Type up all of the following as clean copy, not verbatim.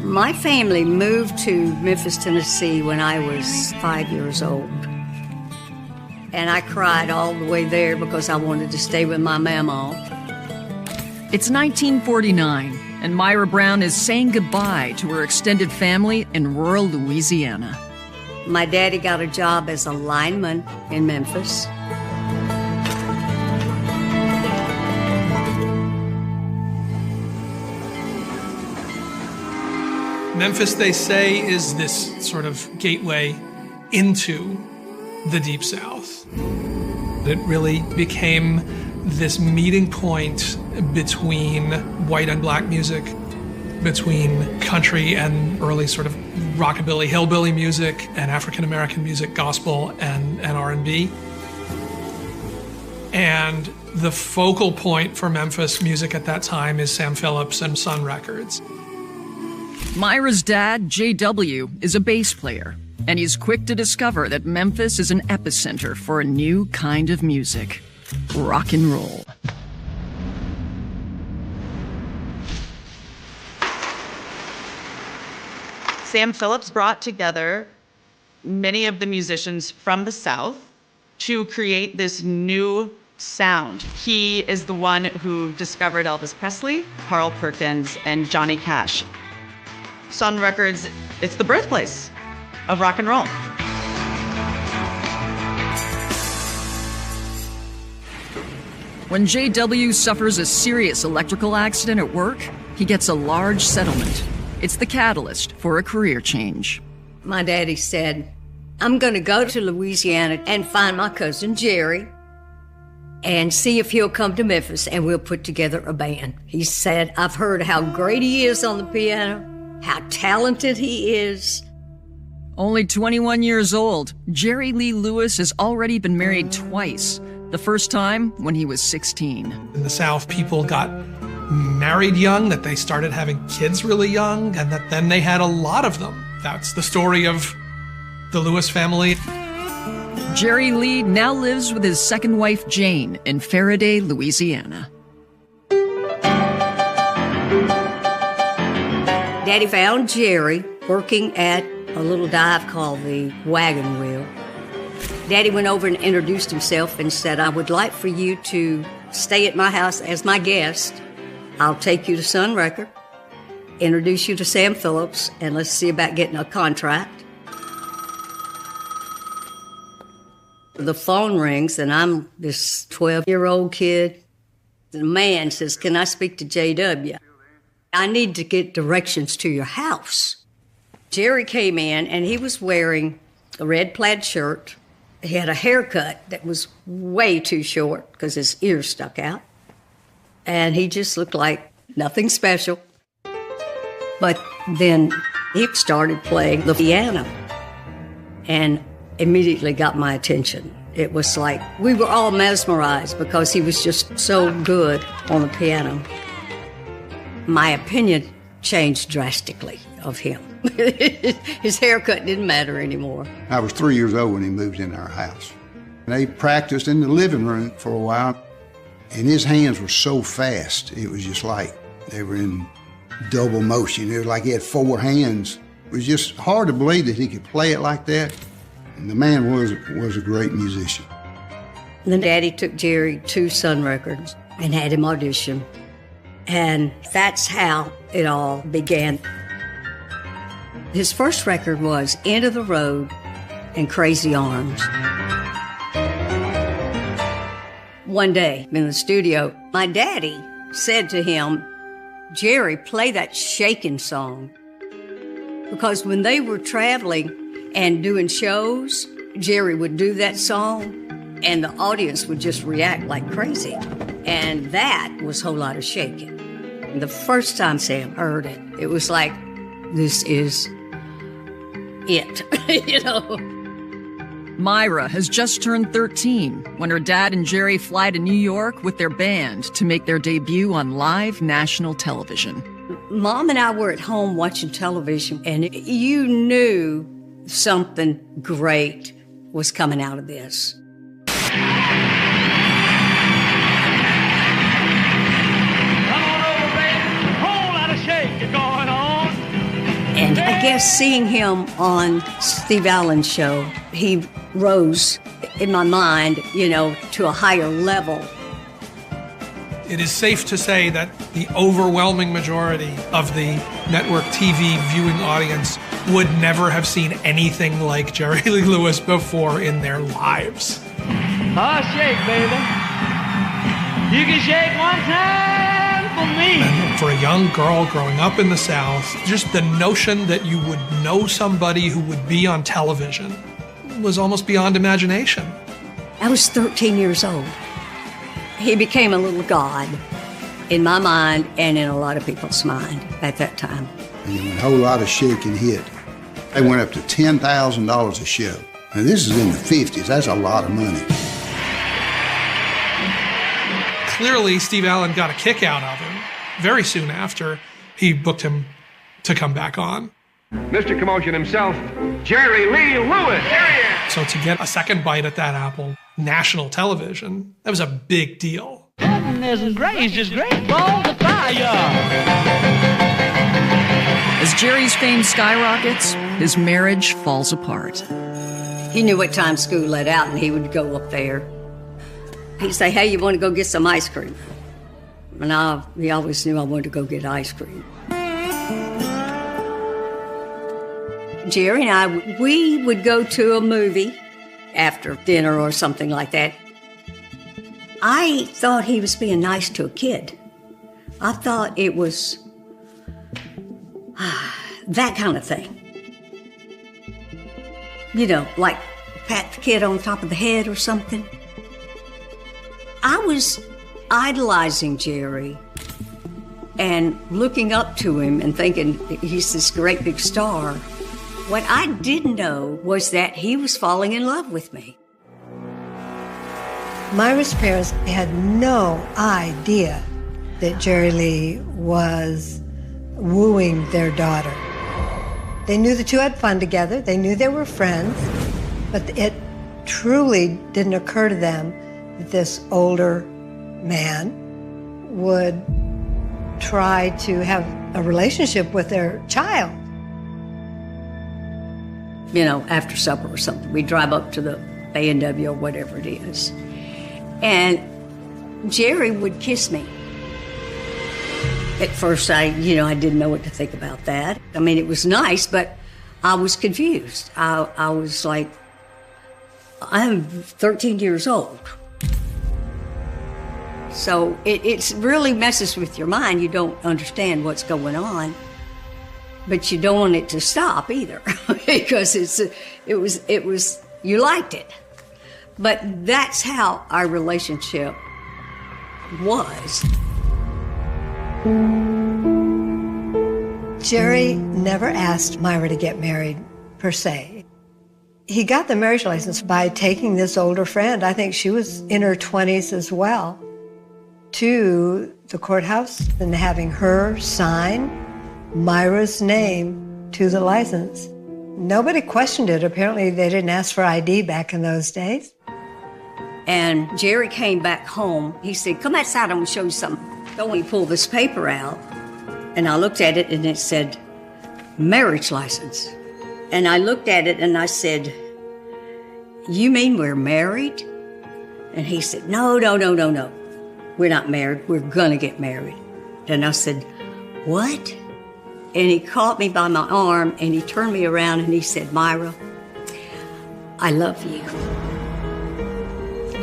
My family moved to Memphis, Tennessee when I was 5 years old. And I cried all the way there because I wanted to stay with my mama. It's 1949, and Myra Brown is saying goodbye to her extended family in rural Louisiana. My daddy got a job as a lineman in Memphis. Memphis, they say, is this sort of gateway into the Deep South. It really became this meeting point between white and black music, between country and early sort of rockabilly, hillbilly music, and African-American music, gospel, and R&B. And the focal point for Memphis music at that time is Sam Phillips and Sun Records. Myra's dad, J.W., is a bass player, and he's quick to discover that Memphis is an epicenter for a new kind of music, rock and roll. Sam Phillips brought together many of the musicians from the South to create this new sound. He is the one who discovered Elvis Presley, Carl Perkins, and Johnny Cash. Sun Records, it's the birthplace of rock and roll. When J.W. suffers a serious electrical accident at work, he gets a large settlement. It's the catalyst for a career change. My daddy said, I'm going to go to Louisiana and find my cousin Jerry and see if he'll come to Memphis and we'll put together a band. He said, I've heard how great he is on the piano, how talented he is. Only 21 years old, Jerry Lee Lewis has already been married twice. The first time when he was 16. In the South, people got married young, that they started having kids really young, and that then they had a lot of them. That's the story of the Lewis family. Jerry Lee now lives with his second wife, Jane, in Faraday, Louisiana. Daddy found Jerry working at a little dive called the Wagon Wheel. Daddy went over and introduced himself and said, I would like for you to stay at my house as my guest. I'll take you to Sun Record, introduce you to Sam Phillips, and let's see about getting a contract. The phone rings, and I'm this 12-year-old kid. The man says, can I speak to J.W.? I need to get directions to your house. Jerry came in, and he was wearing a red plaid shirt. He had a haircut that was way too short because his ears stuck out. And he just looked like nothing special. But then he started playing the piano and immediately got my attention. It was like we were all mesmerized because he was just so good on the piano. My opinion changed drastically of him. His haircut didn't matter anymore. I was 3 years old when he moved in our house. They practiced in the living room for a while, and his hands were so fast, it was just like they were in double motion. It was like he had four hands. It was just hard to believe that he could play it like that. And the man was a great musician. Then Daddy took Jerry to Sun Records and had him audition. And that's how it all began. His first record was End of the Road and Crazy Arms. One day in the studio, my daddy said to him, Jerry, play that Shakin' song. Because when they were traveling and doing shows, Jerry would do that song and the audience would just react like crazy. And that was Whole Lotta Shakin'. The first time Sam heard it, it was like, this is it, you know. Myra has just turned 13 when her dad and Jerry fly to New York with their band to make their debut on live national television. Mom and I were at home watching television, and you knew something great was coming out of this. Come on over, baby. Whole lot of shaking going on. guess seeing him on Steve Allen's show, he rose in my mind, to a higher level. It is safe to say that the overwhelming majority of the network TV viewing audience would never have seen anything like Jerry Lee Lewis before in their lives. Oh, shake, baby. You can shake one time for me. And for a young girl growing up in the South, just the notion that you would know somebody who would be on television was almost beyond imagination. I was 13 years old. He became a little god in my mind and in a lot of people's mind at that time. And when a whole lot of shaking hit, they went up to $10,000 a show. And this is in the 50s. That's a lot of money. Clearly, Steve Allen got a kick out of him very soon after he booked him to come back on. Mr. Commotion himself, Jerry Lee Lewis. So to get a second bite at that apple, national television, that was a big deal. Goodness gracious, great balls of fire. As Jerry's fame skyrockets, his marriage falls apart. He knew what time school let out, and he would go up there. He'd say, hey, you want to go get some ice cream? And he always knew I wanted to go get ice cream. Jerry and I, we would go to a movie after dinner or something like that. I thought he was being nice to a kid. I thought it was that kind of thing. Like pat the kid on top of the head or something. I was idolizing Jerry and looking up to him and thinking he's this great big star. What I didn't know was that he was falling in love with me. Myra's parents had no idea that Jerry Lee was wooing their daughter. They knew the two had fun together. They knew they were friends, but it truly didn't occur to them that this older man would try to have a relationship with their child. After supper or something, we'd drive up to the A&W or whatever it is. And Jerry would kiss me. At first, I didn't know what to think about that. I mean, it was nice, but I was confused. I was like, I'm 13 years old. So it really messes with your mind. You don't understand what's going on. But you don't want it to stop either, because it was you liked it. But that's how our relationship was. Jerry never asked Myra to get married, per se. He got the marriage license by taking this older friend, I think she was in her 20s as well, to the courthouse and having her sign Myra's name to the license. Nobody questioned it. Apparently, they didn't ask for ID back in those days. And Jerry came back home. He said, come outside, I'm going to show you something. So he pulled this paper out, and I looked at it, and it said, marriage license. And I looked at it, and I said, you mean we're married? And he said, no. We're not married. We're going to get married. And I said, what? And he caught me by my arm, and he turned me around, and he said, Myra, I love you,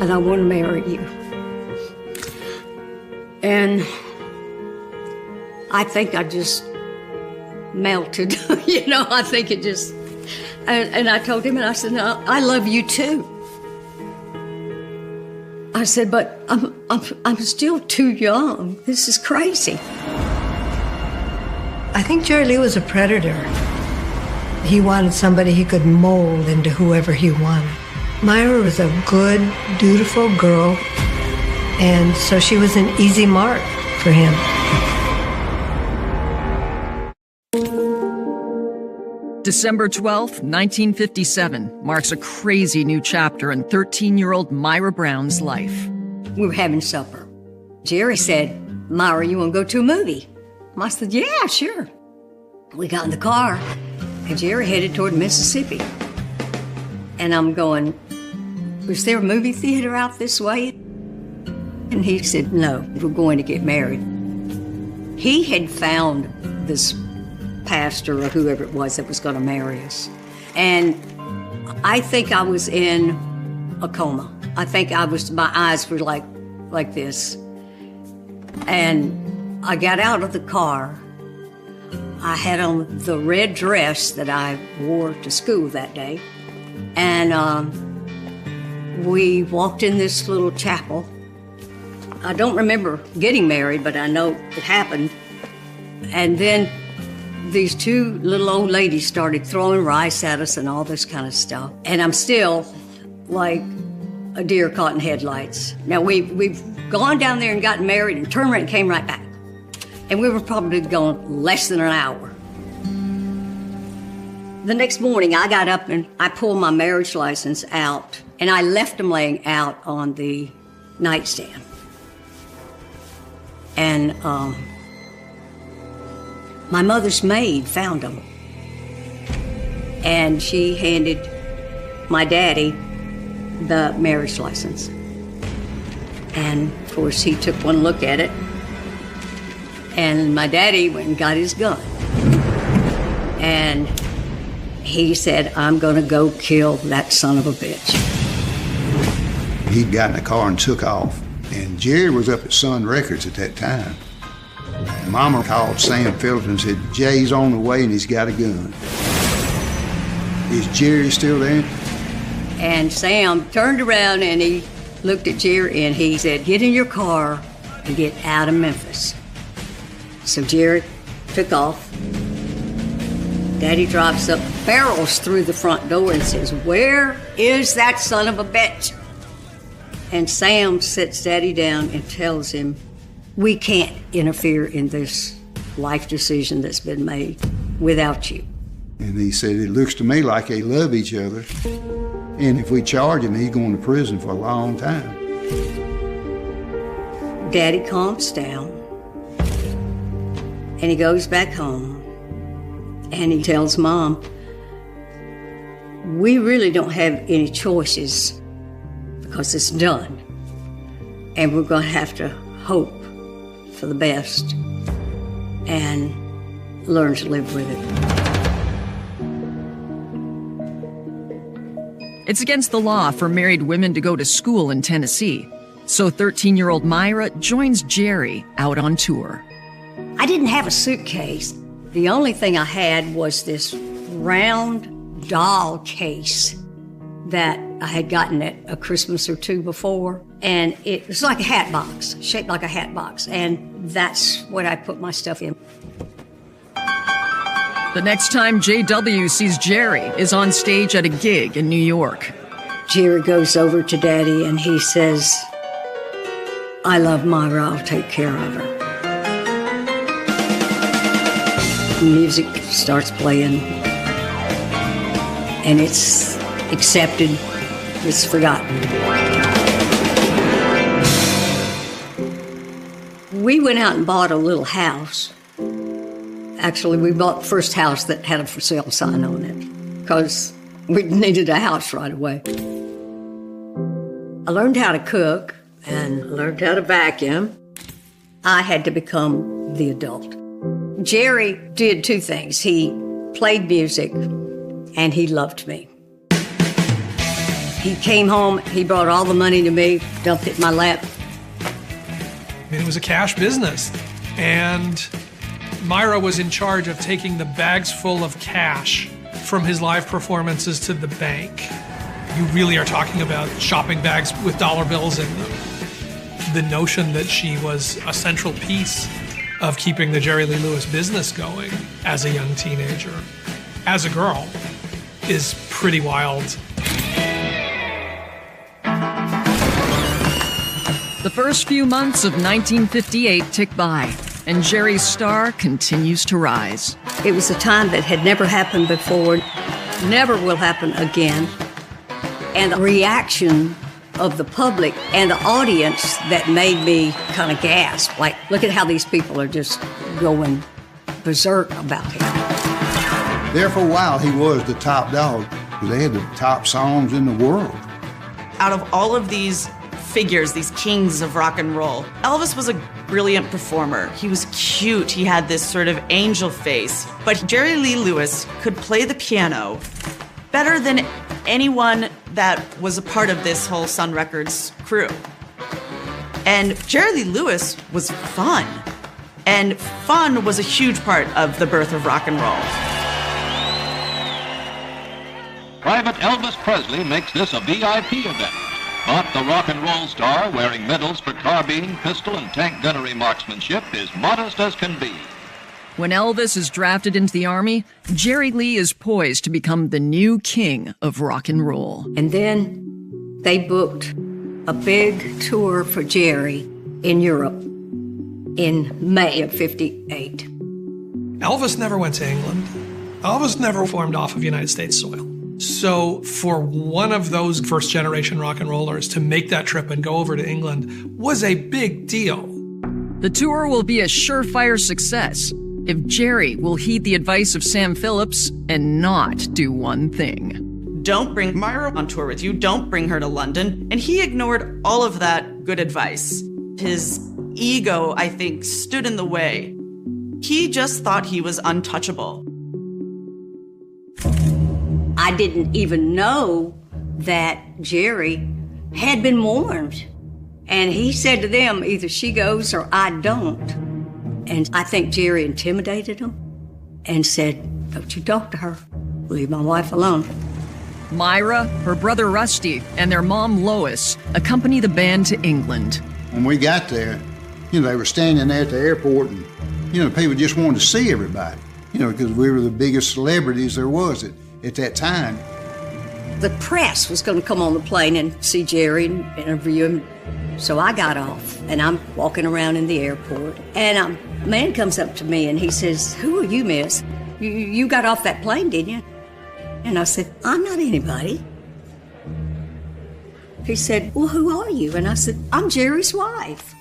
and I want to marry you. And I think I just melted, I think it just, and I told him, and I said, no, I love you too. I said, but I'm still too young. This is crazy. I think Jerry Lee was a predator. He wanted somebody he could mold into whoever he wanted. Myra was a good, dutiful girl, and so she was an easy mark for him. December 12th, 1957 marks a crazy new chapter in 13-year-old Myra Brown's life. We were having supper. Jerry said, Myra, you want to go to a movie? I said, yeah, sure. We got in the car, And Jerry headed toward Mississippi. And I'm going, was there a movie theater out this way? And he said, no, we're going to get married. He had found this pastor or whoever it was that was going to marry us. And I think I was in a coma. I think my eyes were like this. And I got out of the car. I had on the red dress that I wore to school that day. And we walked in this little chapel. I don't remember getting married, but I know it happened. And then these two little old ladies started throwing rice at us and all this kind of stuff. And I'm still like a deer caught in headlights. Now, we've gone down there and gotten married and turned around and came right back. And we were probably gone less than an hour. The next morning, I got up and I pulled my marriage license out, and I left them laying out on the nightstand. And my mother's maid found them. And she handed my daddy the marriage license. And of course, he took one look at it. And my daddy went and got his gun. And he said, I'm gonna go kill that son of a bitch. He'd got in the car and took off. And Jerry was up at Sun Records at that time. Mama called Sam Phillips and said, Jay's on the way and he's got a gun. Is Jerry still there? And Sam turned around and he looked at Jerry and he said, get in your car and get out of Memphis. So Jerry took off. Daddy drives up, barrels through the front door and says, where is that son of a bitch? And Sam sits Daddy down and tells him, we can't interfere in this life decision that's been made without you. And he said, it looks to me like they love each other. And if we charge him, he's going to prison for a long time. Daddy calms down. And he goes back home. And he tells Mom, we really don't have any choices because it's done. And we're going to have to hope for the best and learn to live with it. It's against the law for married women to go to school in Tennessee. So 13-year-old Myra joins Jerry out on tour. I didn't have a suitcase. The only thing I had was this round doll case that I had gotten at a Christmas or two before. And it was like a hat box, shaped like a hat box. And that's what I put my stuff in. The next time JW sees Jerry is on stage at a gig in New York. Jerry goes over to Daddy and he says, I love Myra, I'll take care of her. Music starts playing, and it's accepted, it's forgotten. We went out and bought a little house. Actually, we bought the first house that had a for sale sign on it because we needed a house right away. I learned how to cook and learned how to vacuum. I had to become the adult. Jerry did two things. He played music, and he loved me. He came home, he brought all the money to me, dumped it in my lap. I mean, it was a cash business, and Myra was in charge of taking the bags full of cash from his live performances to the bank. You really are talking about shopping bags with dollar bills in them. The notion that she was a central piece of keeping the Jerry Lee Lewis business going as a young teenager, as a girl, is pretty wild. The first few months of 1958 tick by, and Jerry's star continues to rise. It was a time that had never happened before, never will happen again. And the reaction of the public and the audience that made me kind of gasp. Like, look at how these people are just going berserk about him. There for a while, he was the top dog, because they had the top songs in the world. Out of all of these figures, these kings of rock and roll, Elvis was a brilliant performer. He was cute. He had this sort of angel face. But Jerry Lee Lewis could play the piano better than anyone that was a part of this whole Sun Records crew. And Jerry Lee Lewis was fun. And fun was a huge part of the birth of rock and roll. Private Elvis Presley makes this a VIP event. But the rock and roll star, wearing medals for carbine, pistol, and tank gunnery marksmanship, is modest as can be. When Elvis is drafted into the Army, Jerry Lee is poised to become the new king of rock and roll. And then they booked a big tour for Jerry in Europe in May of '58. Elvis never went to England. Elvis never formed off of United States soil. So for one of those first-generation rock and rollers to make that trip and go over to England was a big deal. The tour will be a surefire success if Jerry will heed the advice of Sam Phillips and not do one thing. Don't bring Myra on tour with you. Don't bring her to London. And he ignored all of that good advice. His ego, I think, stood in the way. He just thought he was untouchable. I didn't even know that Jerry had been warned. And he said to them, either she goes or I don't. And I think Jerry intimidated him and said, don't you talk to her. Leave my wife alone. Myra, her brother Rusty, and their mom Lois accompany the band to England. When we got there, they were standing there at the airport and, people just wanted to see everybody, because we were the biggest celebrities there was at that time. The press was going to come on the plane and see Jerry and interview him. So I got off, and I'm walking around in the airport, and a man comes up to me, and he says, who are you, miss? You got off that plane, didn't you? And I said, I'm not anybody. He said, well, who are you? And I said, I'm Jerry's wife.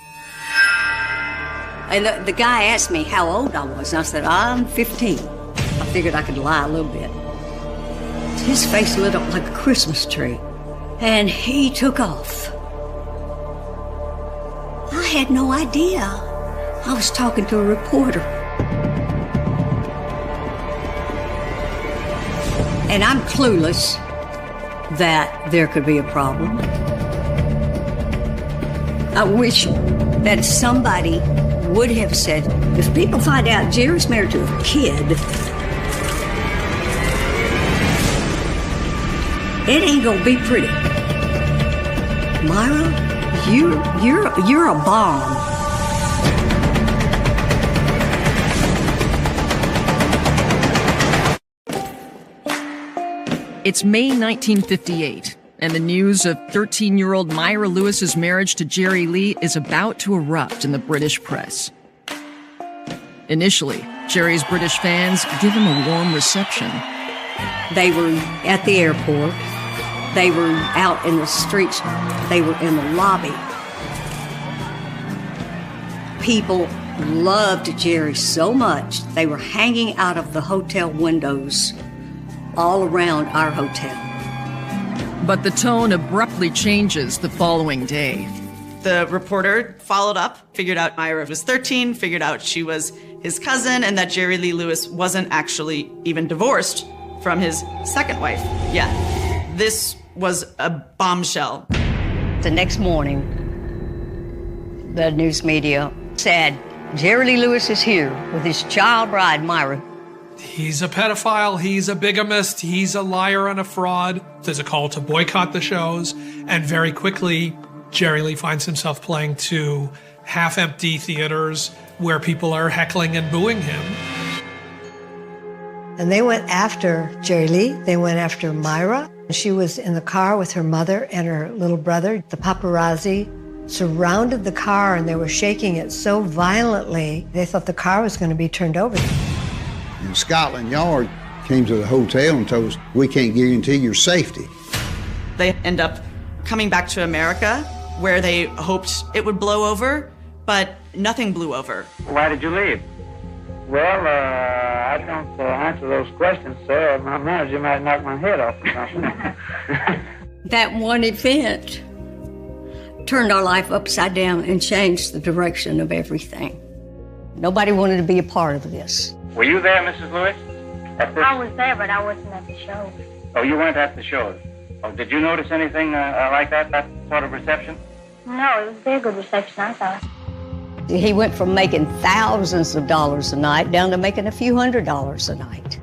And the guy asked me how old I was, and I said, I'm 15. I figured I could lie a little bit. His face lit up like a Christmas tree, and he took off. I had no idea. I was talking to a reporter. And I'm clueless that there could be a problem. I wish that somebody would have said, if people find out Jerry's married to a kid, it ain't gonna be pretty. Myra, you're a bomb. It's May 1958, and the news of 13-year-old Myra Lewis's marriage to Jerry Lee is about to erupt in the British press. Initially, Jerry's British fans give him a warm reception. They were at the airport. They were out in the streets. They were in the lobby. People loved Jerry so much, they were hanging out of the hotel windows all around our hotel. But the tone abruptly changes the following day. The reporter followed up, figured out Myra was 13, figured out she was his cousin, and that Jerry Lee Lewis wasn't actually even divorced from his second wife yet. This was a bombshell. The next morning, the news media said, Jerry Lee Lewis is here with his child bride, Myra. He's a pedophile, he's a bigamist, he's a liar and a fraud. There's a call to boycott the shows, and very quickly, Jerry Lee finds himself playing to half-empty theaters where people are heckling and booing him. And they went after Jerry Lee. They went after Myra. She was in the car with her mother and her little brother. The paparazzi surrounded the car, and they were shaking it so violently, they thought the car was going to be turned over. And Scotland Yard came to the hotel and told us, we can't guarantee your safety. They end up coming back to America, where they hoped it would blow over, but nothing blew over. Why did you leave? Well, I don't answer those questions, sir. My manager might knock my head off or something. That one event turned our life upside down and changed the direction of everything. Nobody wanted to be a part of this. Were you there, Mrs. Lewis? I was there, but I wasn't at the show. Oh, you weren't at the shows. Oh, did you notice anything like that sort of reception? No, it was a very good reception, I thought. He went from making thousands of dollars a night down to making a few $100s a night.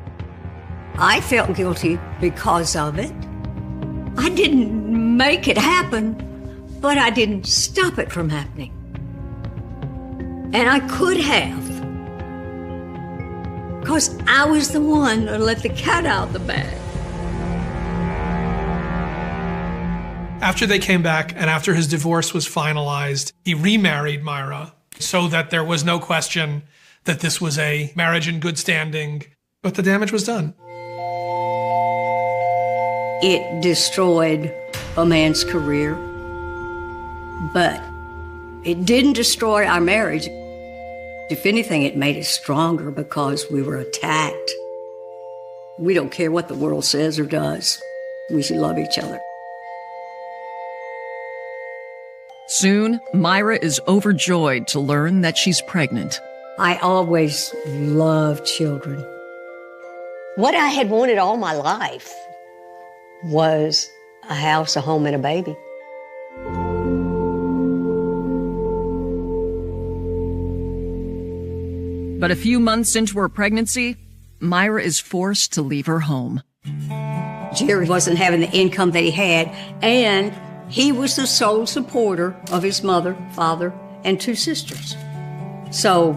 I felt guilty because of it. I didn't make it happen, but I didn't stop it from happening. And I could have, because I was the one that let the cat out of the bag. After they came back and after his divorce was finalized, he remarried Myra so that there was no question that this was a marriage in good standing, but the damage was done. It destroyed a man's career, but it didn't destroy our marriage. If anything, it made it stronger because we were attacked. We don't care what the world says or does. We should love each other. Soon, Myra is overjoyed to learn that she's pregnant. I always loved children. What I had wanted all my life was a house, a home, and a baby. But a few months into her pregnancy, Myra is forced to leave her home. Jerry wasn't having the income that he had, and he was the sole supporter of his mother, father, and 2 sisters. So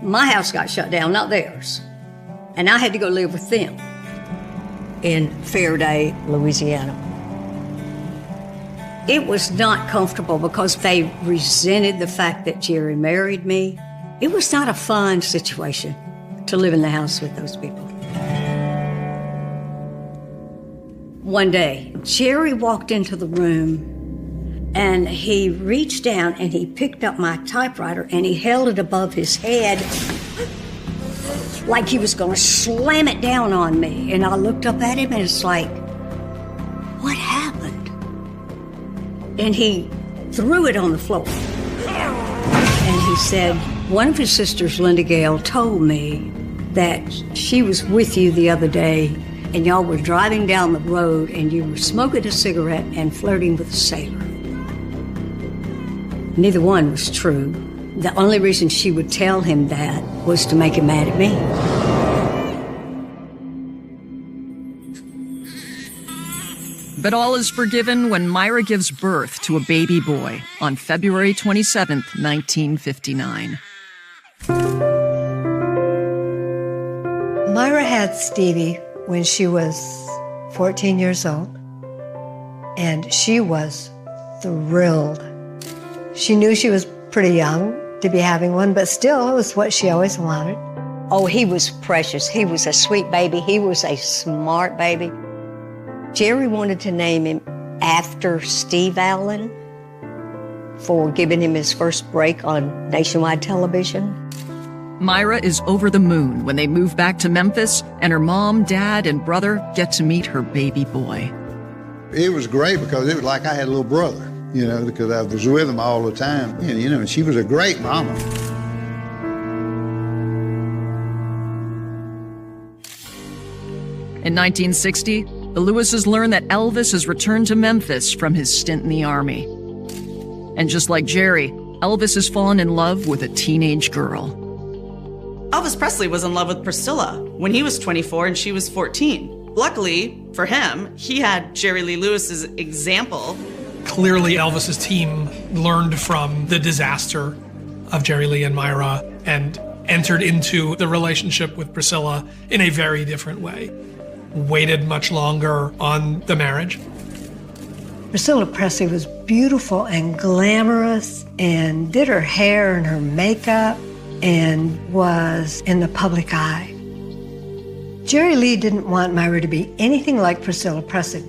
my house got shut down, not theirs. And I had to go live with them in Faraday, Louisiana. It was not comfortable because they resented the fact that Jerry married me. It was not a fun situation to live in the house with those people. One day, Jerry walked into the room and he reached down and he picked up my typewriter and he held it above his head like he was going to slam it down on me. And I looked up at him and it's like, what happened? And he threw it on the floor. And he said, one of his sisters, Linda Gale, told me that she was with you the other day and y'all were driving down the road and you were smoking a cigarette and flirting with a sailor. Neither one was true. The only reason she would tell him that was to make him mad at me. But all is forgiven when Myra gives birth to a baby boy on February 27th, 1959. Myra had Stevie when she was 14 years old, and she was thrilled. She knew she was pretty young to be having one, but still, it was what she always wanted. Oh, he was precious. He was a sweet baby. He was a smart baby. Jerry wanted to name him after Steve Allen for giving him his first break on nationwide television. Myra is over the moon when they move back to Memphis, and her mom, dad, and brother get to meet her baby boy. It was great because it was like I had a little brother, you know, because I was with him all the time. And, you know, and she was a great mama. In 1960, the Lewises learn that Elvis has returned to Memphis from his stint in the Army. And just like Jerry, Elvis has fallen in love with a teenage girl. Elvis Presley was in love with Priscilla when he was 24 and she was 14. Luckily for him, he had Jerry Lee Lewis's example. Clearly, Elvis's team learned from the disaster of Jerry Lee and Myra and entered into the relationship with Priscilla in a very different way. Waited much longer on the marriage. Priscilla Presley was beautiful and glamorous and did her hair and her makeup and was in the public eye. Jerry Lee didn't want Myra to be anything like Priscilla Presley.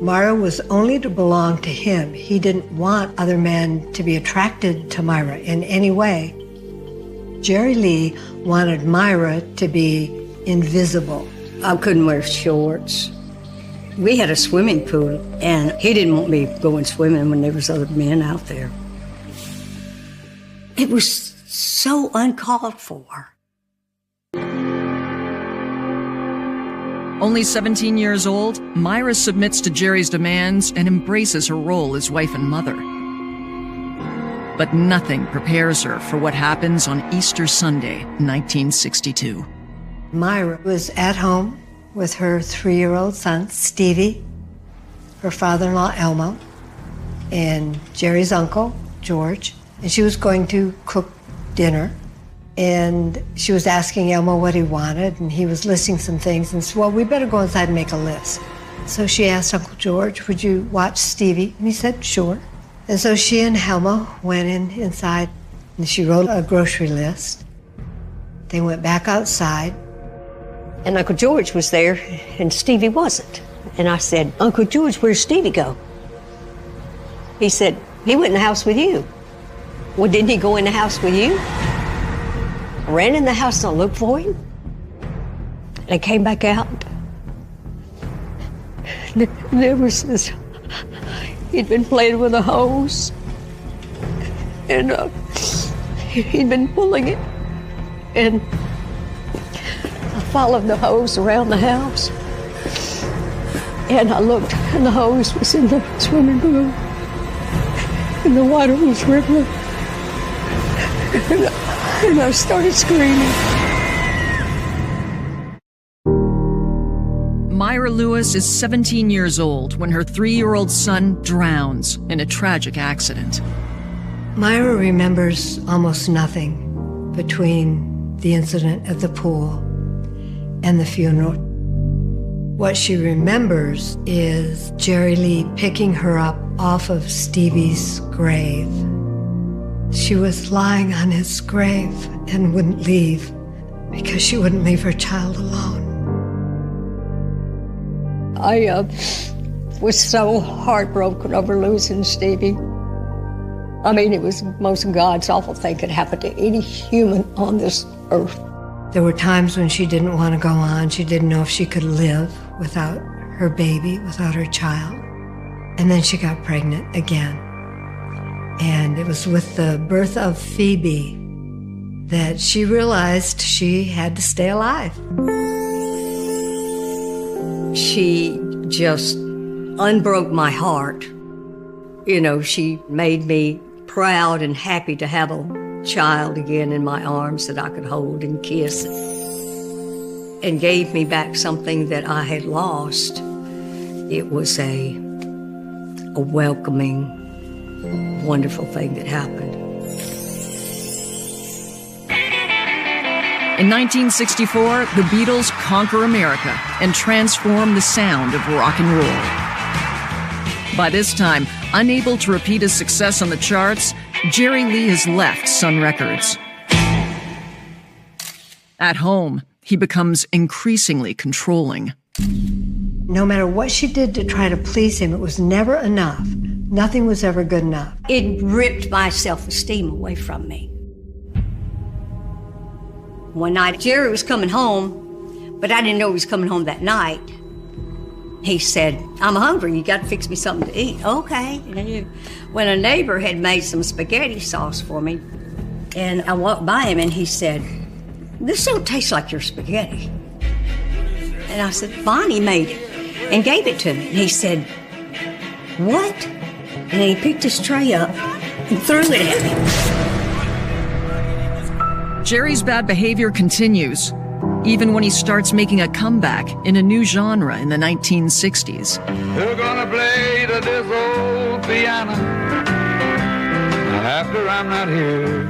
Myra was only to belong to him. He didn't want other men to be attracted to Myra in any way. Jerry Lee wanted Myra to be invisible. I couldn't wear shorts. We had a swimming pool, and he didn't want me going swimming when there was other men out there. It was so uncalled for. Only 17 years old, Myra submits to Jerry's demands and embraces her role as wife and mother. But nothing prepares her for what happens on Easter Sunday, 1962. Myra was at home with her 3-year-old son, Stevie, her father-in-law, Elmo, and Jerry's uncle, George. And she was going to cook dinner. And she was asking Elmo what he wanted, and he was listing some things and said, well, we better go inside and make a list. So she asked Uncle George, would you watch Stevie? And he said, sure. And so she and Elmo went inside, and she wrote a grocery list. They went back outside. And Uncle George was there, and Stevie wasn't. And I said, Uncle George, where'd Stevie go? He said, he went in the house with you. Well, didn't he go in the house with you? I ran in the house to look for him. And I came back out. There was this, he'd been playing with a hose. And he'd been pulling it. And I followed the hose around the house. And I looked, and the hose was in the swimming pool. And the water was rippling. And I started screaming. Myra Lewis is 17 years old when her 3-year-old son drowns in a tragic accident. Myra remembers almost nothing between the incident at the pool and the funeral. What she remembers is Jerry Lee picking her up off of Stevie's grave. She was lying on his grave and wouldn't leave because she wouldn't leave her child alone. I was so heartbroken over losing Stevie. I mean, it was the most God's awful thing could happen to any human on this earth. There were times when she didn't want to go on. She didn't know if she could live without her baby, without her child. And then she got pregnant again. And it was with the birth of Phoebe that she realized she had to stay alive. She just unbroke my heart. You know, she made me proud and happy to have a child again in my arms that I could hold and kiss, and gave me back something that I had lost. It was a welcoming, wonderful thing that happened. In 1964, the Beatles conquer America and transform the sound of rock and roll. By this time, unable to repeat his success on the charts, Jerry Lee has left Sun Records. At home, he becomes increasingly controlling. No matter what she did to try to please him, it was never enough. Nothing was ever good enough. It ripped my self-esteem away from me. One night, Jerry was coming home, but I didn't know he was coming home that night. He said, I'm hungry, you got to fix me something to eat. Okay. When a neighbor had made some spaghetti sauce for me, and I walked by him and he said, this don't taste like your spaghetti. And I said, Bonnie made it and gave it to me. And he said, what? And he picked his tray up and threw it at me. Jerry's bad behavior continues, even when he starts making a comeback in a new genre in the 1960s. We're gonna play this old piano after I'm not here.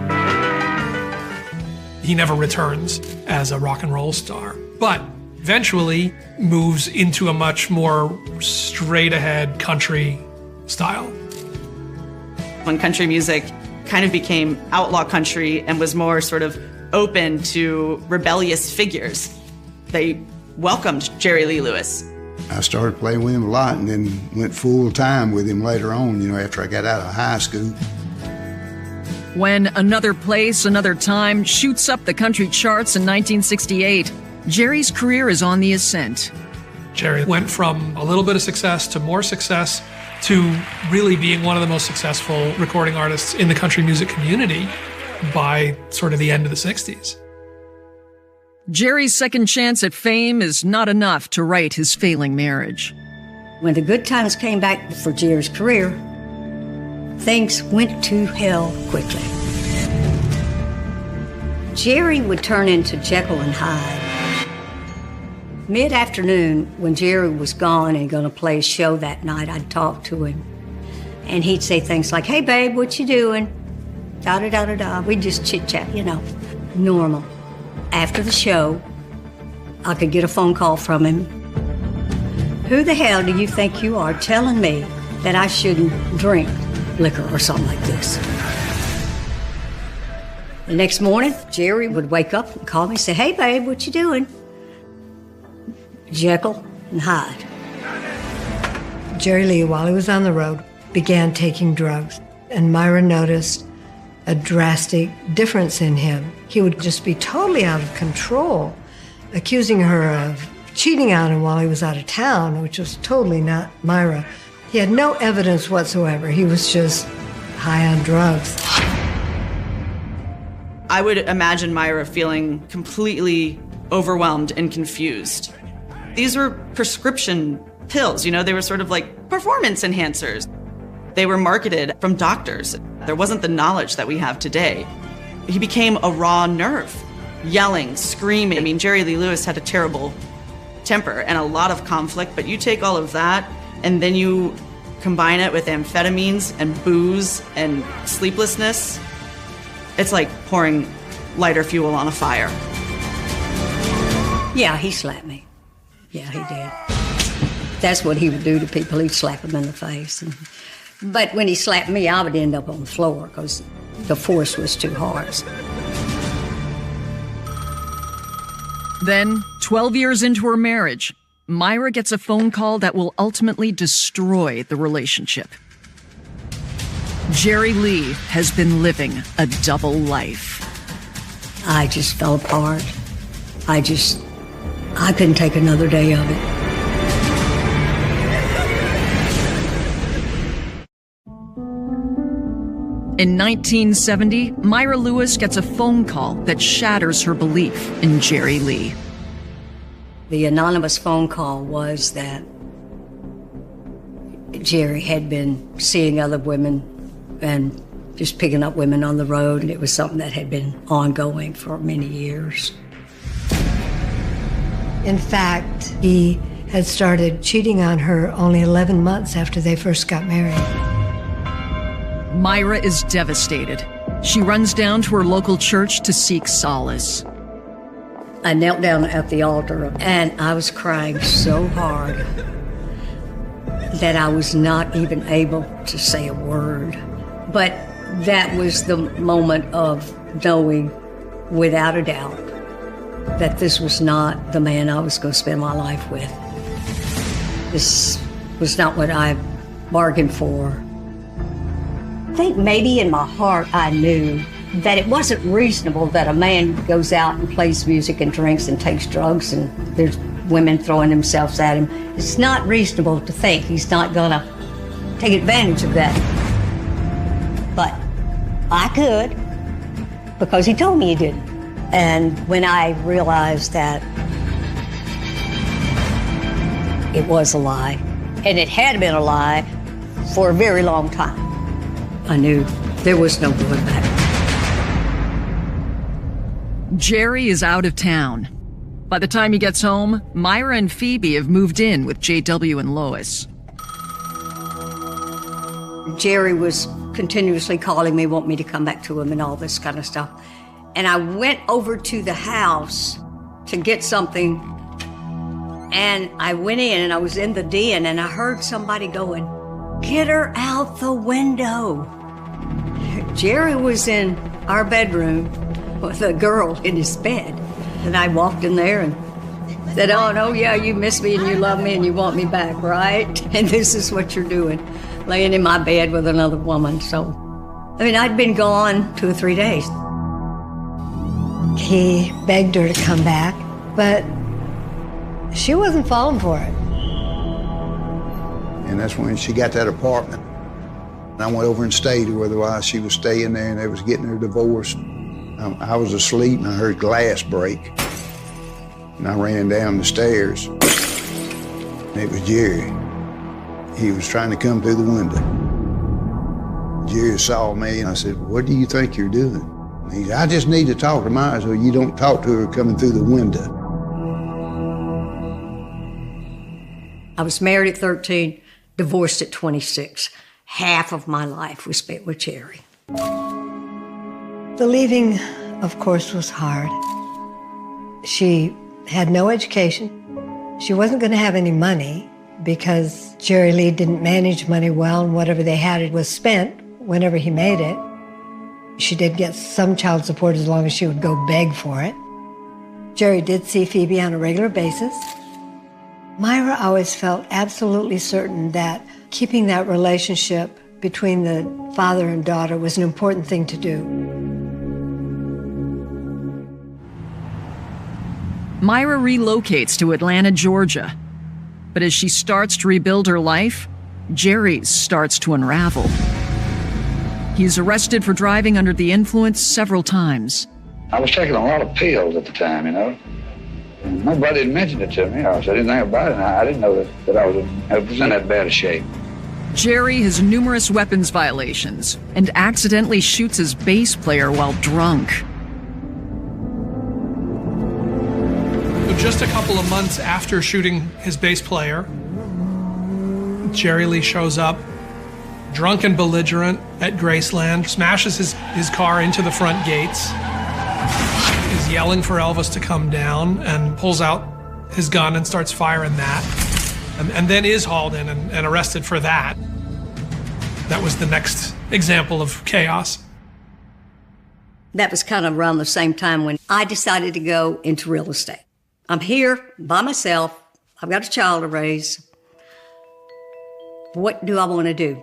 He never returns as a rock and roll star, but eventually moves into a much more straight-ahead country style. When country music kind of became outlaw country and was more sort of open to rebellious figures, they welcomed Jerry Lee Lewis. I started playing with him a lot and then went full time with him later on, after I got out of high school. When Another Place, Another Time shoots up the country charts in 1968, Jerry's career is on the ascent. Jerry went from a little bit of success to more success to really being one of the most successful recording artists in the country music community by sort of the end of the 60s. Jerry's second chance at fame is not enough to right his failing marriage. When the good times came back for Jerry's career, things went to hell quickly. Jerry would turn into Jekyll and Hyde. Mid-afternoon, when Jerry was gone and going to play a show that night, I'd talk to him. And he'd say things like, "Hey, babe, what you doing?" Da-da-da-da-da. We'd just chit-chat, normal. After the show, I could get a phone call from him. "Who the hell do you think you are telling me that I shouldn't drink liquor or something like this?" The next morning, Jerry would wake up and call me and say, "Hey, babe, what you doing?" Jekyll and Hyde. Jerry Lee, while he was on the road, began taking drugs, and Myra noticed a drastic difference in him. He would just be totally out of control, accusing her of cheating on him while he was out of town, which was totally not Myra. He had no evidence whatsoever. He was just high on drugs. I would imagine Myra feeling completely overwhelmed and confused. These were prescription pills, they were sort of like performance enhancers. They were marketed from doctors. There wasn't the knowledge that we have today. He became a raw nerve, yelling, screaming. Jerry Lee Lewis had a terrible temper and a lot of conflict, but you take all of that and then you combine it with amphetamines and booze and sleeplessness, it's like pouring lighter fuel on a fire. Yeah, he slapped me. Yeah, he did. That's what he would do to people. He'd slap them in the face. But when he slapped me, I would end up on the floor because the force was too hard. Then, 12 years into her marriage, Myra gets a phone call that will ultimately destroy the relationship. Jerry Lee has been living a double life. I just fell apart. I couldn't take another day of it. In 1970, Myra Lewis gets a phone call that shatters her belief in Jerry Lee. The anonymous phone call was that Jerry had been seeing other women and just picking up women on the road, and it was something that had been ongoing for many years. In fact, he had started cheating on her only 11 months after they first got married. Myra is devastated. She runs down to her local church to seek solace. I knelt down at the altar and I was crying so hard that I was not even able to say a word. But that was the moment of knowing without a doubt that this was not the man I was going to spend my life with. This was not what I bargained for. I think maybe in my heart I knew that it wasn't reasonable that a man goes out and plays music and drinks and takes drugs and there's women throwing themselves at him. It's not reasonable to think he's not gonna take advantage of that. But I could, because he told me he didn't. And when I realized that it was a lie, and it had been a lie for a very long time, I knew there was no going back. Jerry is out of town. By the time he gets home, Myra and Phoebe have moved in with JW and Lois. Jerry was continuously calling me, want me to come back to him and all this kind of stuff. And I went over to the house to get something, and I went in and I was in the den and I heard somebody going, "Get her out the window." Jerry was in our bedroom with a girl in his bed. And I walked in there and said, "Oh, no, yeah, you miss me and you love me and you want me back, right? And this is what you're doing, laying in my bed with another woman." So I mean, I'd been gone 2 or 3 days. He begged her to come back, but she wasn't falling for it. And that's when she got that apartment. And I went over and stayed with her while she was staying there, and they was getting her divorce. I was asleep, and I heard glass break. And I ran down the stairs, and it was Jerry. He was trying to come through the window. Jerry saw me, and I said, "What do you think you're doing?" And he said, "I just need to talk to Myra so you don't talk to her coming through the window." I was married at 13, divorced at 26. Half of my life was spent with Jerry. The leaving, of course, was hard. She had no education. She wasn't going to have any money because Jerry Lee didn't manage money well, and whatever they had, it was spent whenever he made it. She did get some child support as long as she would go beg for it. Jerry did see Phoebe on a regular basis. Myra always felt absolutely certain that keeping that relationship between the father and daughter was an important thing to do. Myra relocates to Atlanta, Georgia. But as she starts to rebuild her life, Jerry starts to unravel. He's arrested for driving under the influence several times. I was taking a lot of pills at the time, you know. And nobody had mentioned it to me or said anything about it. And I didn't know that I was in that bad a shape. Jerry has numerous weapons violations and accidentally shoots his bass player while drunk. Just a couple of months after shooting his bass player, Jerry Lee shows up, drunk and belligerent at Graceland, smashes his car into the front gates, is yelling for Elvis to come down, and pulls out his gun and starts firing that, and then is hauled in and arrested for that. That was the next example of chaos. That was kind of around the same time when I decided to go into real estate. I'm here by myself. I've got a child to raise. What do I want to do?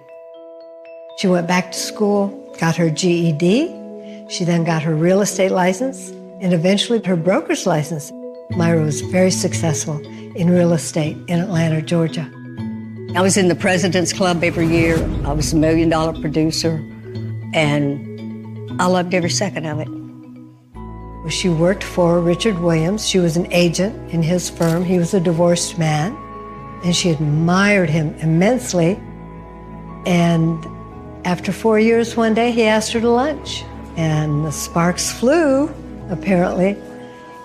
She went back to school, got her GED. She then got her real estate license and eventually her broker's license. Myra was very successful in real estate in Atlanta, Georgia. I was in the President's Club every year. I was $1 million producer, and I loved every second of it. She worked for Richard Williams. She was an agent in his firm. He was a divorced man, and she admired him immensely. And after 4 years, one day, he asked her to lunch, and the sparks flew, apparently,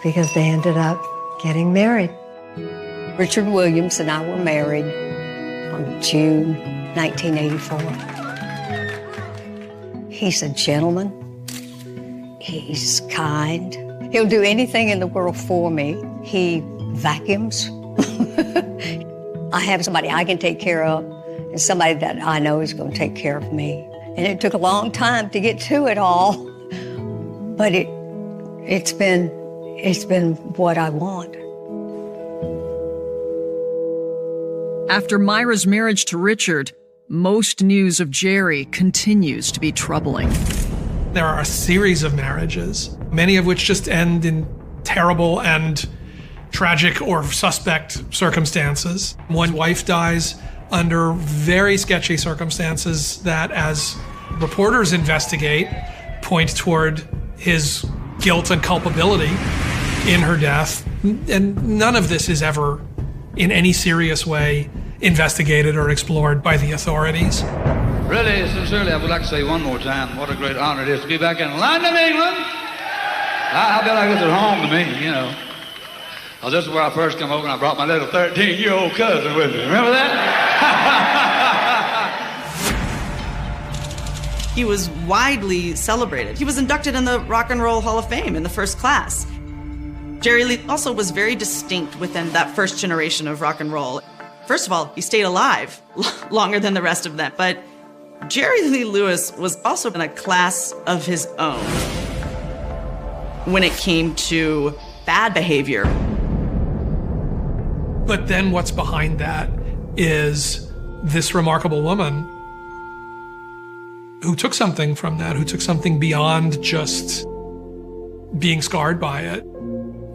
because they ended up getting married. Richard Williams and I were married on June 1984. He's a gentleman. He's kind. He'll do anything in the world for me. He vacuums. I have somebody I can take care of and somebody that I know is going to take care of me. And it took a long time to get to it all, but it's been what I want. After Myra's marriage to Richard, most news of Jerry continues to be troubling. There are a series of marriages, many of which just end in terrible and tragic or suspect circumstances. One wife dies under very sketchy circumstances that, as reporters investigate, point toward his guilt and culpability in her death. And none of this is ever, in any serious way, investigated or explored by the authorities. Really, sincerely, I would like to say one more time what a great honor it is to be back in London, England. I feel like this is home to me, you know. Well, this is where I first come over and I brought my little 13-year-old cousin with me. Remember that? He was widely celebrated. He was inducted in the Rock and Roll Hall of Fame in the first class. Jerry Lee also was very distinct within that first generation of rock and roll. First of all, he stayed alive longer than the rest of them, but Jerry Lee Lewis was also in a class of his own when it came to bad behavior. But then what's behind that is this remarkable woman who took something from that, who took something beyond just being scarred by it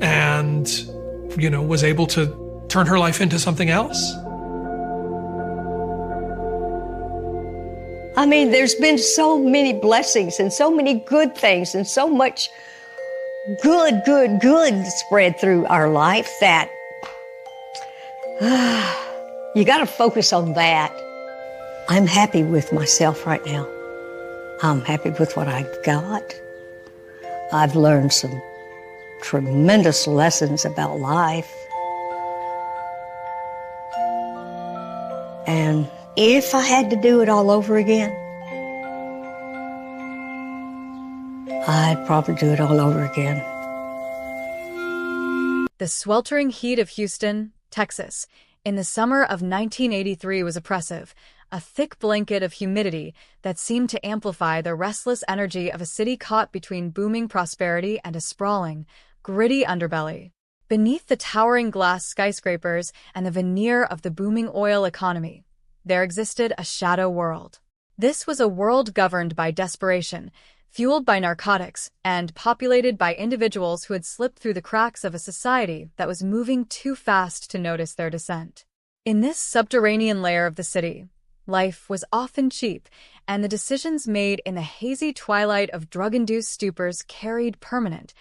and, was able to turn her life into something else. I mean, there's been so many blessings and so many good things and so much good spread through our life that you got to focus on that. I'm happy with myself right now. I'm happy with what I've got. I've learned some tremendous lessons about life. And if I had to do it all over again, I'd probably do it all over again. The sweltering heat of Houston, Texas, in the summer of 1983 was oppressive, a thick blanket of humidity that seemed to amplify the restless energy of a city caught between booming prosperity and a sprawling, gritty underbelly. Beneath the towering glass skyscrapers and the veneer of the booming oil economy, there existed a shadow world. This was a world governed by desperation, fueled by narcotics, and populated by individuals who had slipped through the cracks of a society that was moving too fast to notice their descent. In this subterranean layer of the city, life was often cheap, and the decisions made in the hazy twilight of drug-induced stupors carried permanent,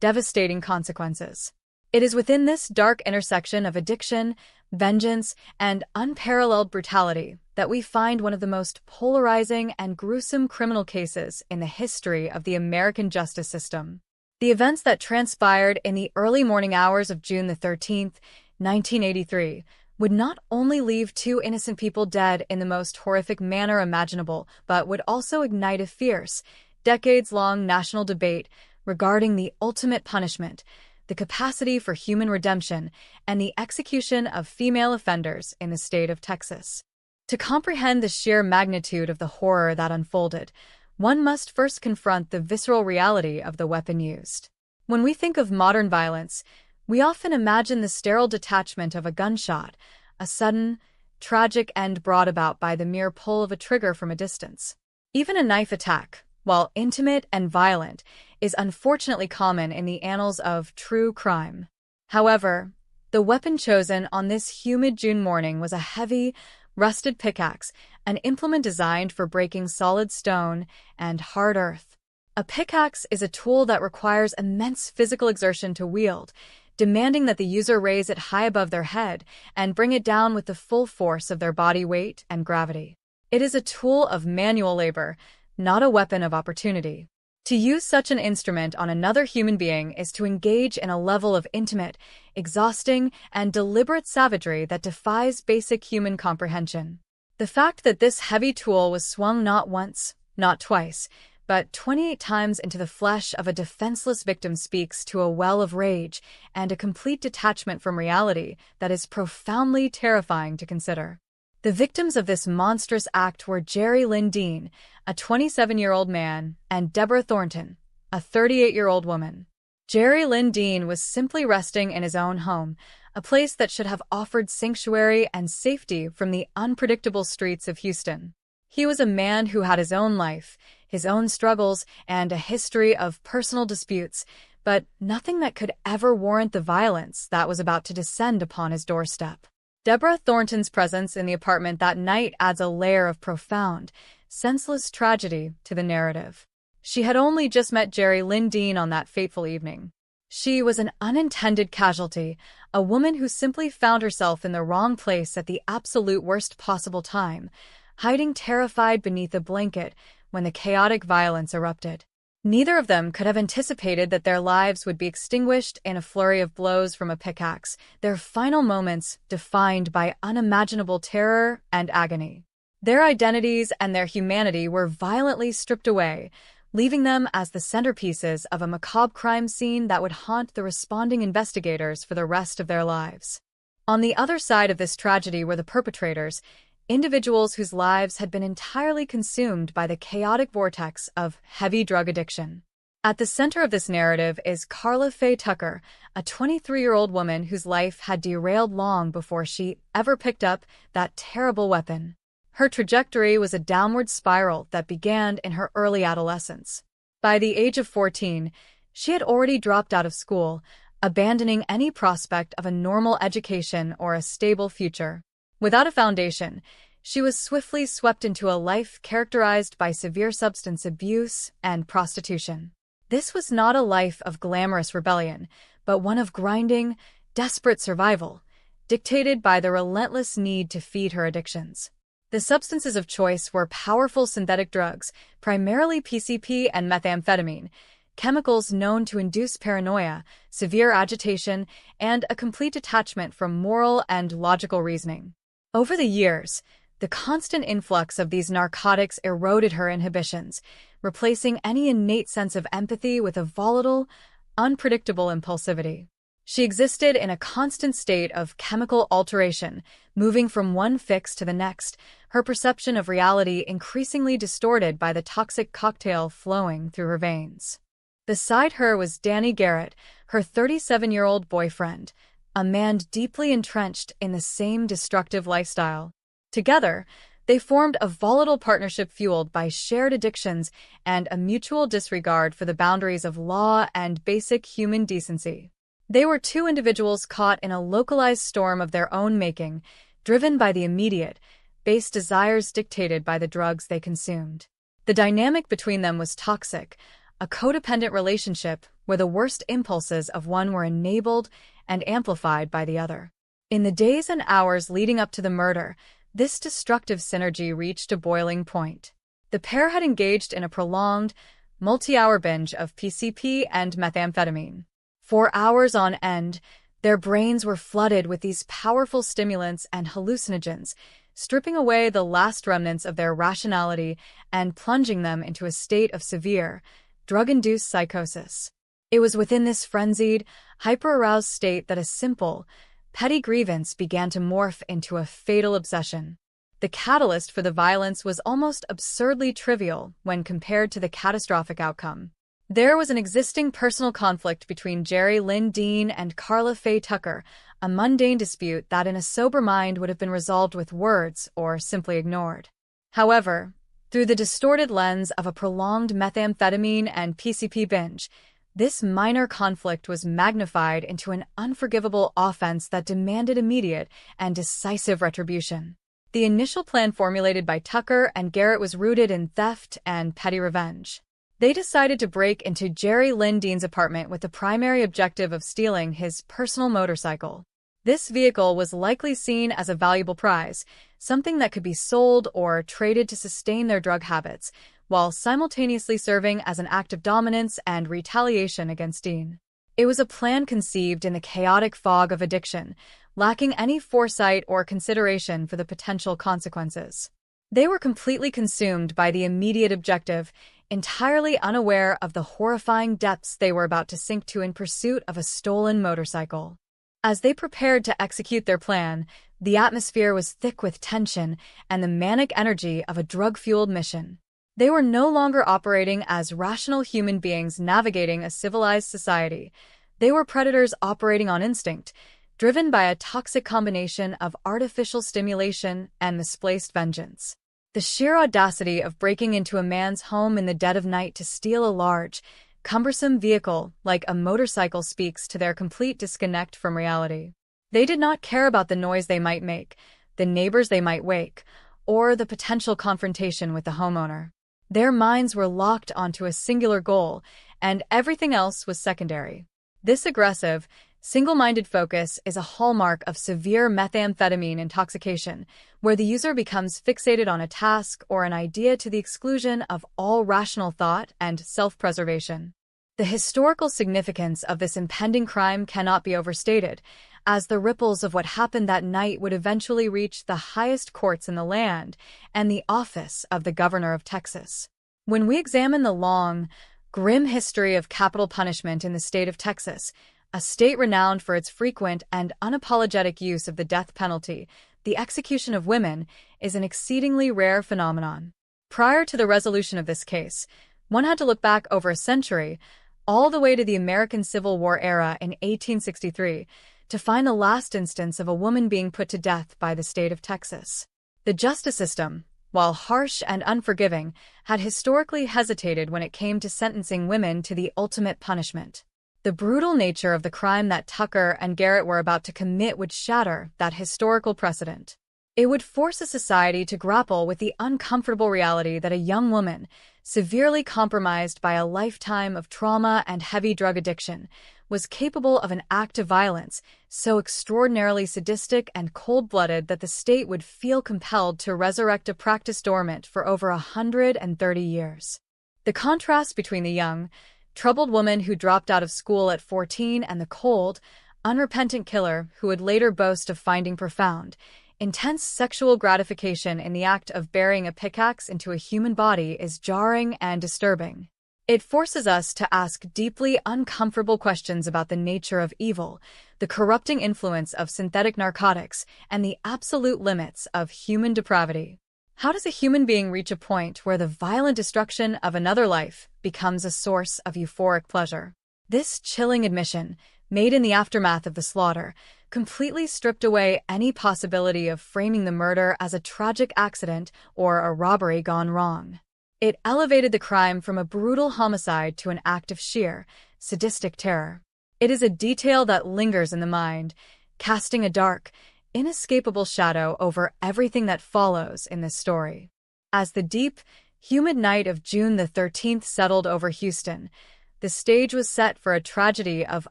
devastating consequences. It is within this dark intersection of addiction, vengeance, and unparalleled brutality that we find one of the most polarizing and gruesome criminal cases in the history of the American justice system. The events that transpired in the early morning hours of June the 13th, 1983, would not only leave two innocent people dead in the most horrific manner imaginable, but would also ignite a fierce, decades-long national debate regarding the ultimate punishment, the capacity for human redemption, and the execution of female offenders in the state of Texas. To comprehend the sheer magnitude of the horror that unfolded, one must first confront the visceral reality of the weapon used. When we think of modern violence, we often imagine the sterile detachment of a gunshot, a sudden, tragic end brought about by the mere pull of a trigger from a distance. Even a knife attack, while intimate and violent, is unfortunately common in the annals of true crime. However, the weapon chosen on this humid June morning was a heavy, rusted pickaxe, an implement designed for breaking solid stone and hard earth. A pickaxe is a tool that requires immense physical exertion to wield, demanding that the user raise it high above their head and bring it down with the full force of their body weight and gravity. It is a tool of manual labor, not a weapon of opportunity. To use such an instrument on another human being is to engage in a level of intimate, exhausting, and deliberate savagery that defies basic human comprehension. The fact that this heavy tool was swung not once, not twice, but 28 times into the flesh of a defenseless victim speaks to a well of rage and a complete detachment from reality that is profoundly terrifying to consider. The victims of this monstrous act were Jerry Lynn Dean, a 27-year-old man, and Deborah Thornton, a 38-year-old woman. Jerry Lynn Dean was simply resting in his own home, a place that should have offered sanctuary and safety from the unpredictable streets of Houston. He was a man who had his own life, his own struggles, and a history of personal disputes, but nothing that could ever warrant the violence that was about to descend upon his doorstep. Deborah Thornton's presence in the apartment that night adds a layer of profound, senseless tragedy to the narrative. She had only just met Jerry Lynn Dean on that fateful evening. She was an unintended casualty, a woman who simply found herself in the wrong place at the absolute worst possible time, hiding terrified beneath a blanket when the chaotic violence erupted. Neither of them could have anticipated that their lives would be extinguished in a flurry of blows from a pickaxe, their final moments defined by unimaginable terror and agony. Their identities and their humanity were violently stripped away, leaving them as the centerpieces of a macabre crime scene that would haunt the responding investigators for the rest of their lives. On the other side of this tragedy were the perpetrators, individuals whose lives had been entirely consumed by the chaotic vortex of heavy drug addiction. At the center of this narrative is Carla Faye Tucker, a 23-year-old woman whose life had derailed long before she ever picked up that terrible weapon. Her trajectory was a downward spiral that began in her early adolescence. By the age of 14, she had already dropped out of school, abandoning any prospect of a normal education or a stable future. Without a foundation, she was swiftly swept into a life characterized by severe substance abuse and prostitution. This was not a life of glamorous rebellion, but one of grinding, desperate survival, dictated by the relentless need to feed her addictions. The substances of choice were powerful synthetic drugs, primarily PCP and methamphetamine, chemicals known to induce paranoia, severe agitation, and a complete detachment from moral and logical reasoning. Over the years, the constant influx of these narcotics eroded her inhibitions, replacing any innate sense of empathy with a volatile, unpredictable impulsivity. She existed in a constant state of chemical alteration, moving from one fix to the next, her perception of reality increasingly distorted by the toxic cocktail flowing through her veins. Beside her was Danny Garrett, her 37-year-old boyfriend, a man deeply entrenched in the same destructive lifestyle. Together, they formed a volatile partnership fueled by shared addictions and a mutual disregard for the boundaries of law and basic human decency. They were two individuals caught in a localized storm of their own making, driven by the immediate, base desires dictated by the drugs they consumed. The dynamic between them was toxic, a codependent relationship where the worst impulses of one were enabled and amplified by the other. In the days and hours leading up to the murder, this destructive synergy reached a boiling point. The pair had engaged in a prolonged, multi-hour binge of PCP and methamphetamine. For hours on end, their brains were flooded with these powerful stimulants and hallucinogens, stripping away the last remnants of their rationality and plunging them into a state of severe, drug-induced psychosis. It was within this frenzied, hyper-aroused state that a simple, petty grievance began to morph into a fatal obsession. The catalyst for the violence was almost absurdly trivial when compared to the catastrophic outcome. There was an existing personal conflict between Jerry Lynn Dean and Carla Faye Tucker, a mundane dispute that in a sober mind would have been resolved with words or simply ignored. However, through the distorted lens of a prolonged methamphetamine and PCP binge, this minor conflict was magnified into an unforgivable offense that demanded immediate and decisive retribution. The initial plan formulated by Tucker and Garrett was rooted in theft and petty revenge. They decided to break into Jerry Lynn Dean's apartment with the primary objective of stealing his personal motorcycle. This vehicle was likely seen as a valuable prize, something that could be sold or traded to sustain their drug habits, while simultaneously serving as an act of dominance and retaliation against Dean. It was a plan conceived in the chaotic fog of addiction, lacking any foresight or consideration for the potential consequences. They were completely consumed by the immediate objective, entirely unaware of the horrifying depths they were about to sink to in pursuit of a stolen motorcycle. As they prepared to execute their plan, the atmosphere was thick with tension and the manic energy of a drug-fueled mission. They were no longer operating as rational human beings navigating a civilized society. They were predators operating on instinct, driven by a toxic combination of artificial stimulation and misplaced vengeance. The sheer audacity of breaking into a man's home in the dead of night to steal a large, cumbersome vehicle like a motorcycle speaks to their complete disconnect from reality. They did not care about the noise they might make, the neighbors they might wake, or the potential confrontation with the homeowner. Their minds were locked onto a singular goal, and everything else was secondary. This aggressive, single-minded focus is a hallmark of severe methamphetamine intoxication, where the user becomes fixated on a task or an idea to the exclusion of all rational thought and self-preservation. The historical significance of this impending crime cannot be overstated, as the ripples of what happened that night would eventually reach the highest courts in the land and the office of the governor of Texas. When we examine the long, grim history of capital punishment in the state of Texas, a state renowned for its frequent and unapologetic use of the death penalty, the execution of women is an exceedingly rare phenomenon. Prior to the resolution of this case, one had to look back over a century, all the way to the American Civil War era in 1863, to find the last instance of a woman being put to death by the state of Texas. The justice system, while harsh and unforgiving, had historically hesitated when it came to sentencing women to the ultimate punishment. The brutal nature of the crime that Tucker and Garrett were about to commit would shatter that historical precedent. It would force a society to grapple with the uncomfortable reality that a young woman, severely compromised by a lifetime of trauma and heavy drug addiction, was capable of an act of violence so extraordinarily sadistic and cold-blooded that the state would feel compelled to resurrect a practice dormant for over 130 years. The contrast between the young, troubled woman who dropped out of school at 14 and the cold, unrepentant killer who would later boast of finding profound, intense sexual gratification in the act of burying a pickaxe into a human body is jarring and disturbing. It forces us to ask deeply uncomfortable questions about the nature of evil, the corrupting influence of synthetic narcotics, and the absolute limits of human depravity. How does a human being reach a point where the violent destruction of another life becomes a source of euphoric pleasure? This chilling admission, made in the aftermath of the slaughter, completely stripped away any possibility of framing the murder as a tragic accident or a robbery gone wrong. It elevated the crime from a brutal homicide to an act of sheer, sadistic terror. It is a detail that lingers in the mind, casting a dark, inescapable shadow over everything that follows in this story. As the deep, humid night of June the 13th settled over Houston, the stage was set for a tragedy of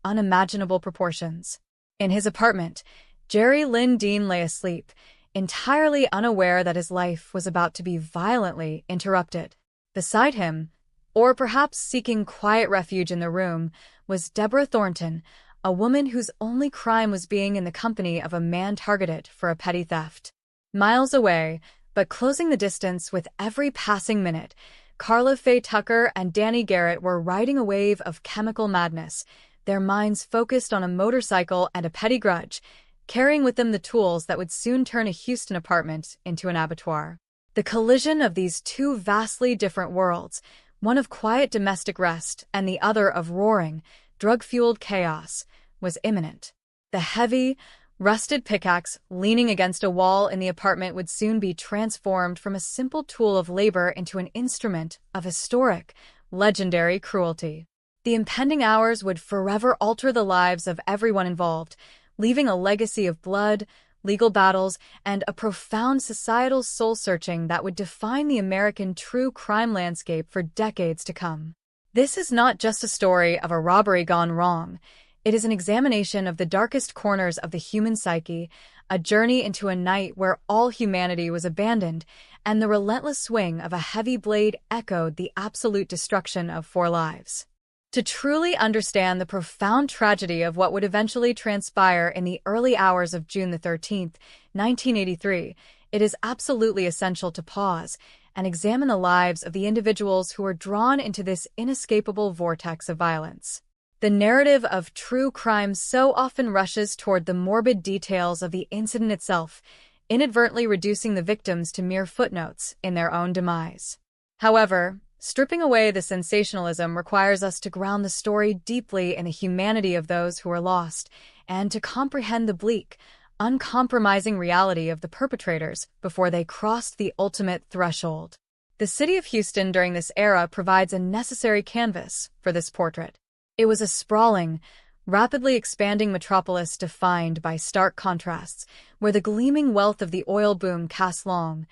unimaginable proportions. In his apartment, Jerry Lynn Dean lay asleep, entirely unaware that his life was about to be violently interrupted. Beside him, or perhaps seeking quiet refuge in the room, was Deborah Thornton, a woman whose only crime was being in the company of a man targeted for a petty theft. Miles away, but closing the distance with every passing minute, Carla Faye Tucker and Danny Garrett were riding a wave of chemical madness, their minds focused on a motorcycle and a petty grudge, carrying with them the tools that would soon turn a Houston apartment into an abattoir. The collision of these two vastly different worlds, one of quiet domestic rest and the other of roaring, drug-fueled chaos, was imminent. The heavy, rusted pickaxe leaning against a wall in the apartment would soon be transformed from a simple tool of labor into an instrument of historic, legendary cruelty. The impending hours would forever alter the lives of everyone involved, leaving a legacy of blood, legal battles, and a profound societal soul-searching that would define the American true crime landscape for decades to come. This is not just a story of a robbery gone wrong. It is an examination of the darkest corners of the human psyche, a journey into a night where all humanity was abandoned, and the relentless swing of a heavy blade echoed the absolute destruction of 4 lives. To truly understand the profound tragedy of what would eventually transpire in the early hours of June the 13th, 1983, it is absolutely essential to pause and examine the lives of the individuals who were drawn into this inescapable vortex of violence. The narrative of true crime so often rushes toward the morbid details of the incident itself, inadvertently reducing the victims to mere footnotes in their own demise. However, stripping away the sensationalism requires us to ground the story deeply in the humanity of those who are lost, and to comprehend the bleak, uncompromising reality of the perpetrators before they crossed the ultimate threshold. The city of Houston during this era provides a necessary canvas for this portrait. It was a sprawling, rapidly expanding metropolis defined by stark contrasts, where the gleaming wealth of the oil boom cast long,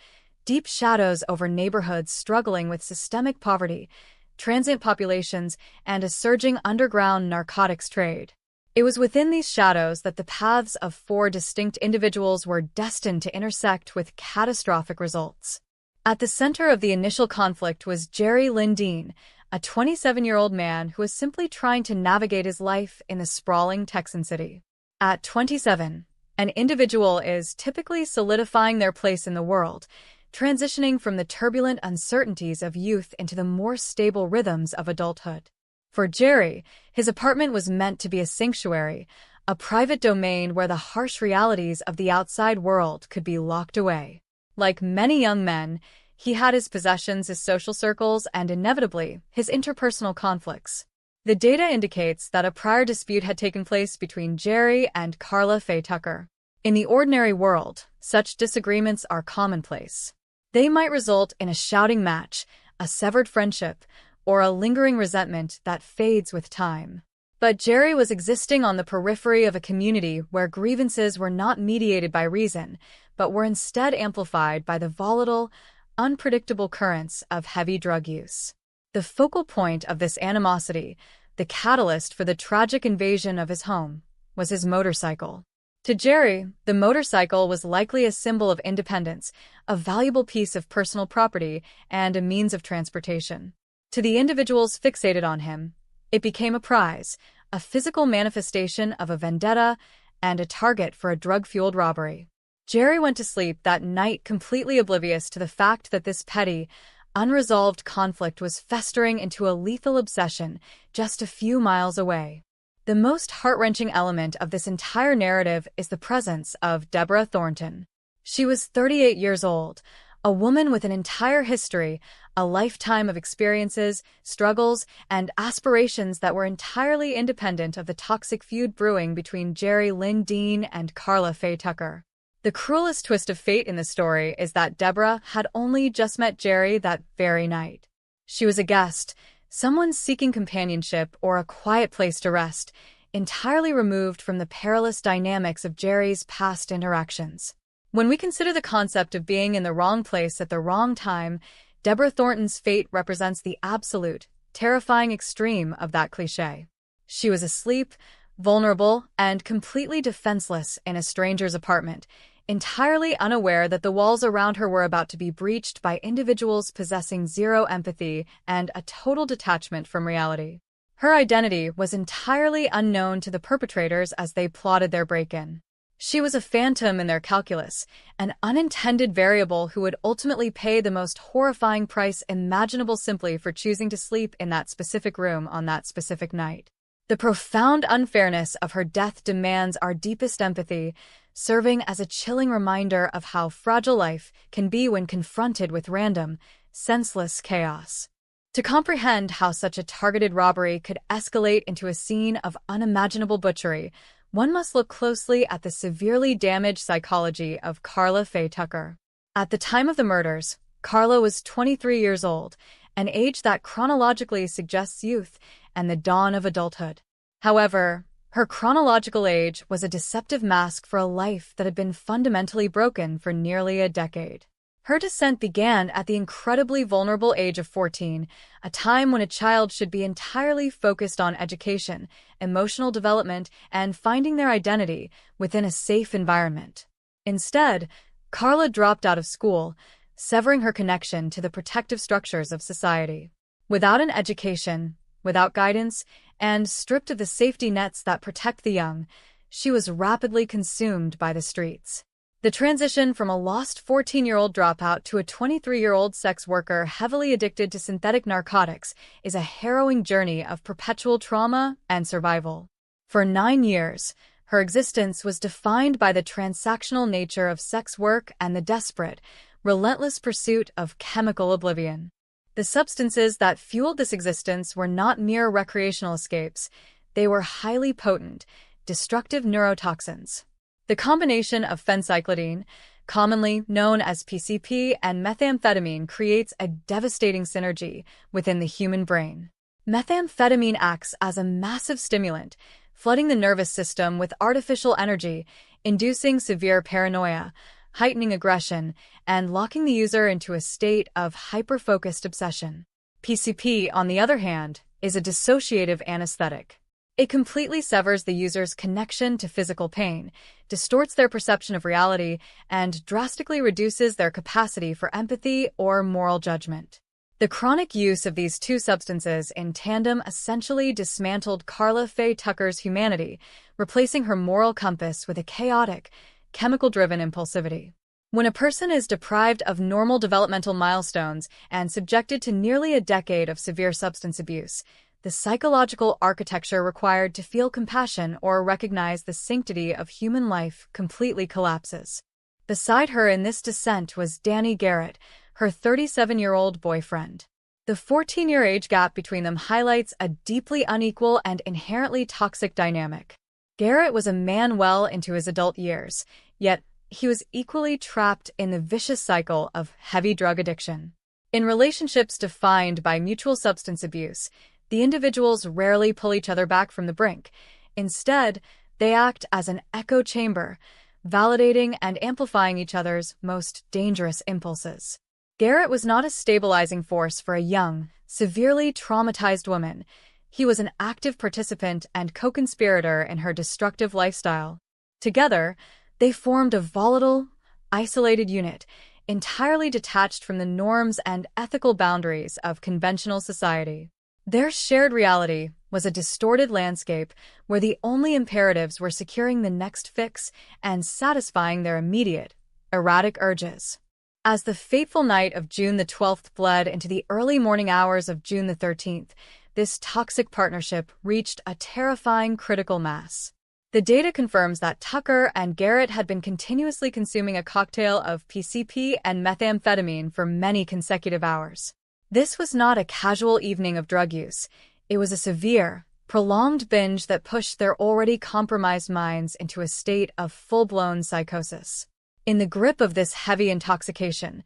deep shadows over neighborhoods struggling with systemic poverty, transient populations, and a surging underground narcotics trade. It was within these shadows that the paths of 4 distinct individuals were destined to intersect with catastrophic results. At the center of the initial conflict was Jerry Lynn Dean, a 27-year-old man who was simply trying to navigate his life in the sprawling Texan city. At 27, an individual is typically solidifying their place in the world, transitioning from the turbulent uncertainties of youth into the more stable rhythms of adulthood. For Jerry, his apartment was meant to be a sanctuary, a private domain where the harsh realities of the outside world could be locked away. Like many young men, he had his possessions, his social circles, and inevitably, his interpersonal conflicts. The data indicates that a prior dispute had taken place between Jerry and Carla Faye Tucker. In the ordinary world, such disagreements are commonplace. They might result in a shouting match, a severed friendship, or a lingering resentment that fades with time. But Jerry was existing on the periphery of a community where grievances were not mediated by reason, but were instead amplified by the volatile, unpredictable currents of heavy drug use. The focal point of this animosity, the catalyst for the tragic invasion of his home, was his motorcycle. To Jerry, the motorcycle was likely a symbol of independence, a valuable piece of personal property, and a means of transportation. To the individuals fixated on him, it became a prize, a physical manifestation of a vendetta, and a target for a drug-fueled robbery. Jerry went to sleep that night completely oblivious to the fact that this petty, unresolved conflict was festering into a lethal obsession just a few miles away. The most heart-wrenching element of this entire narrative is the presence of Deborah Thornton. She was 38 years old, a woman with an entire history, a lifetime of experiences, struggles, and aspirations that were entirely independent of the toxic feud brewing between Jerry Lynn Dean and Carla Faye Tucker. The cruelest twist of fate in the story is that Deborah had only just met Jerry that very night. She was a guest, someone seeking companionship or a quiet place to rest, entirely removed from the perilous dynamics of Jerry's past interactions. When we consider the concept of being in the wrong place at the wrong time, Deborah Thornton's fate represents the absolute, terrifying extreme of that cliché. She was asleep, vulnerable, and completely defenseless in a stranger's apartment, entirely unaware that the walls around her were about to be breached by individuals possessing zero empathy and a total detachment from reality. Her identity was entirely unknown to the perpetrators as they plotted their break-in. She was a phantom in their calculus, an unintended variable who would ultimately pay the most horrifying price imaginable simply for choosing to sleep in that specific room on that specific night. The profound unfairness of her death demands our deepest empathy, serving as a chilling reminder of how fragile life can be when confronted with random, senseless chaos. To comprehend how such a targeted robbery could escalate into a scene of unimaginable butchery, one must look closely at the severely damaged psychology of Carla Faye Tucker. At the time of the murders, Carla was 23 years old, an age that chronologically suggests youth and the dawn of adulthood. However, her chronological age was a deceptive mask for a life that had been fundamentally broken for nearly a decade. Her descent began at the incredibly vulnerable age of 14, a time when a child should be entirely focused on education, emotional development, and finding their identity within a safe environment. Instead, Carla dropped out of school, severing her connection to the protective structures of society. Without an education, without guidance, and stripped of the safety nets that protect the young, she was rapidly consumed by the streets. The transition from a lost 14-year-old dropout to a 23-year-old sex worker heavily addicted to synthetic narcotics is a harrowing journey of perpetual trauma and survival. For 9 years, her existence was defined by the transactional nature of sex work and the desperate, relentless pursuit of chemical oblivion. The substances that fueled this existence were not mere recreational escapes. They were highly potent, destructive neurotoxins. The combination of phencyclidine, commonly known as PCP, and methamphetamine creates a devastating synergy within the human brain. Methamphetamine acts as a massive stimulant, flooding the nervous system with artificial energy, inducing severe paranoia, heightening aggression, and locking the user into a state of hyper-focused obsession. PCP, on the other hand, is a dissociative anesthetic. It completely severs the user's connection to physical pain, distorts their perception of reality, and drastically reduces their capacity for empathy or moral judgment. The chronic use of these two substances in tandem essentially dismantled Carla Faye Tucker's humanity, replacing her moral compass with a chaotic, chemical-driven impulsivity. When a person is deprived of normal developmental milestones and subjected to nearly a decade of severe substance abuse, the psychological architecture required to feel compassion or recognize the sanctity of human life completely collapses. Beside her in this descent was Danny Garrett, her 37-year-old boyfriend. The 14-year age gap between them highlights a deeply unequal and inherently toxic dynamic. Garrett was a man well into his adult years, yet he was equally trapped in the vicious cycle of heavy drug addiction. In relationships defined by mutual substance abuse, the individuals rarely pull each other back from the brink. Instead, they act as an echo chamber, validating and amplifying each other's most dangerous impulses. Garrett was not a stabilizing force for a young, severely traumatized woman. He was an active participant and co-conspirator in her destructive lifestyle. Together, they formed a volatile, isolated unit, entirely detached from the norms and ethical boundaries of conventional society. Their shared reality was a distorted landscape where the only imperatives were securing the next fix and satisfying their immediate, erratic urges. As the fateful night of June the 12th bled into the early morning hours of June the 13th, this toxic partnership reached a terrifying critical mass. The data confirms that Tucker and Garrett had been continuously consuming a cocktail of PCP and methamphetamine for many consecutive hours. This was not a casual evening of drug use. It was a severe, prolonged binge that pushed their already compromised minds into a state of full-blown psychosis. In the grip of this heavy intoxication,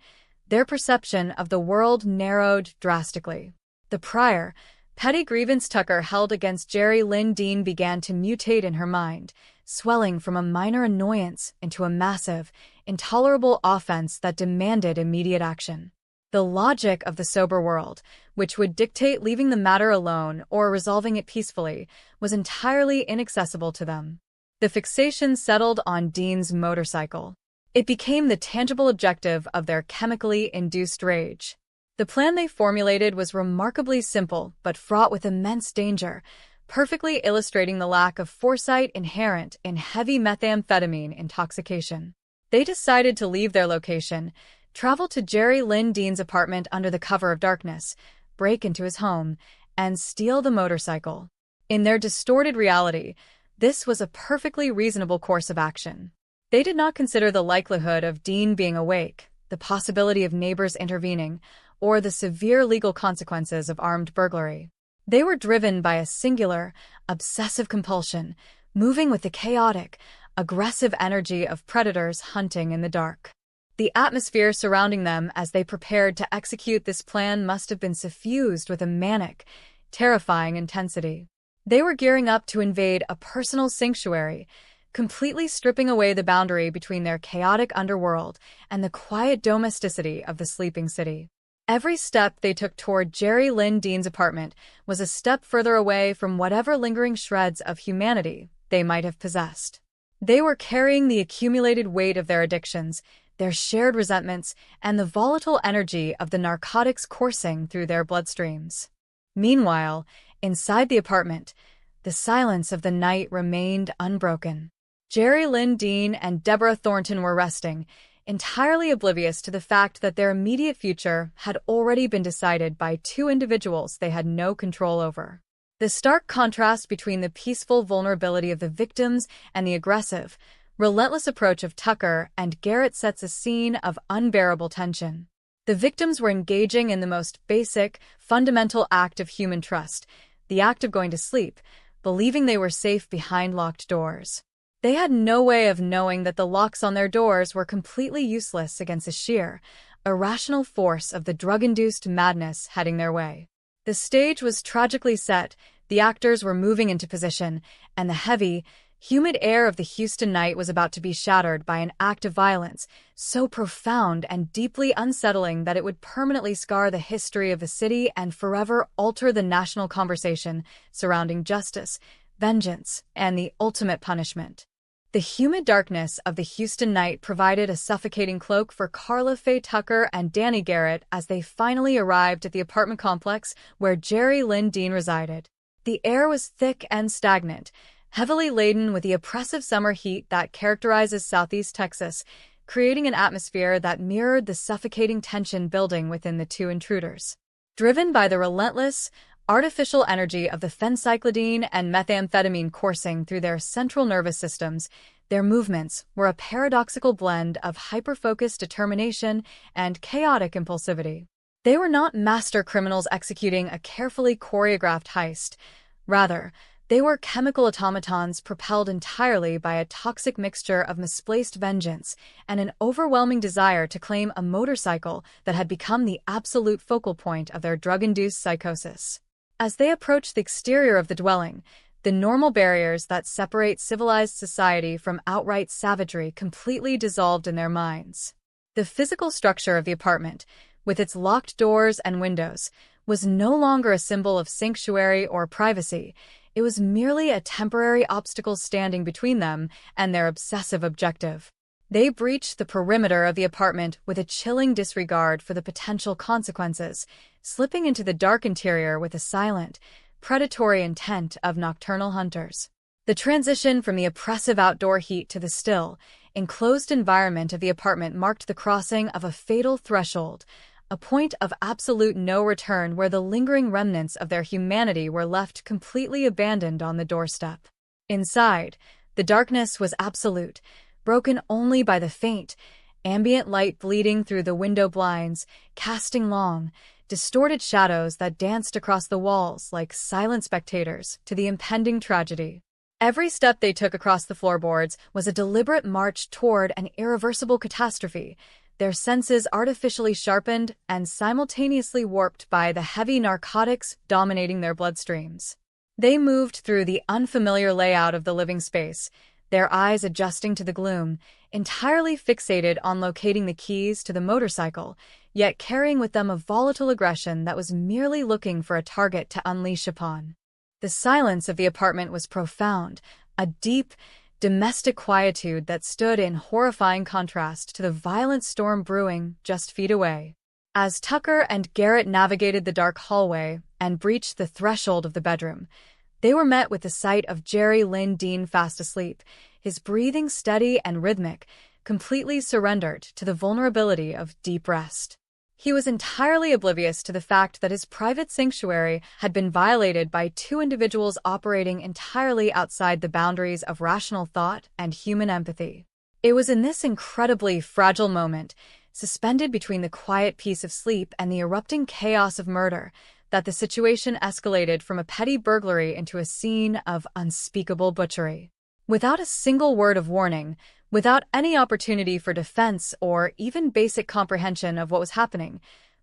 their perception of the world narrowed drastically. The prior, petty grievance Tucker held against Jerry Lynn Dean began to mutate in her mind, swelling from a minor annoyance into a massive, intolerable offense that demanded immediate action. The logic of the sober world, which would dictate leaving the matter alone or resolving it peacefully, was entirely inaccessible to them. The fixation settled on Dean's motorcycle. It became the tangible objective of their chemically induced rage. The plan they formulated was remarkably simple but fraught with immense danger, perfectly illustrating the lack of foresight inherent in heavy methamphetamine intoxication. They decided to leave their location, travel to Jerry Lynn Dean's apartment under the cover of darkness, break into his home, and steal the motorcycle. In their distorted reality, this was a perfectly reasonable course of action. They did not consider the likelihood of Dean being awake, the possibility of neighbors intervening, or the severe legal consequences of armed burglary. They were driven by a singular, obsessive compulsion, moving with the chaotic, aggressive energy of predators hunting in the dark. The atmosphere surrounding them as they prepared to execute this plan must have been suffused with a manic, terrifying intensity. They were gearing up to invade a personal sanctuary, completely stripping away the boundary between their chaotic underworld and the quiet domesticity of the sleeping city. Every step they took toward Jerry Lynn Dean's apartment was a step further away from whatever lingering shreds of humanity they might have possessed. They were carrying the accumulated weight of their addictions, their shared resentments, and the volatile energy of the narcotics coursing through their bloodstreams. Meanwhile, inside the apartment, the silence of the night remained unbroken. Jerry Lynn Dean and Deborah Thornton were resting, entirely oblivious to the fact that their immediate future had already been decided by two individuals they had no control over. The stark contrast between the peaceful vulnerability of the victims and the aggressive, relentless approach of Tucker and Garrett sets a scene of unbearable tension. The victims were engaging in the most basic, fundamental act of human trust, the act of going to sleep, believing they were safe behind locked doors. They had no way of knowing that the locks on their doors were completely useless against the sheer, irrational force of the drug-induced madness heading their way. The stage was tragically set, the actors were moving into position, and the heavy, humid air of the Houston night was about to be shattered by an act of violence so profound and deeply unsettling that it would permanently scar the history of the city and forever alter the national conversation surrounding justice, vengeance, and the ultimate punishment. The humid darkness of the Houston night provided a suffocating cloak for Carla Faye Tucker and Danny Garrett as they finally arrived at the apartment complex where Jerry Lynn Dean resided. The air was thick and stagnant, heavily laden with the oppressive summer heat that characterizes Southeast Texas, creating an atmosphere that mirrored the suffocating tension building within the two intruders. Driven by the relentless, artificial energy of the phencyclidine and methamphetamine coursing through their central nervous systems, their movements were a paradoxical blend of hyper-focused determination and chaotic impulsivity. They were not master criminals executing a carefully choreographed heist. Rather, They were chemical automatons propelled entirely by a toxic mixture of misplaced vengeance and an overwhelming desire to claim a motorcycle that had become the absolute focal point of their drug-induced psychosis. As they approached the exterior of the dwelling, the normal barriers that separate civilized society from outright savagery completely dissolved in their minds. The physical structure of the apartment, with its locked doors and windows, was no longer a symbol of sanctuary or privacy. It was merely a temporary obstacle standing between them and their obsessive objective. They breached the perimeter of the apartment with a chilling disregard for the potential consequences, slipping into the dark interior with a silent, predatory intent of nocturnal hunters. The transition from the oppressive outdoor heat to the still, enclosed environment of the apartment marked the crossing of a fatal threshold, a point of absolute no return where the lingering remnants of their humanity were left completely abandoned on the doorstep. Inside, the darkness was absolute, broken only by the faint, ambient light bleeding through the window blinds, casting long, distorted shadows that danced across the walls like silent spectators to the impending tragedy. Every step they took across the floorboards was a deliberate march toward an irreversible catastrophe, their senses artificially sharpened and simultaneously warped by the heavy narcotics dominating their bloodstreams. They moved through the unfamiliar layout of the living space, their eyes adjusting to the gloom, entirely fixated on locating the keys to the motorcycle, yet carrying with them a volatile aggression that was merely looking for a target to unleash upon. The silence of the apartment was profound, a deep, domestic quietude that stood in horrifying contrast to the violent storm brewing just feet away. As Tucker and Garrett navigated the dark hallway and breached the threshold of the bedroom, they were met with the sight of Jerry Lynn Dean fast asleep, his breathing steady and rhythmic, completely surrendered to the vulnerability of deep rest. He was entirely oblivious to the fact that his private sanctuary had been violated by two individuals operating entirely outside the boundaries of rational thought and human empathy. It was in this incredibly fragile moment, suspended between the quiet peace of sleep and the erupting chaos of murder, that the situation escalated from a petty burglary into a scene of unspeakable butchery. Without a single word of warning, without any opportunity for defense or even basic comprehension of what was happening,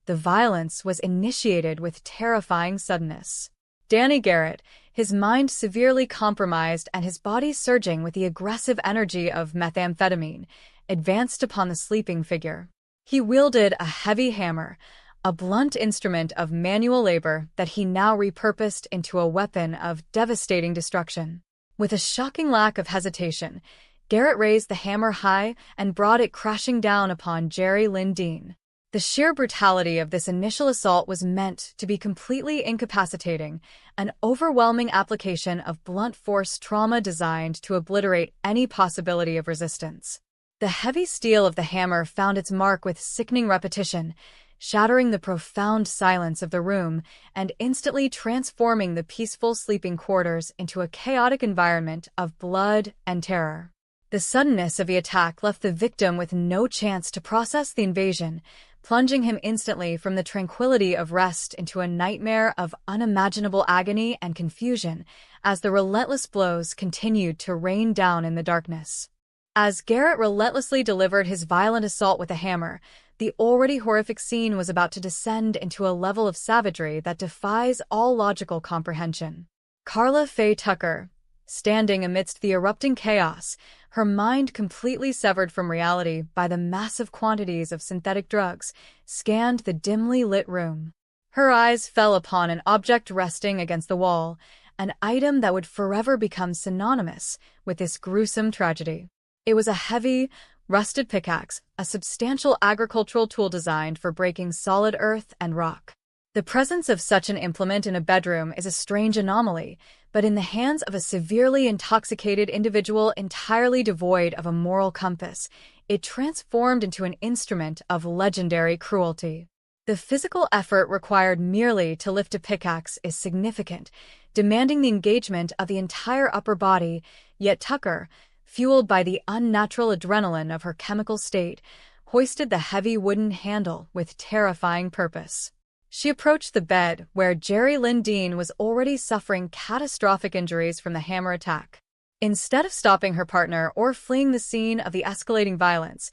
the violence was initiated with terrifying suddenness. Danny Garrett, his mind severely compromised and his body surging with the aggressive energy of methamphetamine, advanced upon the sleeping figure. He wielded a heavy hammer, a blunt instrument of manual labor that he now repurposed into a weapon of devastating destruction. With a shocking lack of hesitation, Garrett raised the hammer high and brought it crashing down upon Jerry Lynn Dean. The sheer brutality of this initial assault was meant to be completely incapacitating, an overwhelming application of blunt force trauma designed to obliterate any possibility of resistance. The heavy steel of the hammer found its mark with sickening repetition, shattering the profound silence of the room and instantly transforming the peaceful sleeping quarters into a chaotic environment of blood and terror. The suddenness of the attack left the victim with no chance to process the invasion, plunging him instantly from the tranquility of rest into a nightmare of unimaginable agony and confusion as the relentless blows continued to rain down in the darkness. As Garrett relentlessly delivered his violent assault with a hammer, the already horrific scene was about to descend into a level of savagery that defies all logical comprehension. Carla Faye Tucker, standing amidst the erupting chaos, her mind completely severed from reality by the massive quantities of synthetic drugs, scanned the dimly lit room. Her eyes fell upon an object resting against the wall, an item that would forever become synonymous with this gruesome tragedy. It was a heavy, rusted pickaxe, a substantial agricultural tool designed for breaking solid earth and rock. The presence of such an implement in a bedroom is a strange anomaly, but in the hands of a severely intoxicated individual entirely devoid of a moral compass, it transformed into an instrument of legendary cruelty. The physical effort required merely to lift a pickaxe is significant, demanding the engagement of the entire upper body, yet Tucker, fueled by the unnatural adrenaline of her chemical state, hoisted the heavy wooden handle with terrifying purpose. She approached the bed where Jerry Lynn Dean was already suffering catastrophic injuries from the hammer attack. Instead of stopping her partner or fleeing the scene of the escalating violence,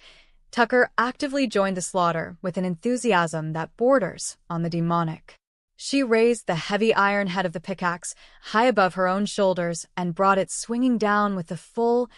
Tucker actively joined the slaughter with an enthusiasm that borders on the demonic. She raised the heavy iron head of the pickaxe high above her own shoulders and brought it swinging down with the full,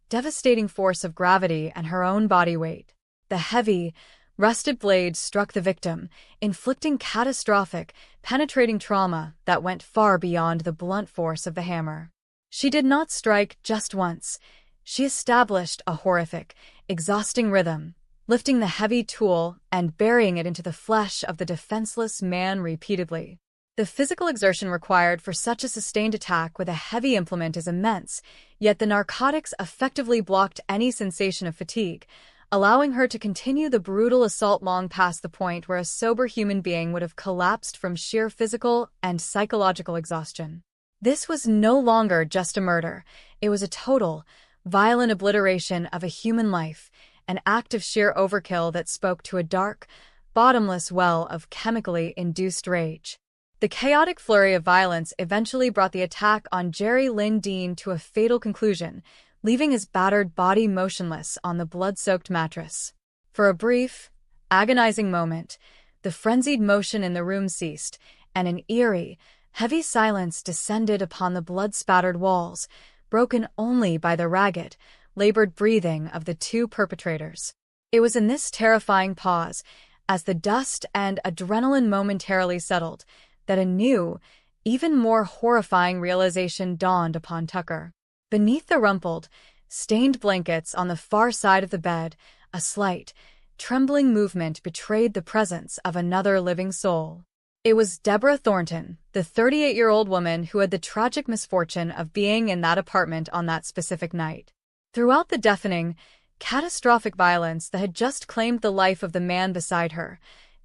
devastating force of gravity and her own body weight. The heavy, rusted blade struck the victim, inflicting catastrophic, penetrating trauma that went far beyond the blunt force of the hammer. She did not strike just once. She established a horrific, exhausting rhythm, lifting the heavy tool and burying it into the flesh of the defenseless man repeatedly. The physical exertion required for such a sustained attack with a heavy implement is immense, yet the narcotics effectively blocked any sensation of fatigue, allowing her to continue the brutal assault long past the point where a sober human being would have collapsed from sheer physical and psychological exhaustion. This was no longer just a murder. It was a total, violent obliteration of a human life, an act of sheer overkill that spoke to a dark, bottomless well of chemically induced rage. The chaotic flurry of violence eventually brought the attack on Jerry Lynn Dean to a fatal conclusion, leaving his battered body motionless on the blood-soaked mattress. For a brief, agonizing moment, the frenzied motion in the room ceased, and an eerie, heavy silence descended upon the blood-spattered walls, broken only by the ragged, labored breathing of the two perpetrators. It was in this terrifying pause, as the dust and adrenaline momentarily settled, that a new, even more horrifying realization dawned upon Tucker. Beneath the rumpled, stained blankets on the far side of the bed, a slight, trembling movement betrayed the presence of another living soul. It was Deborah Thornton, the 38-year-old woman who had the tragic misfortune of being in that apartment on that specific night. Throughout the deafening, catastrophic violence that had just claimed the life of the man beside her,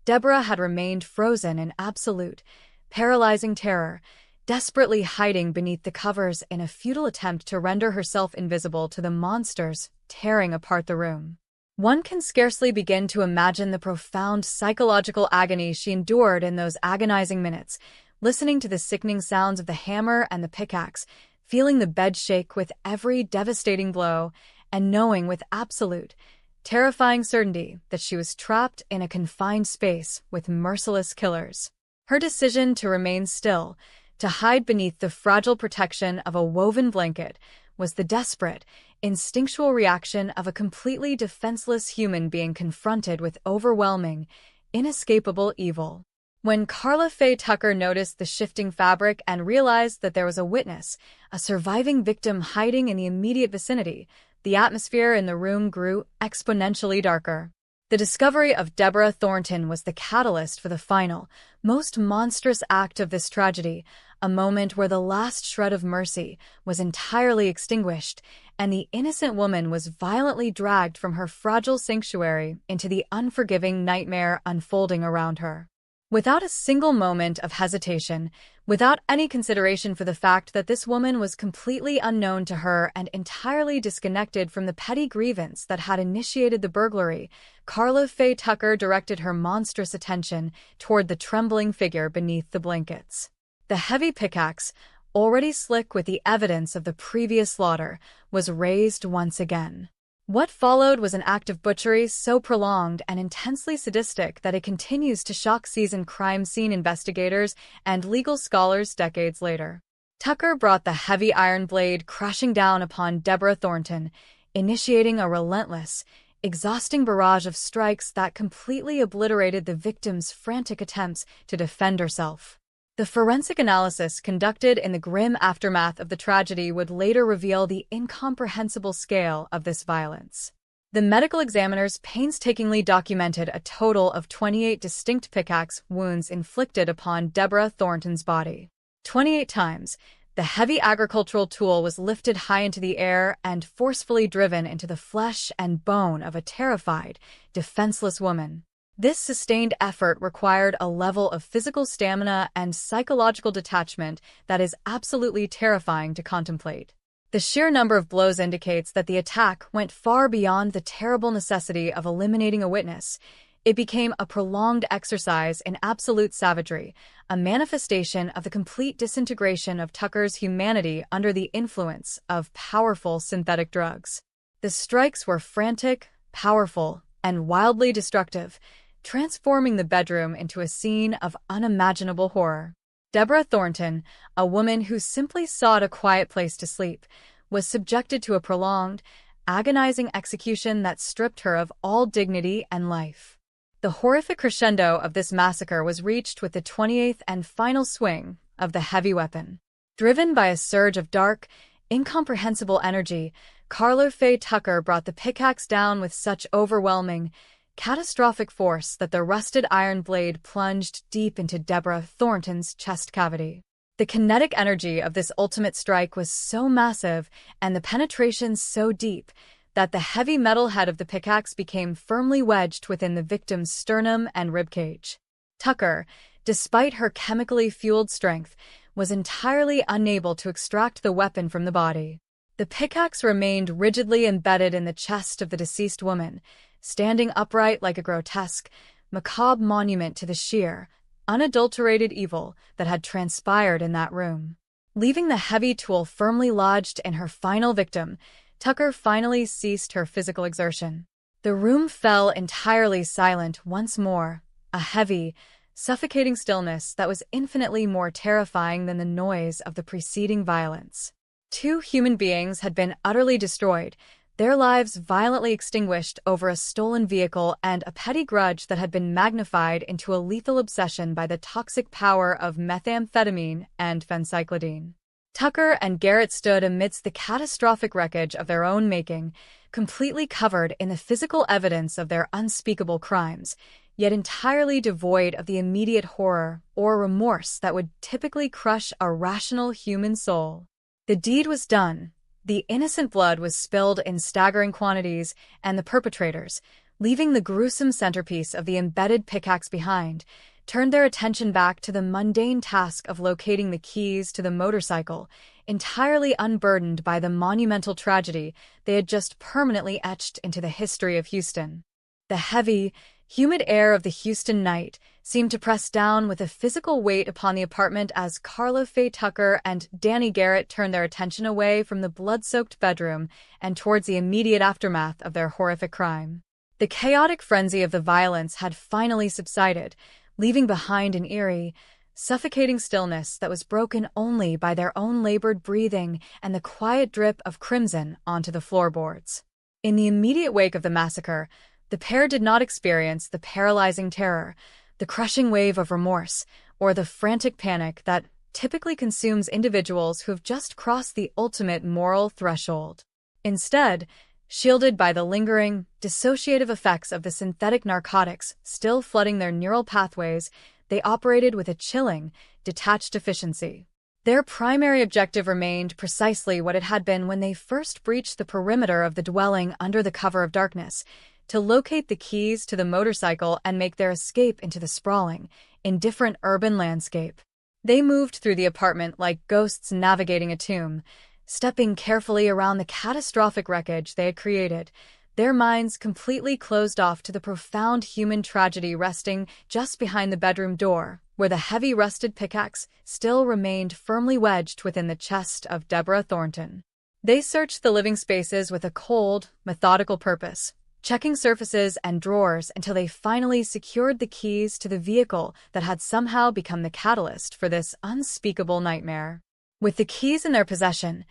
Deborah had remained frozen in absolute, paralyzing terror, desperately hiding beneath the covers in a futile attempt to render herself invisible to the monsters tearing apart the room. One can scarcely begin to imagine the profound psychological agony she endured in those agonizing minutes, listening to the sickening sounds of the hammer and the pickaxe, feeling the bed shake with every devastating blow, and knowing with absolute, terrifying certainty that she was trapped in a confined space with merciless killers. Her decision to remain still, to hide beneath the fragile protection of a woven blanket, was the desperate, instinctual reaction of a completely defenseless human being confronted with overwhelming, inescapable evil. When Carla Faye Tucker noticed the shifting fabric and realized that there was a witness, a surviving victim hiding in the immediate vicinity, the atmosphere in the room grew exponentially darker. The discovery of Deborah Thornton was the catalyst for the final, most monstrous act of this tragedy, a moment where the last shred of mercy was entirely extinguished, and the innocent woman was violently dragged from her fragile sanctuary into the unforgiving nightmare unfolding around her. Without a single moment of hesitation, without any consideration for the fact that this woman was completely unknown to her and entirely disconnected from the petty grievance that had initiated the burglary, Carla Faye Tucker directed her monstrous attention toward the trembling figure beneath the blankets. The heavy pickaxe, already slick with the evidence of the previous slaughter, was raised once again. What followed was an act of butchery so prolonged and intensely sadistic that it continues to shock seasoned crime scene investigators and legal scholars decades later. Tucker brought the heavy iron blade crashing down upon Deborah Thornton, initiating a relentless, exhausting barrage of strikes that completely obliterated the victim's frantic attempts to defend herself. The forensic analysis conducted in the grim aftermath of the tragedy would later reveal the incomprehensible scale of this violence. The medical examiners painstakingly documented a total of 28 distinct pickaxe wounds inflicted upon Deborah Thornton's body. 28 times, the heavy agricultural tool was lifted high into the air and forcefully driven into the flesh and bone of a terrified, defenseless woman. This sustained effort required a level of physical stamina and psychological detachment that is absolutely terrifying to contemplate. The sheer number of blows indicates that the attack went far beyond the terrible necessity of eliminating a witness. It became a prolonged exercise in absolute savagery, a manifestation of the complete disintegration of Tucker's humanity under the influence of powerful synthetic drugs. The strikes were frantic, powerful, and wildly destructive, transforming the bedroom into a scene of unimaginable horror. Deborah Thornton, a woman who simply sought a quiet place to sleep, was subjected to a prolonged, agonizing execution that stripped her of all dignity and life. The horrific crescendo of this massacre was reached with the 28th and final swing of the heavy weapon. Driven by a surge of dark, incomprehensible energy, Carla Faye Tucker brought the pickaxe down with such overwhelming, catastrophic force that the rusted iron blade plunged deep into Deborah Thornton's chest cavity. The kinetic energy of this ultimate strike was so massive and the penetration so deep that the heavy metal head of the pickaxe became firmly wedged within the victim's sternum and ribcage. Tucker, despite her chemically fueled strength, was entirely unable to extract the weapon from the body. The pickaxe remained rigidly embedded in the chest of the deceased woman, standing upright like a grotesque, macabre monument to the sheer, unadulterated evil that had transpired in that room. Leaving the heavy tool firmly lodged in her final victim, Tucker finally ceased her physical exertion. The room fell entirely silent once more, a heavy, suffocating stillness that was infinitely more terrifying than the noise of the preceding violence. 2 human beings had been utterly destroyed, their lives violently extinguished over a stolen vehicle and a petty grudge that had been magnified into a lethal obsession by the toxic power of methamphetamine and phencyclidine. Tucker and Garrett stood amidst the catastrophic wreckage of their own making, completely covered in the physical evidence of their unspeakable crimes, yet entirely devoid of the immediate horror or remorse that would typically crush a rational human soul. The deed was done. The innocent blood was spilled in staggering quantities, and the perpetrators, leaving the gruesome centerpiece of the embedded pickaxe behind, turned their attention back to the mundane task of locating the keys to the motorcycle, entirely unburdened by the monumental tragedy they had just permanently etched into the history of Houston. The heavy, humid air of the Houston night seemed to press down with a physical weight upon the apartment as Carla Faye Tucker and Danny Garrett turned their attention away from the blood-soaked bedroom and towards the immediate aftermath of their horrific crime. The chaotic frenzy of the violence had finally subsided, leaving behind an eerie, suffocating stillness that was broken only by their own labored breathing and the quiet drip of crimson onto the floorboards. In the immediate wake of the massacre, the pair did not experience the paralyzing terror, the crushing wave of remorse, or the frantic panic that typically consumes individuals who have just crossed the ultimate moral threshold. Instead, shielded by the lingering, dissociative effects of the synthetic narcotics still flooding their neural pathways, they operated with a chilling, detached efficiency. Their primary objective remained precisely what it had been when they first breached the perimeter of the dwelling under the cover of darkness, to locate the keys to the motorcycle and make their escape into the sprawling, indifferent urban landscape. They moved through the apartment like ghosts navigating a tomb, stepping carefully around the catastrophic wreckage they had created, their minds completely closed off to the profound human tragedy resting just behind the bedroom door, where the heavy rusted pickaxe still remained firmly wedged within the chest of Deborah Thornton. They searched the living spaces with a cold, methodical purpose, checking surfaces and drawers until they finally secured the keys to the vehicle that had somehow become the catalyst for this unspeakable nightmare. With the keys in their possession,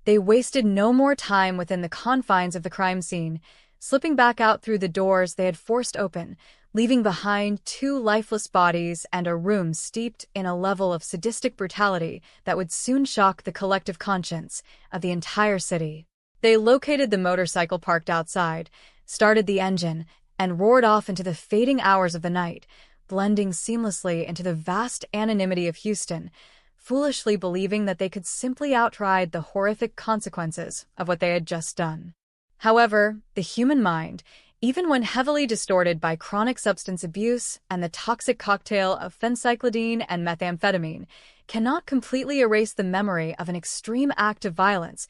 they wasted no more time within the confines of the crime scene, slipping back out through the doors they had forced open, leaving behind 2 lifeless bodies and a room steeped in a level of sadistic brutality that would soon shock the collective conscience of the entire city. They located the motorcycle parked outside, started the engine, and roared off into the fading hours of the night, blending seamlessly into the vast anonymity of Houston, foolishly believing that they could simply outride the horrific consequences of what they had just done. However, the human mind, even when heavily distorted by chronic substance abuse and the toxic cocktail of phencyclidine and methamphetamine, cannot completely erase the memory of an extreme act of violence,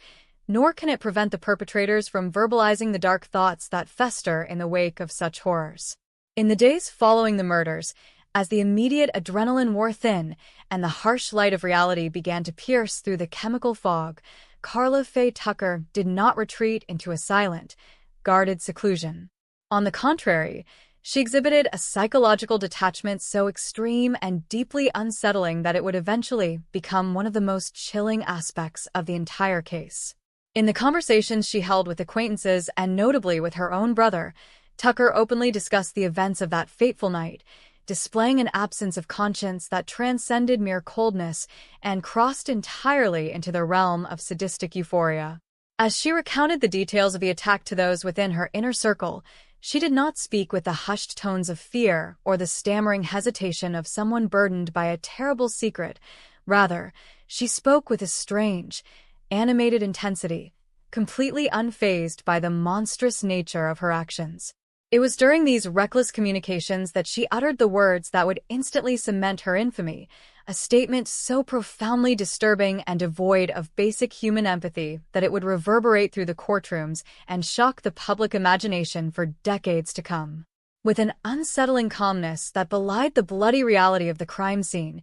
nor can it prevent the perpetrators from verbalizing the dark thoughts that fester in the wake of such horrors. In the days following the murders, as the immediate adrenaline wore thin and the harsh light of reality began to pierce through the chemical fog, Karla Faye Tucker did not retreat into a silent, guarded seclusion. On the contrary, she exhibited a psychological detachment so extreme and deeply unsettling that it would eventually become one of the most chilling aspects of the entire case. In the conversations she held with acquaintances and notably with her own brother, Tucker openly discussed the events of that fateful night, displaying an absence of conscience that transcended mere coldness and crossed entirely into the realm of sadistic euphoria. As she recounted the details of the attack to those within her inner circle, she did not speak with the hushed tones of fear or the stammering hesitation of someone burdened by a terrible secret. Rather, she spoke with a strange, animated intensity, completely unfazed by the monstrous nature of her actions. It was during these reckless communications that she uttered the words that would instantly cement her infamy, a statement so profoundly disturbing and devoid of basic human empathy that it would reverberate through the courtrooms and shock the public imagination for decades to come. With an unsettling calmness that belied the bloody reality of the crime scene,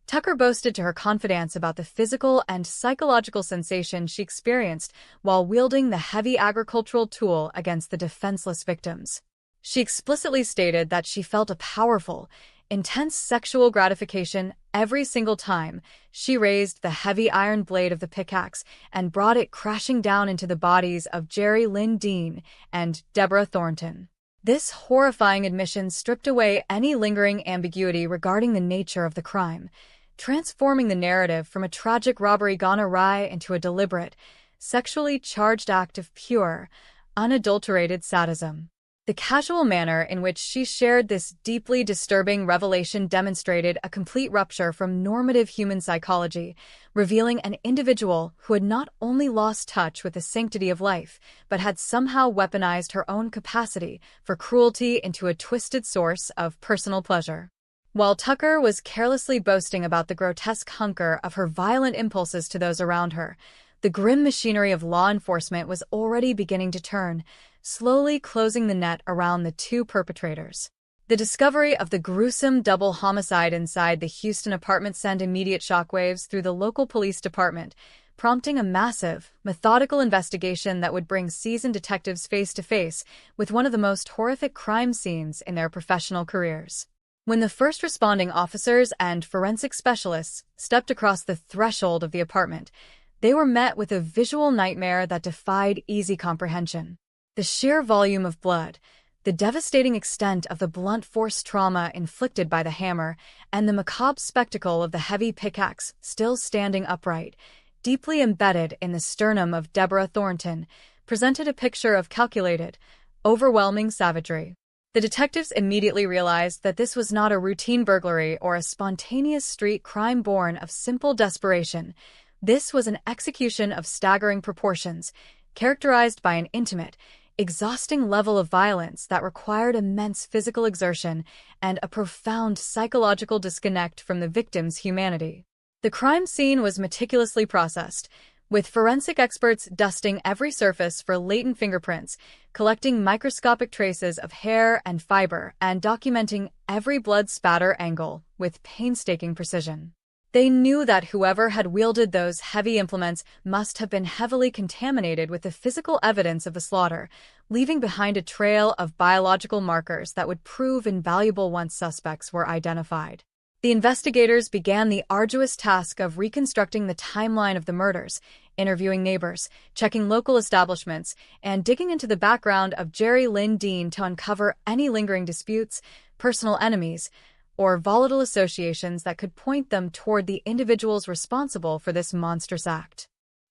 Tucker boasted to her confidants about the physical and psychological sensation she experienced while wielding the heavy agricultural tool against the defenseless victims. She explicitly stated that she felt a powerful, intense sexual gratification every single time she raised the heavy iron blade of the pickaxe and brought it crashing down into the bodies of Jerry Lynn Dean and Deborah Thornton. This horrifying admission stripped away any lingering ambiguity regarding the nature of the crime, transforming the narrative from a tragic robbery gone awry into a deliberate, sexually charged act of pure, unadulterated sadism. The casual manner in which she shared this deeply disturbing revelation demonstrated a complete rupture from normative human psychology, revealing an individual who had not only lost touch with the sanctity of life, but had somehow weaponized her own capacity for cruelty into a twisted source of personal pleasure. While Tucker was carelessly boasting about the grotesque hunger of her violent impulses to those around her, the grim machinery of law enforcement was already beginning to turn, slowly closing the net around the two perpetrators. The discovery of the gruesome double homicide inside the Houston apartment sent immediate shockwaves through the local police department, prompting a massive, methodical investigation that would bring seasoned detectives face to face with one of the most horrific crime scenes in their professional careers. When the first responding officers and forensic specialists stepped across the threshold of the apartment, they were met with a visual nightmare that defied easy comprehension. The sheer volume of blood, the devastating extent of the blunt force trauma inflicted by the hammer, and the macabre spectacle of the heavy pickaxe still standing upright, deeply embedded in the sternum of Deborah Thornton, presented a picture of calculated, overwhelming savagery. The detectives immediately realized that this was not a routine burglary or a spontaneous street crime born of simple desperation. This was an execution of staggering proportions, characterized by an intimate, exhausting level of violence that required immense physical exertion and a profound psychological disconnect from the victim's humanity. The crime scene was meticulously processed, with forensic experts dusting every surface for latent fingerprints, collecting microscopic traces of hair and fiber, and documenting every blood spatter angle with painstaking precision. They knew that whoever had wielded those heavy implements must have been heavily contaminated with the physical evidence of the slaughter, leaving behind a trail of biological markers that would prove invaluable once suspects were identified. The investigators began the arduous task of reconstructing the timeline of the murders, interviewing neighbors, checking local establishments, and digging into the background of Jerry Lynn Dean to uncover any lingering disputes, personal enemies, or volatile associations that could point them toward the individuals responsible for this monstrous act.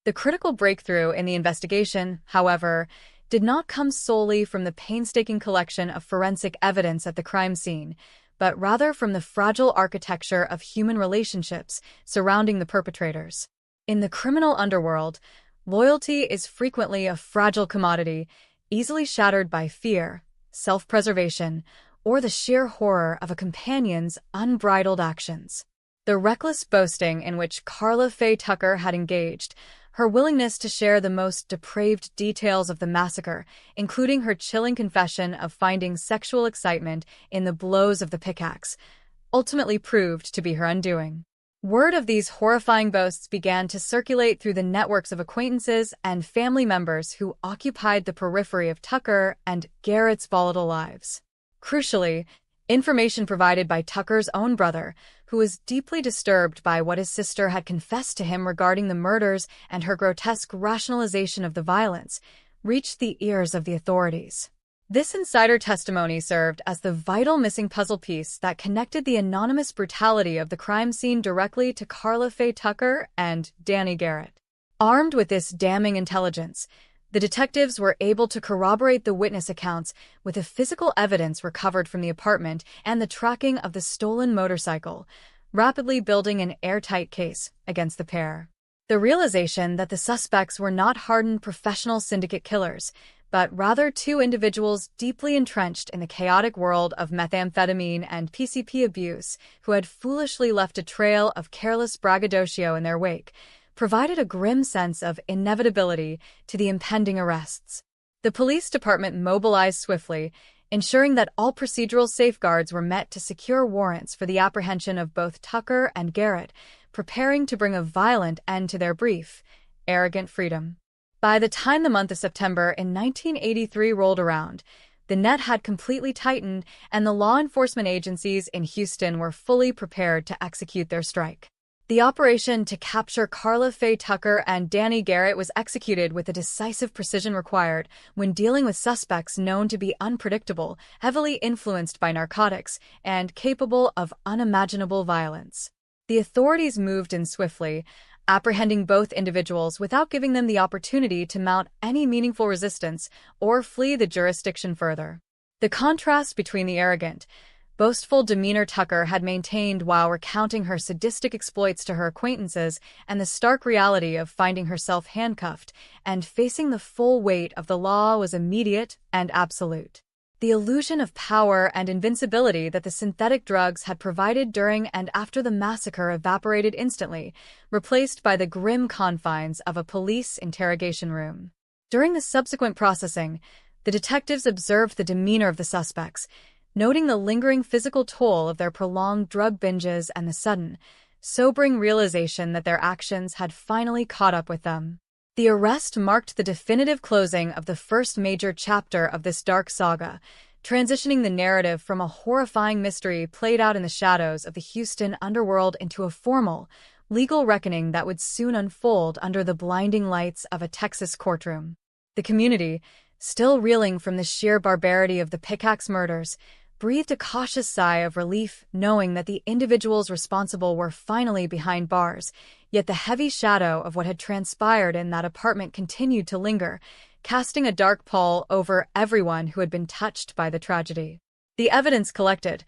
The critical breakthrough in the investigation, however, did not come solely from the painstaking collection of forensic evidence at the crime scene, but rather from the fragile architecture of human relationships surrounding the perpetrators. In the criminal underworld, loyalty is frequently a fragile commodity, easily shattered by fear, self-preservation, or the sheer horror of a companion's unbridled actions. The reckless boasting in which Karla Faye Tucker had engaged, her willingness to share the most depraved details of the massacre, including her chilling confession of finding sexual excitement in the blows of the pickaxe, ultimately proved to be her undoing. Word of these horrifying boasts began to circulate through the networks of acquaintances and family members who occupied the periphery of Tucker and Garrett's volatile lives. Crucially, information provided by Tucker's own brother, who was deeply disturbed by what his sister had confessed to him regarding the murders and her grotesque rationalization of the violence, reached the ears of the authorities. This insider testimony served as the vital missing puzzle piece that connected the anonymous brutality of the crime scene directly to Karla Faye Tucker and Danny Garrett. Armed with this damning intelligence, the detectives were able to corroborate the witness accounts with the physical evidence recovered from the apartment and the tracking of the stolen motorcycle, rapidly building an airtight case against the pair. The realization that the suspects were not hardened professional syndicate killers, but rather two individuals deeply entrenched in the chaotic world of methamphetamine and PCP abuse who had foolishly left a trail of careless braggadocio in their wake, provided a grim sense of inevitability to the impending arrests. The police department mobilized swiftly, ensuring that all procedural safeguards were met to secure warrants for the apprehension of both Tucker and Garrett, preparing to bring a violent end to their brief, arrogant freedom. By the time the month of September in 1983 rolled around, the net had completely tightened and the law enforcement agencies in Houston were fully prepared to execute their strike. The operation to capture Karla Faye Tucker and Danny Garrett was executed with the decisive precision required when dealing with suspects known to be unpredictable, heavily influenced by narcotics, and capable of unimaginable violence. The authorities moved in swiftly, apprehending both individuals without giving them the opportunity to mount any meaningful resistance or flee the jurisdiction further. The contrast between the arrogant, boastful demeanor Tucker had maintained while recounting her sadistic exploits to her acquaintances and the stark reality of finding herself handcuffed and facing the full weight of the law was immediate and absolute. The illusion of power and invincibility that the synthetic drugs had provided during and after the massacre evaporated instantly, replaced by the grim confines of a police interrogation room. During the subsequent processing, the detectives observed the demeanor of the suspects, noting the lingering physical toll of their prolonged drug binges and the sudden, sobering realization that their actions had finally caught up with them. The arrest marked the definitive closing of the first major chapter of this dark saga, transitioning the narrative from a horrifying mystery played out in the shadows of the Houston underworld into a formal, legal reckoning that would soon unfold under the blinding lights of a Texas courtroom. The community, still reeling from the sheer barbarity of the pickaxe murders, breathed a cautious sigh of relief knowing that the individuals responsible were finally behind bars, yet the heavy shadow of what had transpired in that apartment continued to linger, casting a dark pall over everyone who had been touched by the tragedy. The evidence collected,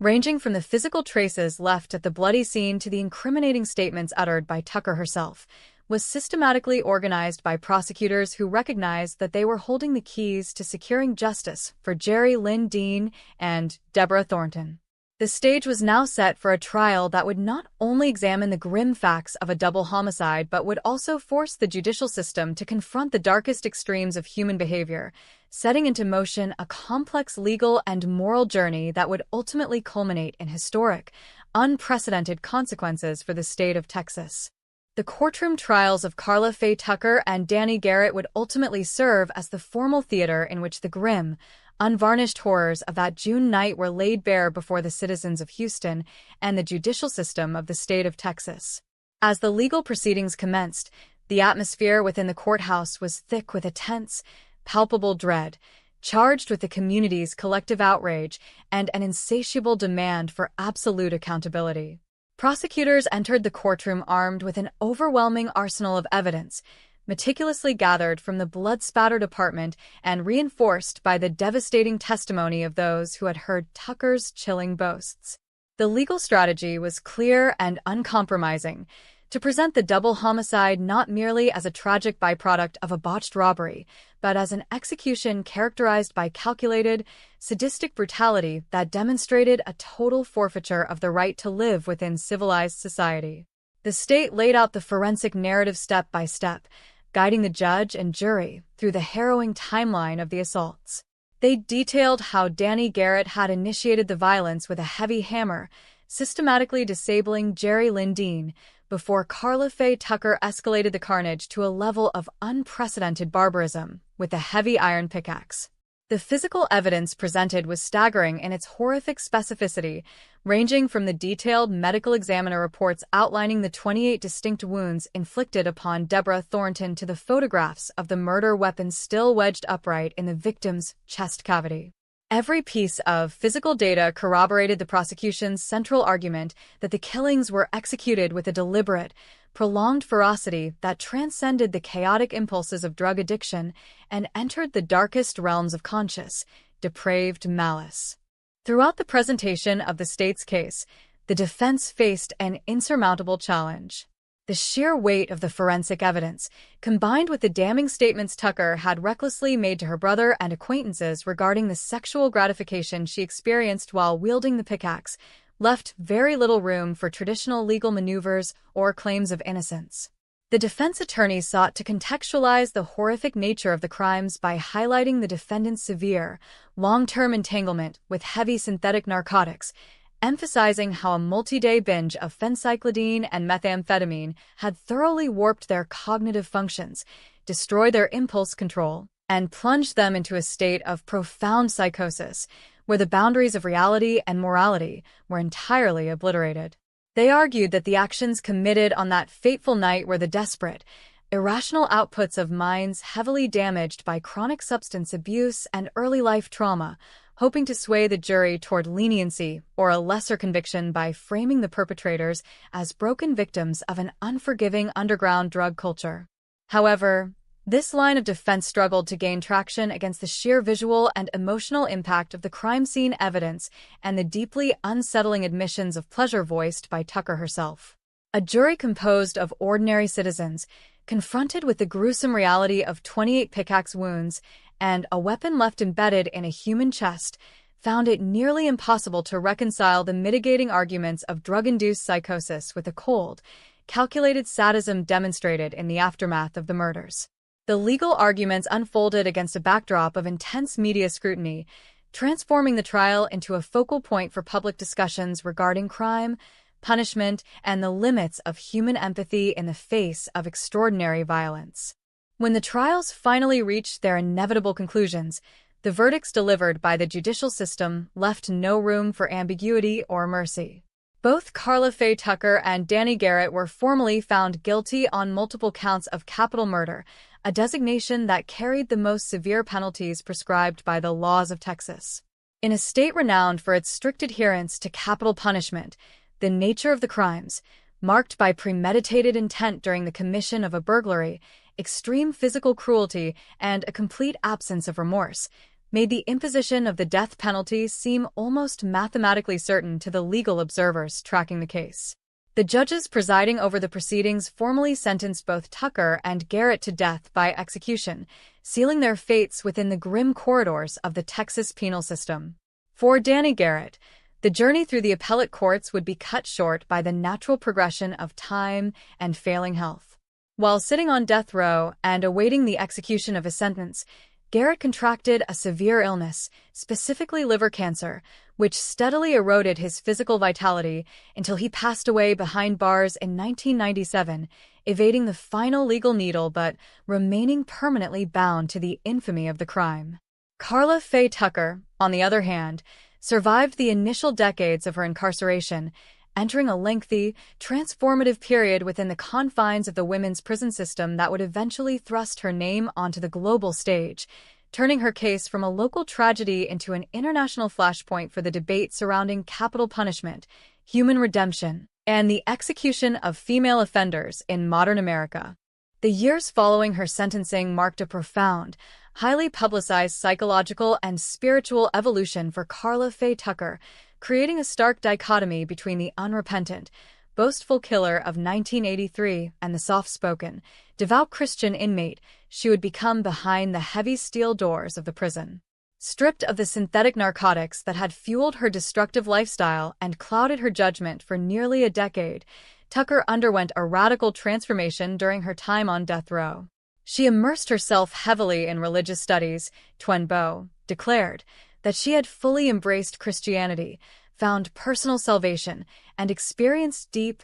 ranging from the physical traces left at the bloody scene to the incriminating statements uttered by Tucker herself, was systematically organized by prosecutors who recognized that they were holding the keys to securing justice for Jerry Lynn Dean and Deborah Thornton. The stage was now set for a trial that would not only examine the grim facts of a double homicide but would also force the judicial system to confront the darkest extremes of human behavior, setting into motion a complex legal and moral journey that would ultimately culminate in historic, unprecedented consequences for the state of Texas. The courtroom trials of Karla Faye Tucker and Danny Garrett would ultimately serve as the formal theater in which the grim, unvarnished horrors of that June night were laid bare before the citizens of Houston and the judicial system of the state of Texas. As the legal proceedings commenced, the atmosphere within the courthouse was thick with a tense, palpable dread, charged with the community's collective outrage and an insatiable demand for absolute accountability. Prosecutors entered the courtroom armed with an overwhelming arsenal of evidence, meticulously gathered from the blood-spattered apartment and reinforced by the devastating testimony of those who had heard Tucker's chilling boasts. The legal strategy was clear and uncompromising, to present the double homicide not merely as a tragic byproduct of a botched robbery, but as an execution characterized by calculated, sadistic brutality that demonstrated a total forfeiture of the right to live within civilized society. The state laid out the forensic narrative step by step, guiding the judge and jury through the harrowing timeline of the assaults. They detailed how Danny Garrett had initiated the violence with a heavy hammer, systematically disabling Jerry Lynn Dean, before Carla Faye Tucker escalated the carnage to a level of unprecedented barbarism with a heavy iron pickaxe. The physical evidence presented was staggering in its horrific specificity, ranging from the detailed medical examiner reports outlining the 28 distinct wounds inflicted upon Deborah Thornton to the photographs of the murder weapon still wedged upright in the victim's chest cavity. Every piece of physical data corroborated the prosecution's central argument that the killings were executed with a deliberate, prolonged ferocity that transcended the chaotic impulses of drug addiction and entered the darkest realms of conscious, depraved malice. Throughout the presentation of the state's case, the defense faced an insurmountable challenge. The sheer weight of the forensic evidence, combined with the damning statements Tucker had recklessly made to her brother and acquaintances regarding the sexual gratification she experienced while wielding the pickaxe, left very little room for traditional legal maneuvers or claims of innocence. The defense attorney sought to contextualize the horrific nature of the crimes by highlighting the defendant's severe, long-term entanglement with heavy synthetic narcotics, emphasizing how a multi-day binge of phencyclidine and methamphetamine had thoroughly warped their cognitive functions, destroyed their impulse control, and plunged them into a state of profound psychosis, where the boundaries of reality and morality were entirely obliterated. They argued that the actions committed on that fateful night were the desperate, irrational outputs of minds heavily damaged by chronic substance abuse and early life trauma, hoping to sway the jury toward leniency or a lesser conviction by framing the perpetrators as broken victims of an unforgiving underground drug culture. However, this line of defense struggled to gain traction against the sheer visual and emotional impact of the crime scene evidence and the deeply unsettling admissions of pleasure voiced by Tucker herself. A jury composed of ordinary citizens, confronted with the gruesome reality of 28 pickaxe wounds and a weapon left embedded in a human chest, found it nearly impossible to reconcile the mitigating arguments of drug-induced psychosis with the cold, calculated sadism demonstrated in the aftermath of the murders. The legal arguments unfolded against a backdrop of intense media scrutiny, transforming the trial into a focal point for public discussions regarding crime, punishment, and the limits of human empathy in the face of extraordinary violence. When the trials finally reached their inevitable conclusions, the verdicts delivered by the judicial system left no room for ambiguity or mercy. Both Carla Faye Tucker and Danny Garrett were formally found guilty on multiple counts of capital murder, a designation that carried the most severe penalties prescribed by the laws of Texas. In a state renowned for its strict adherence to capital punishment, the nature of the crimes, marked by premeditated intent during the commission of a burglary, extreme physical cruelty, and a complete absence of remorse, made the imposition of the death penalty seem almost mathematically certain to the legal observers tracking the case. The judges presiding over the proceedings formally sentenced both Tucker and Garrett to death by execution, sealing their fates within the grim corridors of the Texas penal system. For Danny Garrett, the journey through the appellate courts would be cut short by the natural progression of time and failing health. While sitting on death row and awaiting the execution of his sentence, Garrett contracted a severe illness, specifically liver cancer, which steadily eroded his physical vitality until he passed away behind bars in 1997, evading the final legal needle but remaining permanently bound to the infamy of the crime. Carla Faye Tucker, on the other hand, survived the initial decades of her incarceration, entering a lengthy, transformative period within the confines of the women's prison system that would eventually thrust her name onto the global stage, turning her case from a local tragedy into an international flashpoint for the debate surrounding capital punishment, human redemption, and the execution of female offenders in modern America. The years following her sentencing marked a profound, highly publicized psychological and spiritual evolution for Carla Faye Tucker, creating a stark dichotomy between the unrepentant, boastful killer of 1983 and the soft-spoken, devout Christian inmate she would become behind the heavy steel doors of the prison. Stripped of the synthetic narcotics that had fueled her destructive lifestyle and clouded her judgment for nearly a decade, Tucker underwent a radical transformation during her time on death row. She immersed herself heavily in religious studies. Twenbo declared that she had fully embraced Christianity, found personal salvation, and experienced deep,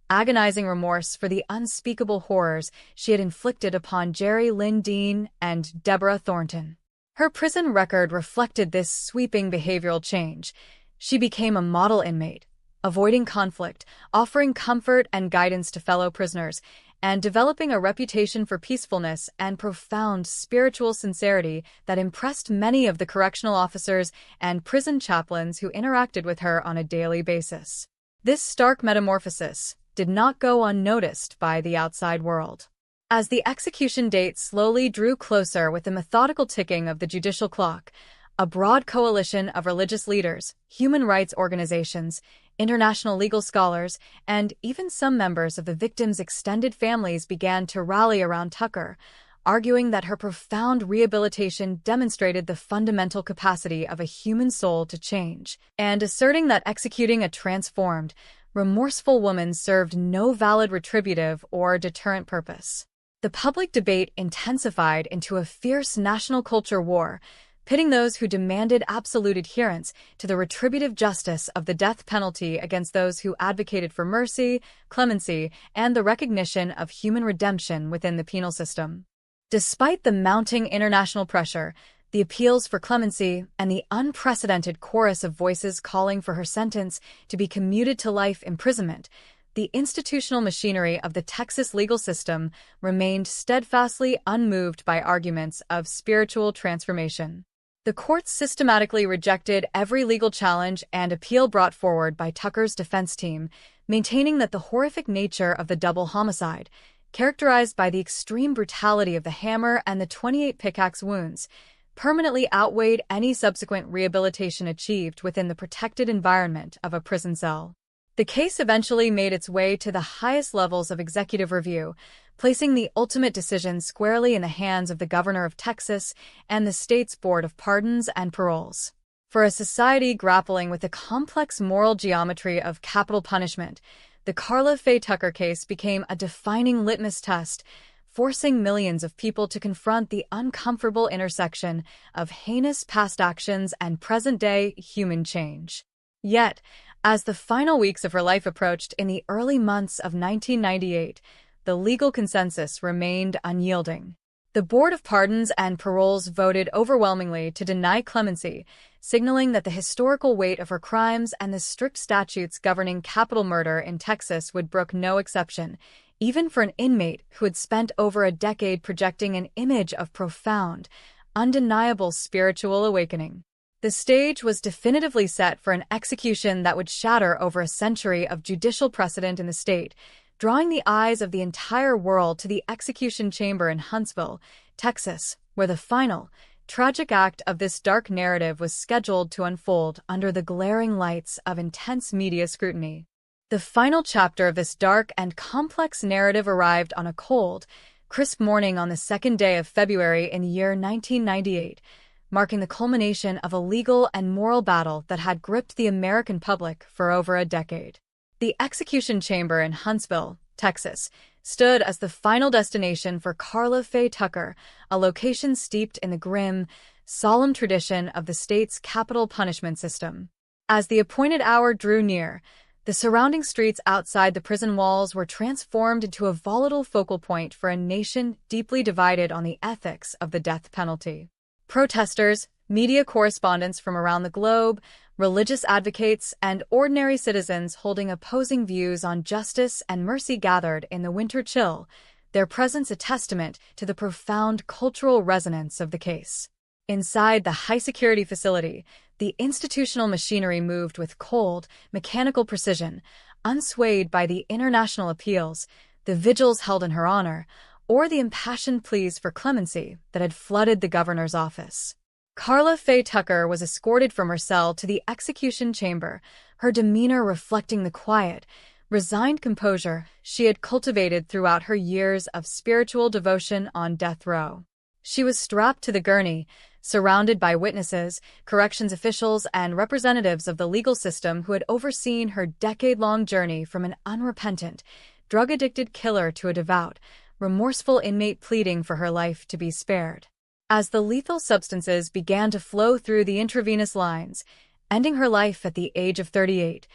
agonizing remorse for the unspeakable horrors she had inflicted upon Jerry Lynn Dean and Deborah Thornton. Her prison record reflected this sweeping behavioral change. She became a model inmate, avoiding conflict, offering comfort and guidance to fellow prisoners, and developing a reputation for peacefulness and profound spiritual sincerity that impressed many of the correctional officers and prison chaplains who interacted with her on a daily basis. This stark metamorphosis did not go unnoticed by the outside world. As the execution date slowly drew closer with the methodical ticking of the judicial clock, a broad coalition of religious leaders, human rights organizations, international legal scholars, and even some members of the victims' extended families began to rally around Tucker, arguing that her profound rehabilitation demonstrated the fundamental capacity of a human soul to change, and asserting that executing a transformed, remorseful woman served no valid retributive or deterrent purpose. The public debate intensified into a fierce national culture war, pitting those who demanded absolute adherence to the retributive justice of the death penalty against those who advocated for mercy, clemency, and the recognition of human redemption within the penal system. Despite the mounting international pressure, the appeals for clemency, and the unprecedented chorus of voices calling for her sentence to be commuted to life imprisonment, the institutional machinery of the Texas legal system remained steadfastly unmoved by arguments of spiritual transformation. The courts systematically rejected every legal challenge and appeal brought forward by Tucker's defense team, maintaining that the horrific nature of the double homicide, characterized by the extreme brutality of the hammer and the 28 pickaxe wounds, permanently outweighed any subsequent rehabilitation achieved within the protected environment of a prison cell. The case eventually made its way to the highest levels of executive review, placing the ultimate decision squarely in the hands of the governor of Texas and the state's Board of Pardons and Paroles. For a society grappling with the complex moral geometry of capital punishment, the Karla Faye Tucker case became a defining litmus test, forcing millions of people to confront the uncomfortable intersection of heinous past actions and present-day human change. Yet, as the final weeks of her life approached in the early months of 1998, the legal consensus remained unyielding. The Board of Pardons and Paroles voted overwhelmingly to deny clemency, signaling that the historical weight of her crimes and the strict statutes governing capital murder in Texas would brook no exception, even for an inmate who had spent over a decade projecting an image of profound, undeniable spiritual awakening. The stage was definitively set for an execution that would shatter over a century of judicial precedent in the state, drawing the eyes of the entire world to the execution chamber in Huntsville, Texas, where the final, tragic act of this dark narrative was scheduled to unfold under the glaring lights of intense media scrutiny. The final chapter of this dark and complex narrative arrived on a cold, crisp morning on the second day of February in the year 1998, marking the culmination of a legal and moral battle that had gripped the American public for over a decade. The execution chamber in Huntsville, Texas, stood as the final destination for Karla Faye Tucker, a location steeped in the grim, solemn tradition of the state's capital punishment system. As the appointed hour drew near, the surrounding streets outside the prison walls were transformed into a volatile focal point for a nation deeply divided on the ethics of the death penalty. Protesters, media correspondents from around the globe, religious advocates, and ordinary citizens holding opposing views on justice and mercy gathered in the winter chill, their presence a testament to the profound cultural resonance of the case. Inside the high-security facility, the institutional machinery moved with cold, mechanical precision, unswayed by the international appeals, the vigils held in her honor, or the impassioned pleas for clemency that had flooded the governor's office. Karla Faye Tucker was escorted from her cell to the execution chamber, her demeanor reflecting the quiet, resigned composure she had cultivated throughout her years of spiritual devotion on death row. She was strapped to the gurney, surrounded by witnesses, corrections officials, and representatives of the legal system who had overseen her decade-long journey from an unrepentant, drug-addicted killer to a devout, remorseful inmate pleading for her life to be spared. As the lethal substances began to flow through the intravenous lines, ending her life at the age of 38,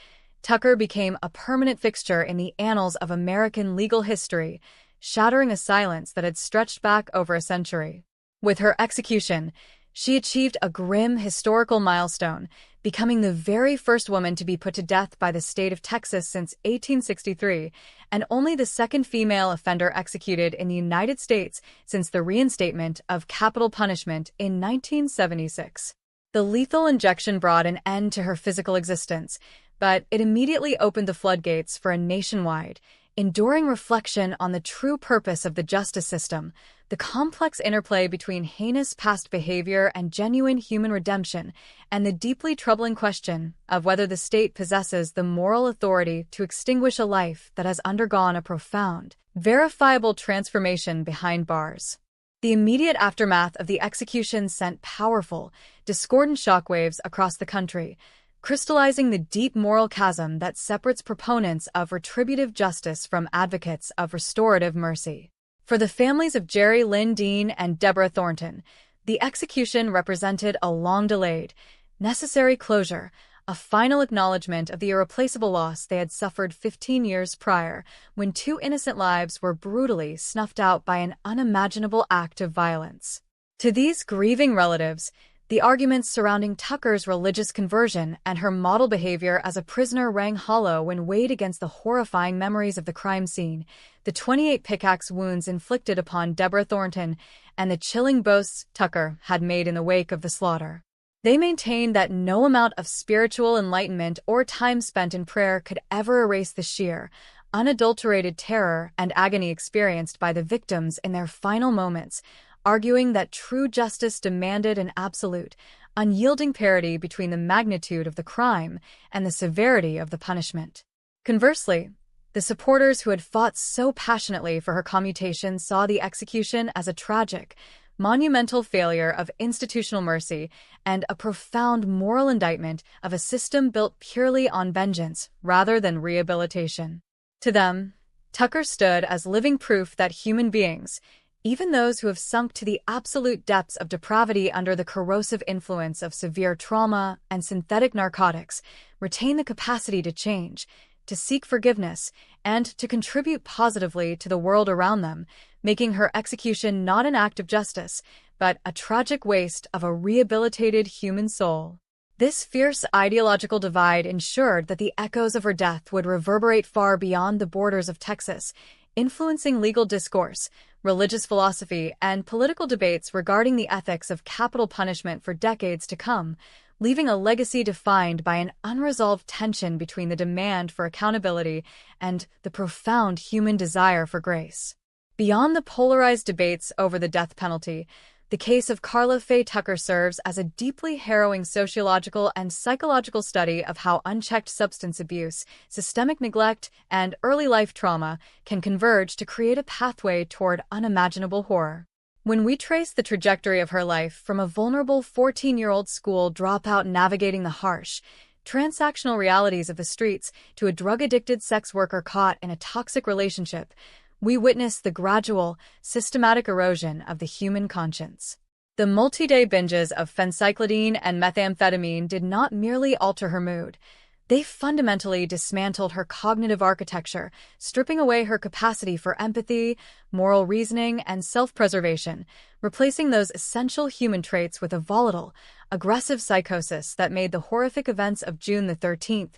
Tucker became a permanent fixture in the annals of American legal history, shattering a silence that had stretched back over a century. With her execution, she achieved a grim historical milestone, becoming the very first woman to be put to death by the state of Texas since 1863, and only the second female offender executed in the United States since the reinstatement of capital punishment in 1976. The lethal injection brought an end to her physical existence, but it immediately opened the floodgates for a nationwide, enduring reflection on the true purpose of the justice system, the complex interplay between heinous past behavior and genuine human redemption, and the deeply troubling question of whether the state possesses the moral authority to extinguish a life that has undergone a profound, verifiable transformation behind bars. The immediate aftermath of the execution sent powerful, discordant shockwaves across the country, crystallizing the deep moral chasm that separates proponents of retributive justice from advocates of restorative mercy. For the families of Jerry Lynn Dean and Deborah Thornton, the execution represented a long-delayed, necessary closure, a final acknowledgement of the irreplaceable loss they had suffered 15 years prior, when two innocent lives were brutally snuffed out by an unimaginable act of violence. To these grieving relatives, the arguments surrounding Tucker's religious conversion and her model behavior as a prisoner rang hollow when weighed against the horrifying memories of the crime scene, the 28 pickaxe wounds inflicted upon Deborah Thornton, and the chilling boasts Tucker had made in the wake of the slaughter. They maintained that no amount of spiritual enlightenment or time spent in prayer could ever erase the sheer, unadulterated terror and agony experienced by the victims in their final moments, arguing that true justice demanded an absolute, unyielding parity between the magnitude of the crime and the severity of the punishment. Conversely, the supporters who had fought so passionately for her commutation saw the execution as a tragic, monumental failure of institutional mercy and a profound moral indictment of a system built purely on vengeance rather than rehabilitation. To them, Tucker stood as living proof that human beings, even those who have sunk to the absolute depths of depravity under the corrosive influence of severe trauma and synthetic narcotics, retain the capacity to change, to seek forgiveness, and to contribute positively to the world around them, making her execution not an act of justice, but a tragic waste of a rehabilitated human soul. This fierce ideological divide ensured that the echoes of her death would reverberate far beyond the borders of Texas, influencing legal discourse, religious philosophy, and political debates regarding the ethics of capital punishment for decades to come, leaving a legacy defined by an unresolved tension between the demand for accountability and the profound human desire for grace. Beyond the polarized debates over the death penalty, the case of Karla Faye Tucker serves as a deeply harrowing sociological and psychological study of how unchecked substance abuse, systemic neglect, and early life trauma can converge to create a pathway toward unimaginable horror. When we trace the trajectory of her life from a vulnerable 14-year-old school dropout navigating the harsh, transactional realities of the streets to a drug-addicted sex worker caught in a toxic relationship, we witness the gradual, systematic erosion of the human conscience. The multi-day binges of phencyclidine and methamphetamine did not merely alter her mood. They fundamentally dismantled her cognitive architecture, stripping away her capacity for empathy, moral reasoning, and self-preservation, replacing those essential human traits with a volatile, aggressive psychosis that made the horrific events of June 13,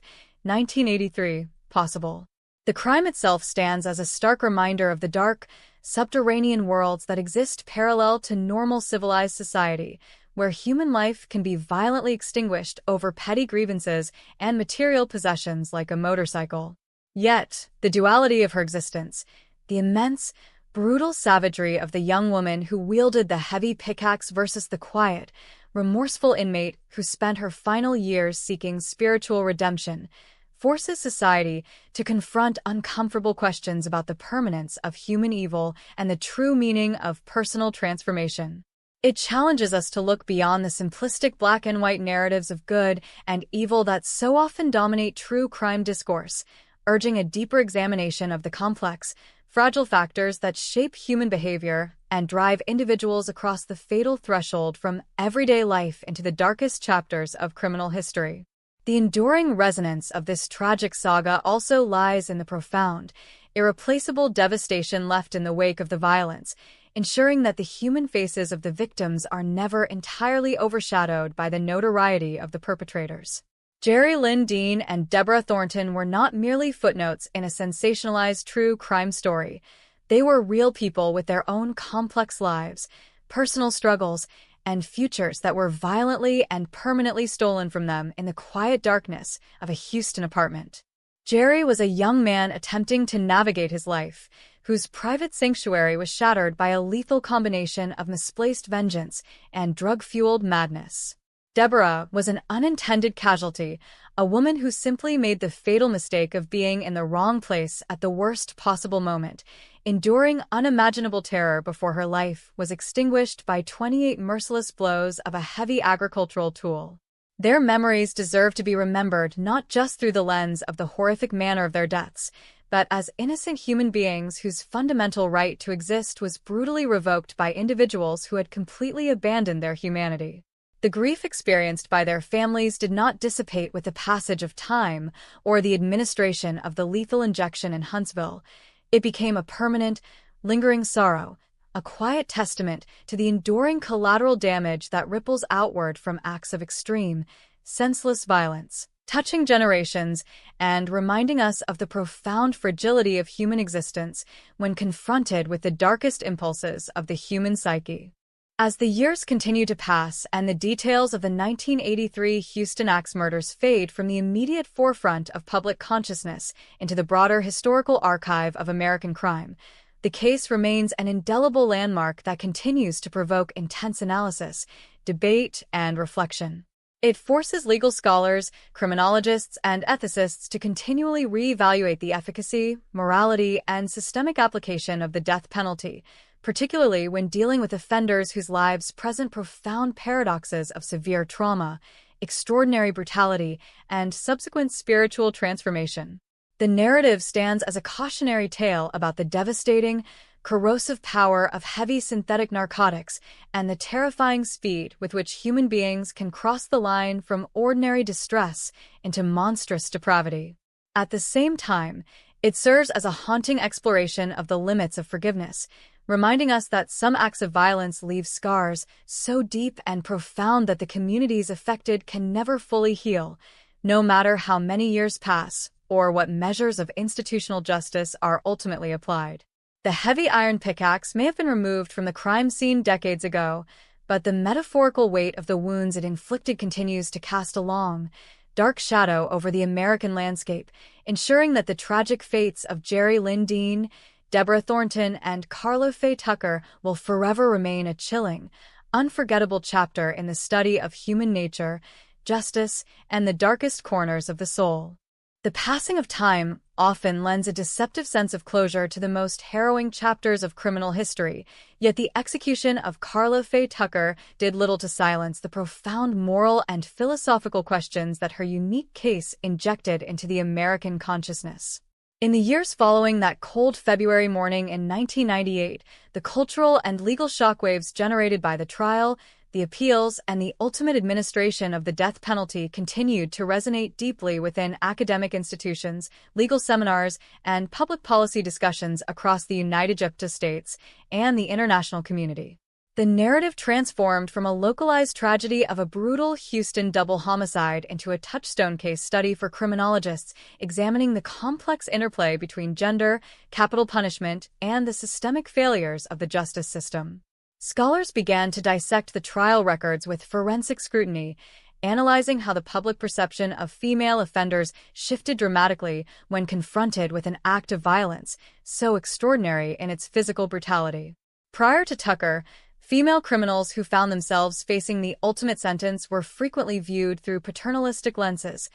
1983, possible. The crime itself stands as a stark reminder of the dark, subterranean worlds that exist parallel to normal civilized society, where human life can be violently extinguished over petty grievances and material possessions like a motorcycle. Yet, the duality of her existence, the immense, brutal savagery of the young woman who wielded the heavy pickaxe versus the quiet, remorseful inmate who spent her final years seeking spiritual redemption, forces society to confront uncomfortable questions about the permanence of human evil and the true meaning of personal transformation. It challenges us to look beyond the simplistic black and white narratives of good and evil that so often dominate true crime discourse, urging a deeper examination of the complex, fragile factors that shape human behavior and drive individuals across the fatal threshold from everyday life into the darkest chapters of criminal history. The enduring resonance of this tragic saga also lies in the profound, irreplaceable devastation left in the wake of the violence, ensuring that the human faces of the victims are never entirely overshadowed by the notoriety of the perpetrators. Jerry Lynn Dean and Deborah Thornton were not merely footnotes in a sensationalized true crime story. They were real people with their own complex lives, personal struggles, and futures that were violently and permanently stolen from them in the quiet darkness of a Houston apartment. Jerry was a young man attempting to navigate his life, whose private sanctuary was shattered by a lethal combination of misplaced vengeance and drug-fueled madness. Deborah was an unintended casualty, a woman who simply made the fatal mistake of being in the wrong place at the worst possible moment, enduring unimaginable terror before her life was extinguished by 28 merciless blows of a heavy agricultural tool. Their memories deserve to be remembered not just through the lens of the horrific manner of their deaths, but as innocent human beings whose fundamental right to exist was brutally revoked by individuals who had completely abandoned their humanity. The grief experienced by their families did not dissipate with the passage of time or the administration of the lethal injection in Huntsville. It became a permanent, lingering sorrow, a quiet testament to the enduring collateral damage that ripples outward from acts of extreme, senseless violence, touching generations and reminding us of the profound fragility of human existence when confronted with the darkest impulses of the human psyche. As the years continue to pass and the details of the 1983 Houston axe murders fade from the immediate forefront of public consciousness into the broader historical archive of American crime, the case remains an indelible landmark that continues to provoke intense analysis, debate, and reflection. It forces legal scholars, criminologists, and ethicists to continually reevaluate the efficacy, morality, and systemic application of the death penalty, particularly when dealing with offenders whose lives present profound paradoxes of severe trauma, extraordinary brutality, and subsequent spiritual transformation. The narrative stands as a cautionary tale about the devastating, corrosive power of heavy synthetic narcotics and the terrifying speed with which human beings can cross the line from ordinary distress into monstrous depravity. At the same time, it serves as a haunting exploration of the limits of forgiveness, reminding us that some acts of violence leave scars so deep and profound that the communities affected can never fully heal, no matter how many years pass or what measures of institutional justice are ultimately applied. The heavy iron pickaxe may have been removed from the crime scene decades ago, but the metaphorical weight of the wounds it inflicted continues to cast a long, dark shadow over the American landscape, ensuring that the tragic fates of Jerry Lynn Dean, Deborah Thornton, and Carla Faye Tucker will forever remain a chilling, unforgettable chapter in the study of human nature, justice, and the darkest corners of the soul. The passing of time often lends a deceptive sense of closure to the most harrowing chapters of criminal history, yet the execution of Carla Faye Tucker did little to silence the profound moral and philosophical questions that her unique case injected into the American consciousness. In the years following that cold February morning in 1998, the cultural and legal shockwaves generated by the trial, the appeals, and the ultimate administration of the death penalty continued to resonate deeply within academic institutions, legal seminars, and public policy discussions across the United States and the international community. The narrative transformed from a localized tragedy of a brutal Houston double homicide into a touchstone case study for criminologists examining the complex interplay between gender, capital punishment, and the systemic failures of the justice system. Scholars began to dissect the trial records with forensic scrutiny, analyzing how the public perception of female offenders shifted dramatically when confronted with an act of violence so extraordinary in its physical brutality. Prior to Tucker, female criminals who found themselves facing the ultimate sentence were frequently viewed through paternalistic lenses,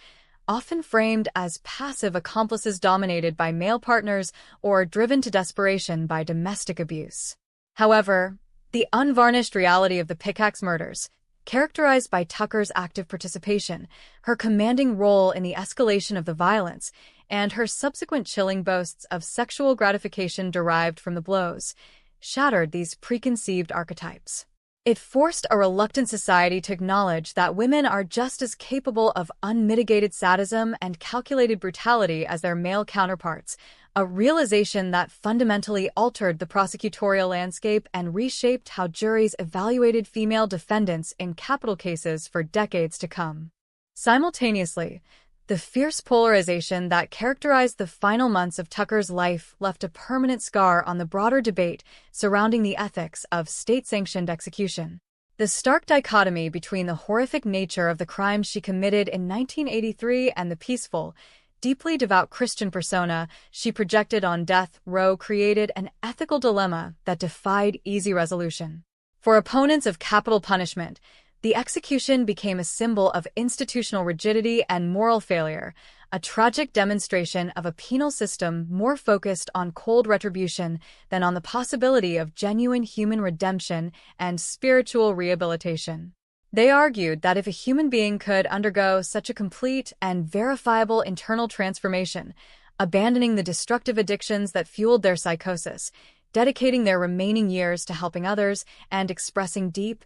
often framed as passive accomplices dominated by male partners or driven to desperation by domestic abuse. However, The unvarnished reality of the Pickaxe murders, characterized by Tucker's active participation, her commanding role in the escalation of the violence, and her subsequent chilling boasts of sexual gratification derived from the blows, shattered these preconceived archetypes. It forced a reluctant society to acknowledge that women are just as capable of unmitigated sadism and calculated brutality as their male counterparts, a realization that fundamentally altered the prosecutorial landscape and reshaped how juries evaluated female defendants in capital cases for decades to come. Simultaneously, the fierce polarization that characterized the final months of Tucker's life left a permanent scar on the broader debate surrounding the ethics of state-sanctioned execution. The stark dichotomy between the horrific nature of the crimes she committed in 1983 and the peaceful, deeply devout Christian persona she projected on death row created an ethical dilemma that defied easy resolution. For opponents of capital punishment, the execution became a symbol of institutional rigidity and moral failure, a tragic demonstration of a penal system more focused on cold retribution than on the possibility of genuine human redemption and spiritual rehabilitation. They argued that if a human being could undergo such a complete and verifiable internal transformation, abandoning the destructive addictions that fueled their psychosis, dedicating their remaining years to helping others, and expressing deep,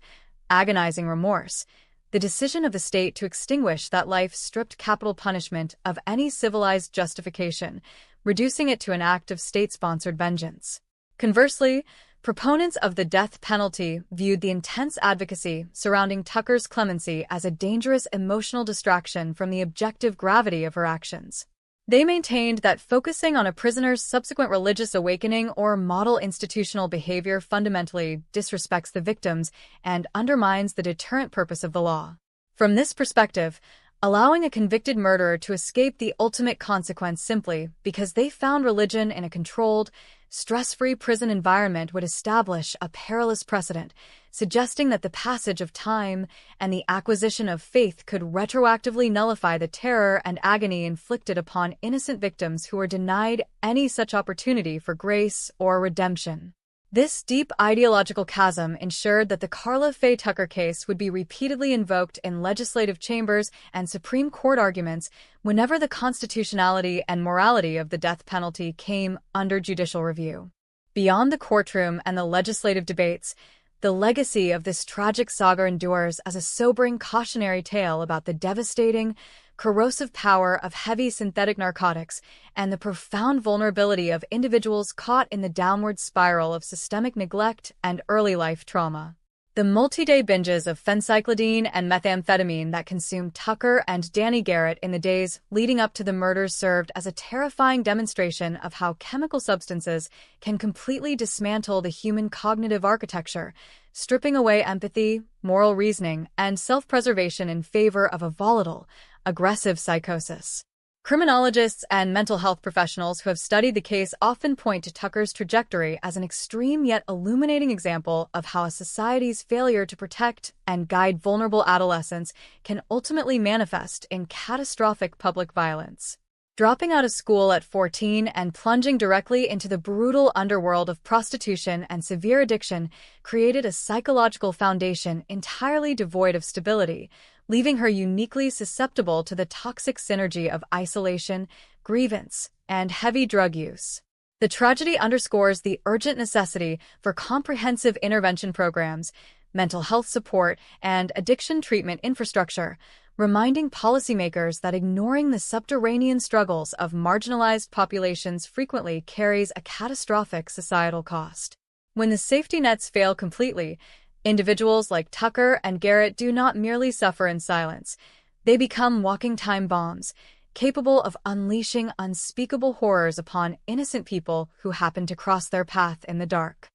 agonizing remorse, the decision of the state to extinguish that life stripped capital punishment of any civilized justification, reducing it to an act of state-sponsored vengeance. Conversely, proponents of the death penalty viewed the intense advocacy surrounding Tucker's clemency as a dangerous emotional distraction from the objective gravity of her actions. They maintained that focusing on a prisoner's subsequent religious awakening or model institutional behavior fundamentally disrespects the victims and undermines the deterrent purpose of the law. From this perspective, allowing a convicted murderer to escape the ultimate consequence simply because they found religion in a controlled, stress-free prison environment would establish a perilous precedent, suggesting that the passage of time and the acquisition of faith could retroactively nullify the terror and agony inflicted upon innocent victims who were denied any such opportunity for grace or redemption. This deep ideological chasm ensured that the Karla Faye Tucker case would be repeatedly invoked in legislative chambers and Supreme Court arguments whenever the constitutionality and morality of the death penalty came under judicial review. Beyond the courtroom and the legislative debates, the legacy of this tragic saga endures as a sobering cautionary tale about the devastating, corrosive power of heavy synthetic narcotics and the profound vulnerability of individuals caught in the downward spiral of systemic neglect and early life trauma. The multi-day binges of phencyclidine and methamphetamine that consumed Tucker and Danny Garrett in the days leading up to the murders served as a terrifying demonstration of how chemical substances can completely dismantle the human cognitive architecture, stripping away empathy, moral reasoning, and self-preservation in favor of a volatile, aggressive psychosis. Criminologists and mental health professionals who have studied the case often point to Tucker's trajectory as an extreme yet illuminating example of how a society's failure to protect and guide vulnerable adolescents can ultimately manifest in catastrophic public violence. Dropping out of school at 14 and plunging directly into the brutal underworld of prostitution and severe addiction created a psychological foundation entirely devoid of stability, leaving her uniquely susceptible to the toxic synergy of isolation, grievance, and heavy drug use. The tragedy underscores the urgent necessity for comprehensive intervention programs, mental health support, and addiction treatment infrastructure, reminding policymakers that ignoring the subterranean struggles of marginalized populations frequently carries a catastrophic societal cost. When the safety nets fail completely, individuals like Tucker and Garrett do not merely suffer in silence. They become walking time bombs, capable of unleashing unspeakable horrors upon innocent people who happen to cross their path in the dark.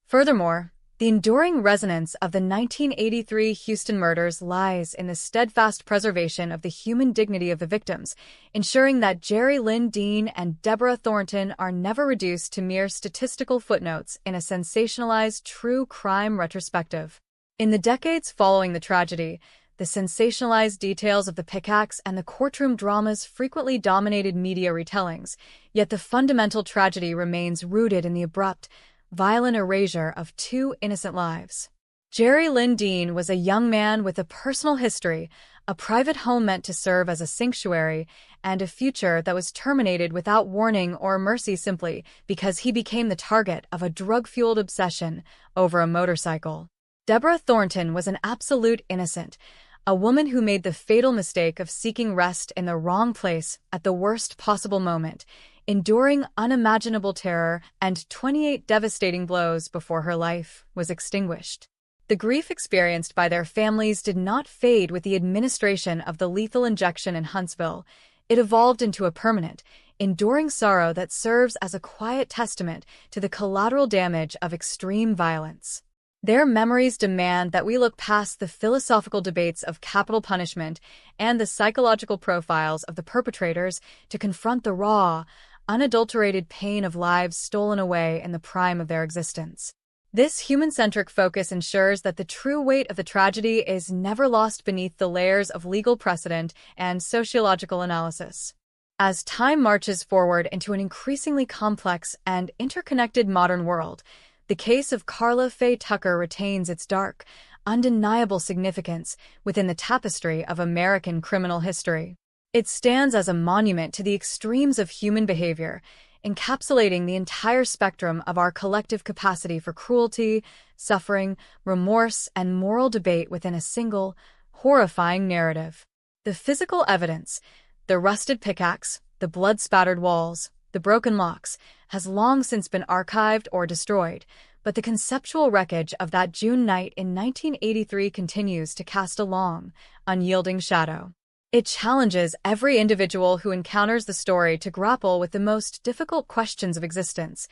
Furthermore, the enduring resonance of the 1983 Houston murders lies in the steadfast preservation of the human dignity of the victims, ensuring that Jerry Lynn Dean and Deborah Thornton are never reduced to mere statistical footnotes in a sensationalized true crime retrospective. In the decades following the tragedy, the sensationalized details of the pickaxe and the courtroom dramas frequently dominated media retellings, yet the fundamental tragedy remains rooted in the abrupt, violent erasure of two innocent lives. Jerry Lynn Dean was a young man with a personal history, a private home meant to serve as a sanctuary, and a future that was terminated without warning or mercy simply because he became the target of a drug-fueled obsession over a motorcycle. Deborah Thornton was an absolute innocent, a woman who made the fatal mistake of seeking rest in the wrong place at the worst possible moment, enduring unimaginable terror and 28 devastating blows before her life was extinguished. The grief experienced by their families did not fade with the administration of the lethal injection in Huntsville. It evolved into a permanent, enduring sorrow that serves as a quiet testament to the collateral damage of extreme violence. Their memories demand that we look past the philosophical debates of capital punishment and the psychological profiles of the perpetrators to confront the raw, unadulterated pain of lives stolen away in the prime of their existence. This human-centric focus ensures that the true weight of the tragedy is never lost beneath the layers of legal precedent and sociological analysis. As time marches forward into an increasingly complex and interconnected modern world, the case of Karla Faye Tucker retains its dark, undeniable significance within the tapestry of American criminal history. It stands as a monument to the extremes of human behavior, encapsulating the entire spectrum of our collective capacity for cruelty, suffering, remorse, and moral debate within a single, horrifying narrative. The physical evidence, the rusted pickaxe, the blood-spattered walls, the broken locks, has long since been archived or destroyed, but the conceptual wreckage of that June night in 1983 continues to cast a long, unyielding shadow. It challenges every individual who encounters the story to grapple with the most difficult questions of existence.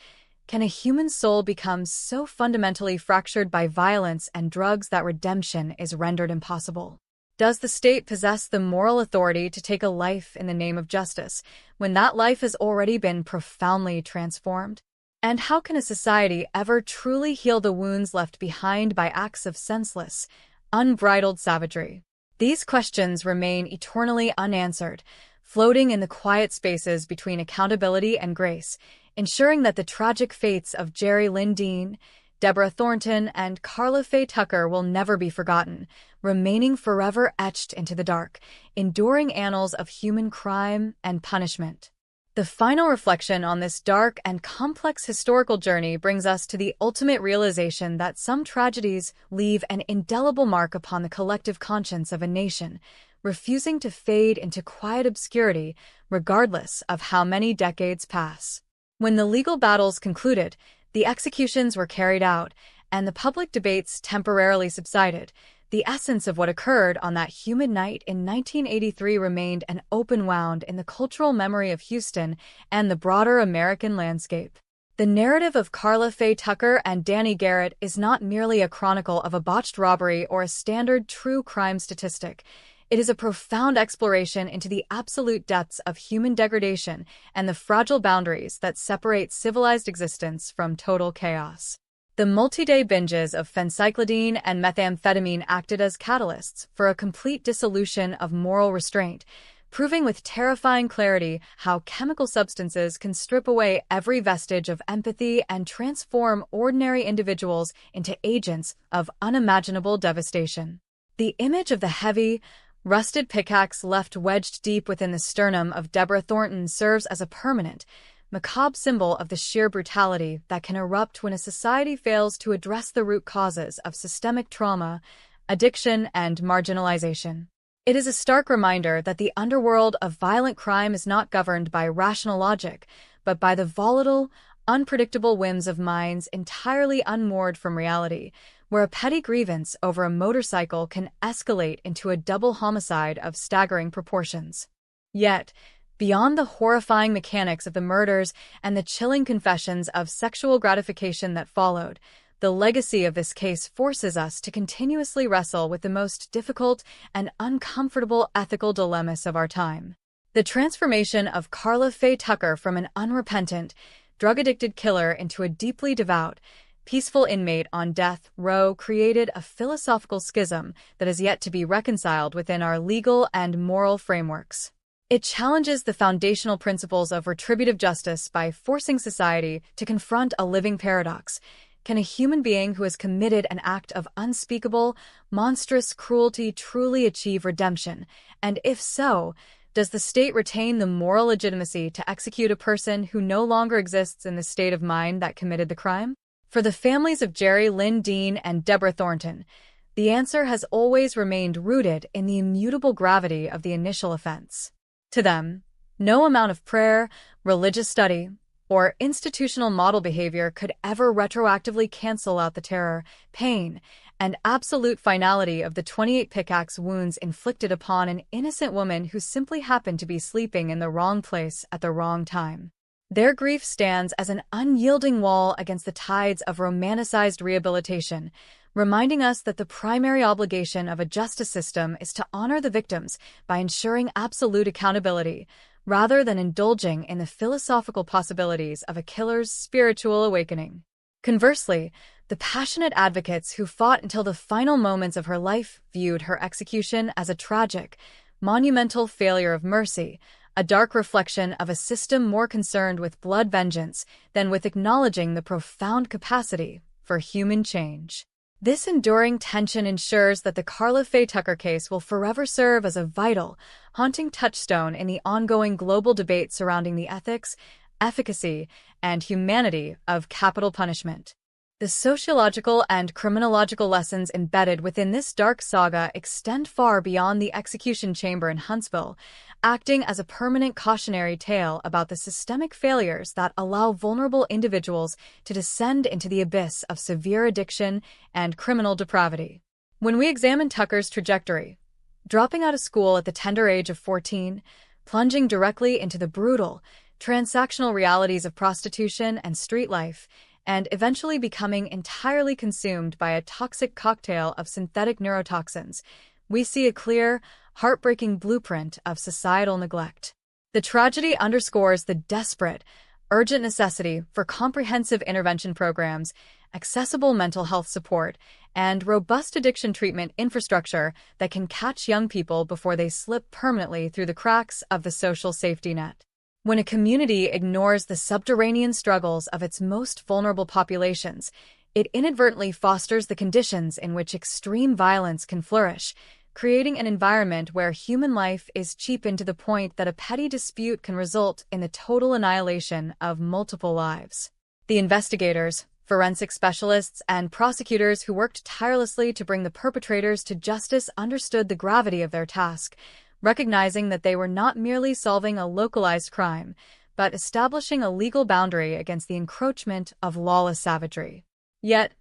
Can a human soul become so fundamentally fractured by violence and drugs that redemption is rendered impossible? Does the state possess the moral authority to take a life in the name of justice, when that life has already been profoundly transformed? And how can a society ever truly heal the wounds left behind by acts of senseless, unbridled savagery? These questions remain eternally unanswered, floating in the quiet spaces between accountability and grace, ensuring that the tragic fates of Jerry Lynn Dean, Deborah Thornton, and Karla Faye Tucker will never be forgotten, remaining forever etched into the dark, enduring annals of human crime and punishment. The final reflection on this dark and complex historical journey brings us to the ultimate realization that some tragedies leave an indelible mark upon the collective conscience of a nation, refusing to fade into quiet obscurity regardless of how many decades pass. When the legal battles concluded, the executions were carried out, and the public debates temporarily subsided, the essence of what occurred on that humid night in 1983 remained an open wound in the cultural memory of Houston and the broader American landscape. The narrative of Karla Faye Tucker and Danny Garrett is not merely a chronicle of a botched robbery or a standard true crime statistic. It is a profound exploration into the absolute depths of human degradation and the fragile boundaries that separate civilized existence from total chaos. The multi-day binges of phencyclidine and methamphetamine acted as catalysts for a complete dissolution of moral restraint, proving with terrifying clarity how chemical substances can strip away every vestige of empathy and transform ordinary individuals into agents of unimaginable devastation. The image of the heavy, rusted pickaxe left wedged deep within the sternum of Deborah Thornton serves as a permanent, macabre symbol of the sheer brutality that can erupt when a society fails to address the root causes of systemic trauma, addiction, and marginalization. It is a stark reminder that the underworld of violent crime is not governed by rational logic, but by the volatile, unpredictable whims of minds entirely unmoored from reality, where a petty grievance over a motorcycle can escalate into a double homicide of staggering proportions. Yet, beyond the horrifying mechanics of the murders and the chilling confessions of sexual gratification that followed, the legacy of this case forces us to continuously wrestle with the most difficult and uncomfortable ethical dilemmas of our time. The transformation of Karla Faye Tucker from an unrepentant, drug-addicted killer into a deeply devout, peaceful inmate on death row created a philosophical schism that has yet to be reconciled within our legal and moral frameworks. It challenges the foundational principles of retributive justice by forcing society to confront a living paradox. Can a human being who has committed an act of unspeakable, monstrous cruelty truly achieve redemption? And if so, does the state retain the moral legitimacy to execute a person who no longer exists in the state of mind that committed the crime? For the families of Jerry Lynn Dean and Deborah Thornton, the answer has always remained rooted in the immutable gravity of the initial offense. To them, no amount of prayer, religious study, or institutional model behavior could ever retroactively cancel out the terror, pain, and absolute finality of the 28 pickaxe wounds inflicted upon an innocent woman who simply happened to be sleeping in the wrong place at the wrong time. Their grief stands as an unyielding wall against the tides of romanticized rehabilitation, reminding us that the primary obligation of a justice system is to honor the victims by ensuring absolute accountability, rather than indulging in the philosophical possibilities of a killer's spiritual awakening. Conversely, the passionate advocates who fought until the final moments of her life viewed her execution as a tragic, monumental failure of mercy, a dark reflection of a system more concerned with blood vengeance than with acknowledging the profound capacity for human change. This enduring tension ensures that the Karla Faye Tucker case will forever serve as a vital, haunting touchstone in the ongoing global debate surrounding the ethics, efficacy, and humanity of capital punishment. The sociological and criminological lessons embedded within this dark saga extend far beyond the execution chamber in Huntsville, acting as a permanent cautionary tale about the systemic failures that allow vulnerable individuals to descend into the abyss of severe addiction and criminal depravity. When we examine Tucker's trajectory, dropping out of school at the tender age of 14, plunging directly into the brutal, transactional realities of prostitution and street life, and eventually becoming entirely consumed by a toxic cocktail of synthetic neurotoxins, we see a clear, heartbreaking blueprint of societal neglect. The tragedy underscores the desperate, urgent necessity for comprehensive intervention programs, accessible mental health support, and robust addiction treatment infrastructure that can catch young people before they slip permanently through the cracks of the social safety net. When a community ignores the subterranean struggles of its most vulnerable populations, it inadvertently fosters the conditions in which extreme violence can flourish, creating an environment where human life is cheapened to the point that a petty dispute can result in the total annihilation of multiple lives. The investigators, forensic specialists, and prosecutors who worked tirelessly to bring the perpetrators to justice understood the gravity of their task, recognizing that they were not merely solving a localized crime, but establishing a legal boundary against the encroachment of lawless savagery. Yet,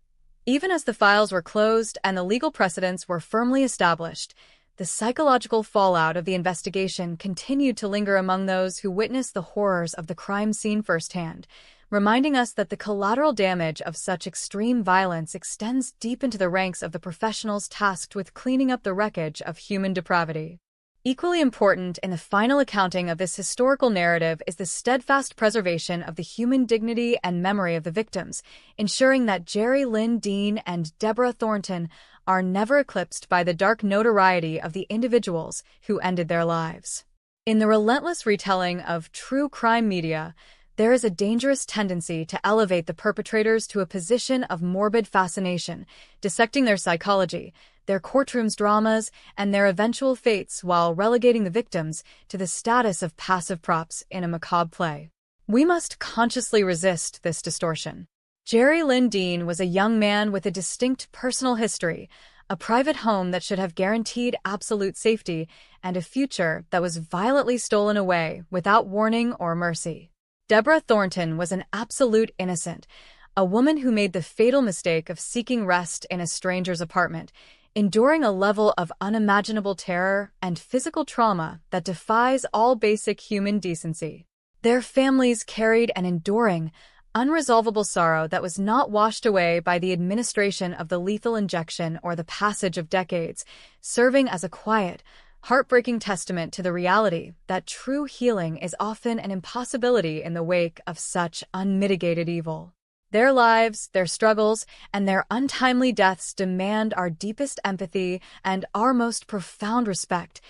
even as the files were closed and the legal precedents were firmly established, the psychological fallout of the investigation continued to linger among those who witnessed the horrors of the crime scene firsthand, reminding us that the collateral damage of such extreme violence extends deep into the ranks of the professionals tasked with cleaning up the wreckage of human depravity. Equally important in the final accounting of this historical narrative is the steadfast preservation of the human dignity and memory of the victims, ensuring that Jerry Lynn Dean and Deborah Thornton are never eclipsed by the dark notoriety of the individuals who ended their lives. In the relentless retelling of true crime media, there is a dangerous tendency to elevate the perpetrators to a position of morbid fascination, dissecting their psychology, their courtrooms dramas, and their eventual fates while relegating the victims to the status of passive props in a macabre play. We must consciously resist this distortion. Jerry Lynn Dean was a young man with a distinct personal history, a private home that should have guaranteed absolute safety, and a future that was violently stolen away without warning or mercy. Deborah Thornton was an absolute innocent, a woman who made the fatal mistake of seeking rest in a stranger's apartment, enduring a level of unimaginable terror and physical trauma that defies all basic human decency. Their families carried an enduring, unresolvable sorrow that was not washed away by the administration of the lethal injection or the passage of decades, serving as a quiet, heartbreaking testament to the reality that true healing is often an impossibility in the wake of such unmitigated evil. Their lives, their struggles, and their untimely deaths demand our deepest empathy and our most profound respect,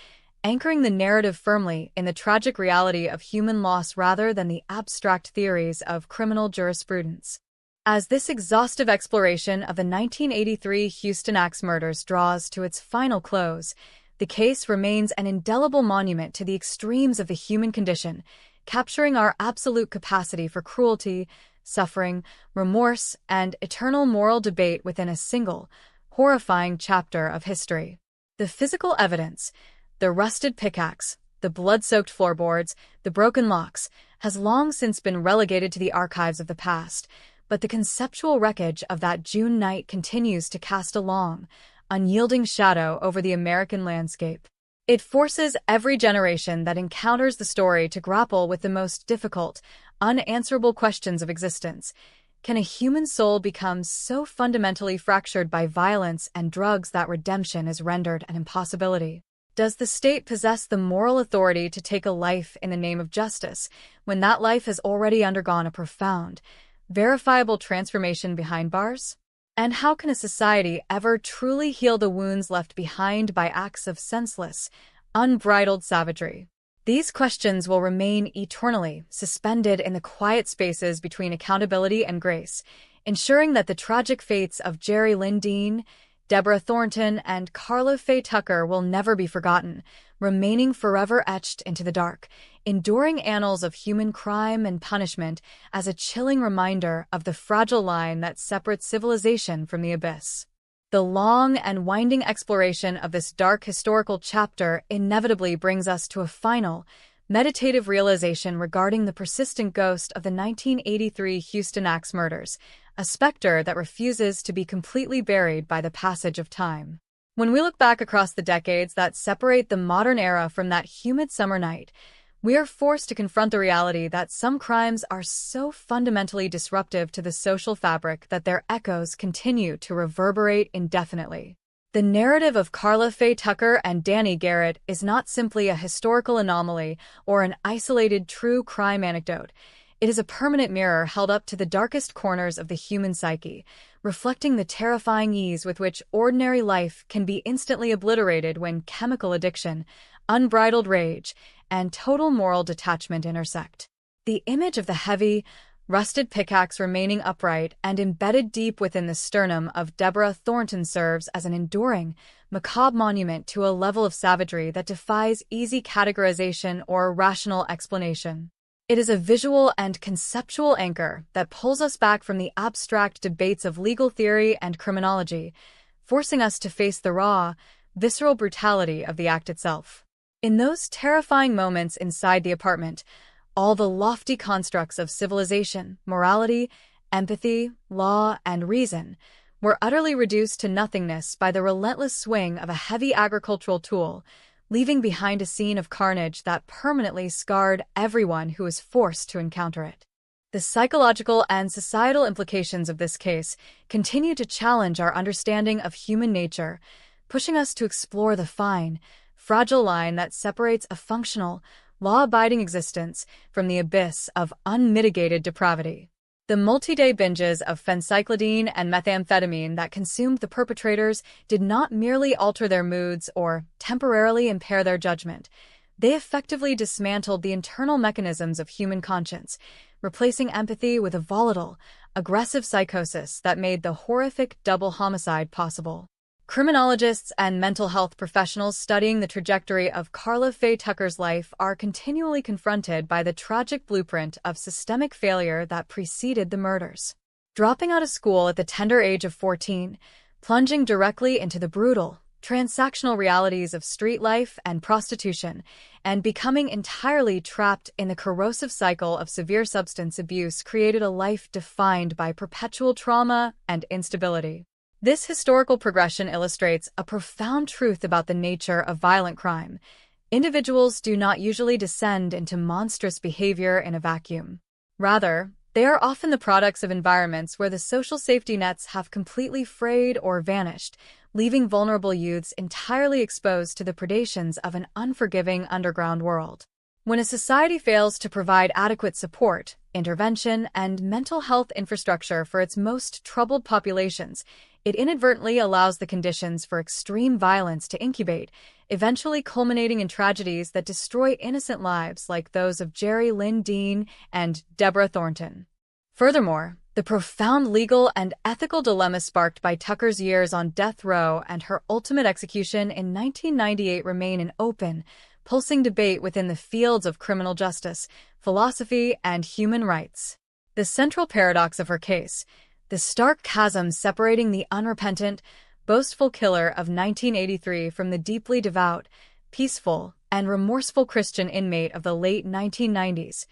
anchoring the narrative firmly in the tragic reality of human loss rather than the abstract theories of criminal jurisprudence. As this exhaustive exploration of the 1983 Houston axe murders draws to its final close, the case remains an indelible monument to the extremes of the human condition, capturing our absolute capacity for cruelty, suffering, remorse, and eternal moral debate within a single, horrifying chapter of history. The physical evidence, the rusted pickaxe, the blood-soaked floorboards, the broken locks, has long since been relegated to the archives of the past, but the conceptual wreckage of that June night continues to cast a long, unyielding shadow over the American landscape. It forces every generation that encounters the story to grapple with the most difficult, unanswerable questions of existence. Can a human soul become so fundamentally fractured by violence and drugs that redemption is rendered an impossibility? Does the state possess the moral authority to take a life in the name of justice, when that life has already undergone a profound, verifiable transformation behind bars? And how can a society ever truly heal the wounds left behind by acts of senseless, unbridled savagery? These questions will remain eternally suspended in the quiet spaces between accountability and grace, ensuring that the tragic fates of Jerry Lynn Dean, Deborah Thornton, and Carla Faye Tucker will never be forgotten, remaining forever etched into the dark, enduring annals of human crime and punishment as a chilling reminder of the fragile line that separates civilization from the abyss. The long and winding exploration of this dark historical chapter inevitably brings us to a final, meditative realization regarding the persistent ghost of the 1983 Houston axe murders, a specter that refuses to be completely buried by the passage of time. When we look back across the decades that separate the modern era from that humid summer night, we are forced to confront the reality that some crimes are so fundamentally disruptive to the social fabric that their echoes continue to reverberate indefinitely. The narrative of Carla Faye Tucker and Danny Garrett is not simply a historical anomaly or an isolated true crime anecdote. It is a permanent mirror held up to the darkest corners of the human psyche, reflecting the terrifying ease with which ordinary life can be instantly obliterated when chemical addiction, unbridled rage, and total moral detachment intersect. The image of the heavy, rusted pickaxe remaining upright and embedded deep within the sternum of Deborah Thornton serves as an enduring, macabre monument to a level of savagery that defies easy categorization or rational explanation. It is a visual and conceptual anchor that pulls us back from the abstract debates of legal theory and criminology, forcing us to face the raw, visceral brutality of the act itself. In those terrifying moments inside the apartment, all the lofty constructs of civilization, morality, empathy, law, and reason were utterly reduced to nothingness by the relentless swing of a heavy agricultural tool, leaving behind a scene of carnage that permanently scarred everyone who was forced to encounter it. The psychological and societal implications of this case continue to challenge our understanding of human nature, pushing us to explore the fine, fragile line that separates a functional, law-abiding existence from the abyss of unmitigated depravity. The multi-day binges of phencyclidine and methamphetamine that consumed the perpetrators did not merely alter their moods or temporarily impair their judgment. They effectively dismantled the internal mechanisms of human conscience, replacing empathy with a volatile, aggressive psychosis that made the horrific double homicide possible. Criminologists and mental health professionals studying the trajectory of Carla Faye Tucker's life are continually confronted by the tragic blueprint of systemic failure that preceded the murders. Dropping out of school at the tender age of 14, plunging directly into the brutal, transactional realities of street life and prostitution, and becoming entirely trapped in the corrosive cycle of severe substance abuse created a life defined by perpetual trauma and instability. This historical progression illustrates a profound truth about the nature of violent crime. Individuals do not usually descend into monstrous behavior in a vacuum. Rather, they are often the products of environments where the social safety nets have completely frayed or vanished, leaving vulnerable youths entirely exposed to the predations of an unforgiving underground world. When a society fails to provide adequate support, intervention, and mental health infrastructure for its most troubled populations, it inadvertently allows the conditions for extreme violence to incubate, eventually culminating in tragedies that destroy innocent lives like those of Jerry Lynn Dean and Deborah Thornton. Furthermore, the profound legal and ethical dilemma sparked by Tucker's years on death row and her ultimate execution in 1998 remain an open, pulsing debate within the fields of criminal justice, philosophy, and human rights. The central paradox of her case, the stark chasm separating the unrepentant, boastful killer of 1983 from the deeply devout, peaceful, and remorseful Christian inmate of the late 1990s,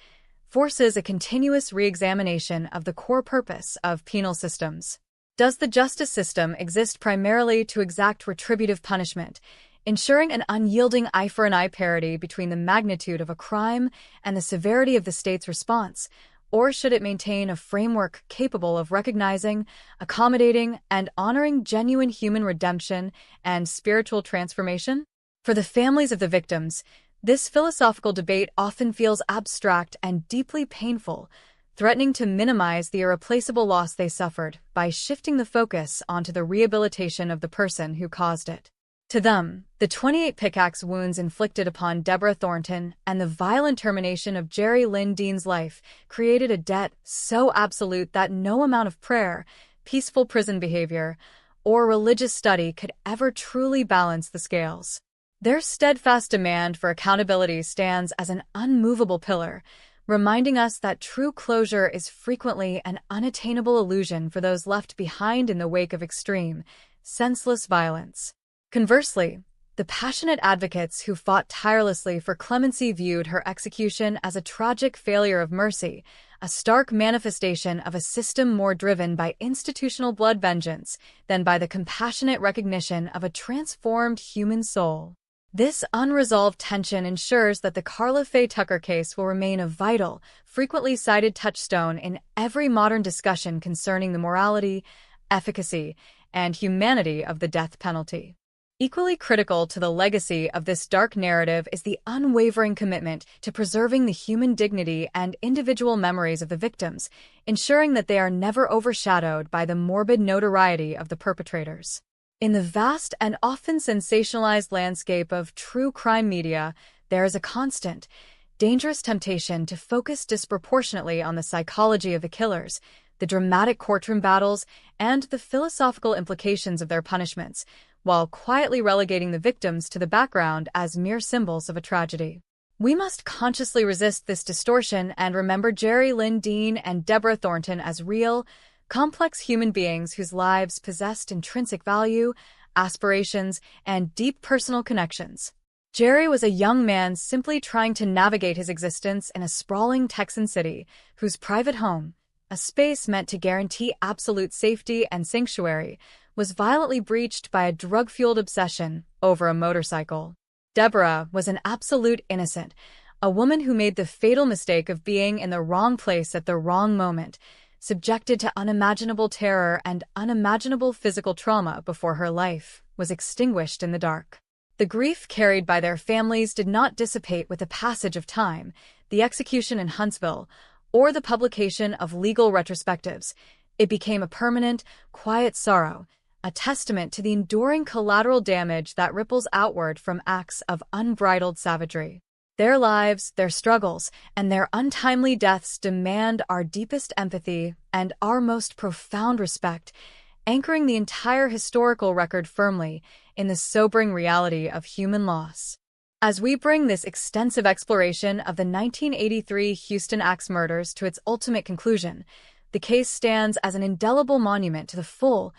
forces a continuous re-examination of the core purpose of penal systems. Does the justice system exist primarily to exact retributive punishment, ensuring an unyielding eye-for-an-eye parity between the magnitude of a crime and the severity of the state's response, or should it maintain a framework capable of recognizing, accommodating, and honoring genuine human redemption and spiritual transformation? For the families of the victims, this philosophical debate often feels abstract and deeply painful, threatening to minimize the irreplaceable loss they suffered by shifting the focus onto the rehabilitation of the person who caused it. To them, the 28 pickaxe wounds inflicted upon Deborah Thornton and the violent termination of Jerry Lynn Dean's life created a debt so absolute that no amount of prayer, peaceful prison behavior, or religious study could ever truly balance the scales. Their steadfast demand for accountability stands as an unmovable pillar, reminding us that true closure is frequently an unattainable illusion for those left behind in the wake of extreme, senseless violence. Conversely, the passionate advocates who fought tirelessly for clemency viewed her execution as a tragic failure of mercy, a stark manifestation of a system more driven by institutional blood vengeance than by the compassionate recognition of a transformed human soul. This unresolved tension ensures that the Karla Faye Tucker case will remain a vital, frequently cited touchstone in every modern discussion concerning the morality, efficacy, and humanity of the death penalty. Equally critical to the legacy of this dark narrative is the unwavering commitment to preserving the human dignity and individual memories of the victims, ensuring that they are never overshadowed by the morbid notoriety of the perpetrators. In the vast and often sensationalized landscape of true crime media, there is a constant, dangerous temptation to focus disproportionately on the psychology of the killers, the dramatic courtroom battles, and the philosophical implications of their punishments, while quietly relegating the victims to the background as mere symbols of a tragedy. We must consciously resist this distortion and remember Jerry Lynn Dean and Deborah Thornton as real, complex human beings whose lives possessed intrinsic value, aspirations, and deep personal connections. Jerry was a young man simply trying to navigate his existence in a sprawling Texan city, whose private home, a space meant to guarantee absolute safety and sanctuary, was violently breached by a drug-fueled obsession over a motorcycle. Deborah was an absolute innocent, a woman who made the fatal mistake of being in the wrong place at the wrong moment, subjected to unimaginable terror and unimaginable physical trauma before her life was extinguished in the dark. The grief carried by their families did not dissipate with the passage of time, the execution in Huntsville, or the publication of legal retrospectives. It became a permanent, quiet sorrow, a testament to the enduring collateral damage that ripples outward from acts of unbridled savagery. Their lives, their struggles, and their untimely deaths demand our deepest empathy and our most profound respect, anchoring the entire historical record firmly in the sobering reality of human loss. As we bring this extensive exploration of the 1983 Houston axe murders to its ultimate conclusion, the case stands as an indelible monument to the full,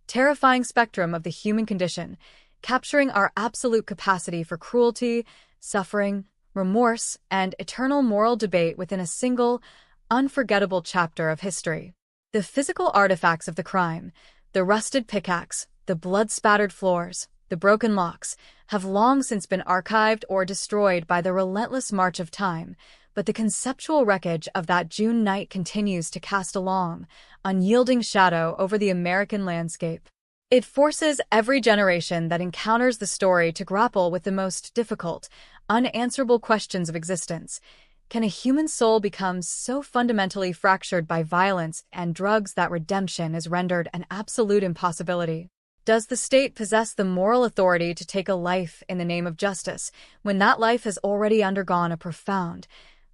terrifying spectrum of the human condition, capturing our absolute capacity for cruelty, suffering, remorse, and eternal moral debate within a single, unforgettable chapter of history. The physical artifacts of the crime, the rusted pickaxe, the blood-spattered floors, the broken locks, have long since been archived or destroyed by the relentless march of time, but the conceptual wreckage of that June night continues to cast a long, unyielding shadow over the American landscape. It forces every generation that encounters the story to grapple with the most difficult, unanswerable questions of existence. Can a human soul become so fundamentally fractured by violence and drugs that redemption is rendered an absolute impossibility? Does the state possess the moral authority to take a life in the name of justice when that life has already undergone a profound,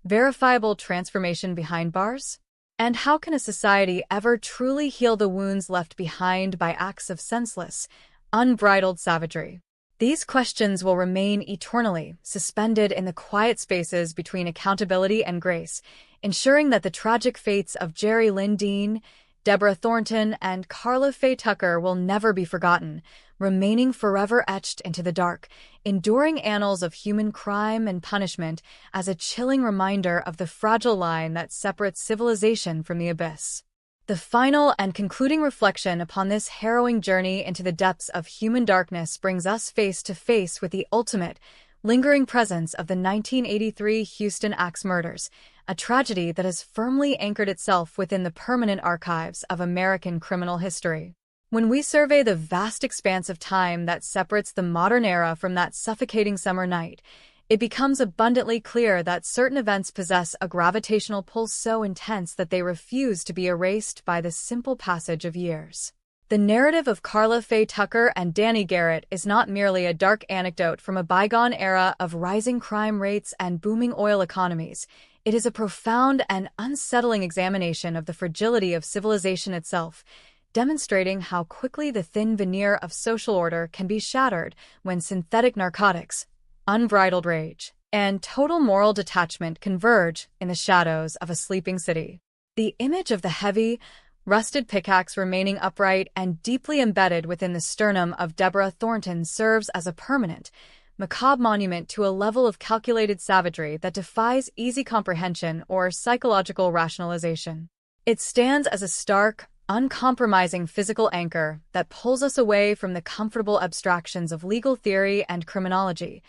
verifiable transformation behind bars? And how can a society ever truly heal the wounds left behind by acts of senseless, unbridled savagery? These questions will remain eternally suspended in the quiet spaces between accountability and grace, ensuring that the tragic fates of Jerry Lynn Dean, Deborah Thornton, and Carla Faye Tucker will never be forgotten, remaining forever etched into the dark, enduring annals of human crime and punishment as a chilling reminder of the fragile line that separates civilization from the abyss. The final and concluding reflection upon this harrowing journey into the depths of human darkness brings us face to face with the ultimate, lingering presence of the 1983 Houston axe murders, a tragedy that has firmly anchored itself within the permanent archives of American criminal history. When we survey the vast expanse of time that separates the modern era from that suffocating summer night, it becomes abundantly clear that certain events possess a gravitational pull so intense that they refuse to be erased by the simple passage of years. The narrative of Carla Faye Tucker and Danny Garrett is not merely a dark anecdote from a bygone era of rising crime rates and booming oil economies. It is a profound and unsettling examination of the fragility of civilization itself, demonstrating how quickly the thin veneer of social order can be shattered when synthetic narcotics, unbridled rage, and total moral detachment converge in the shadows of a sleeping city. The image of the heavy, rusted pickaxe remaining upright and deeply embedded within the sternum of Deborah Thornton serves as a permanent, macabre monument to a level of calculated savagery that defies easy comprehension or psychological rationalization. It stands as a stark, uncompromising physical anchor that pulls us away from the comfortable abstractions of legal theory and criminology,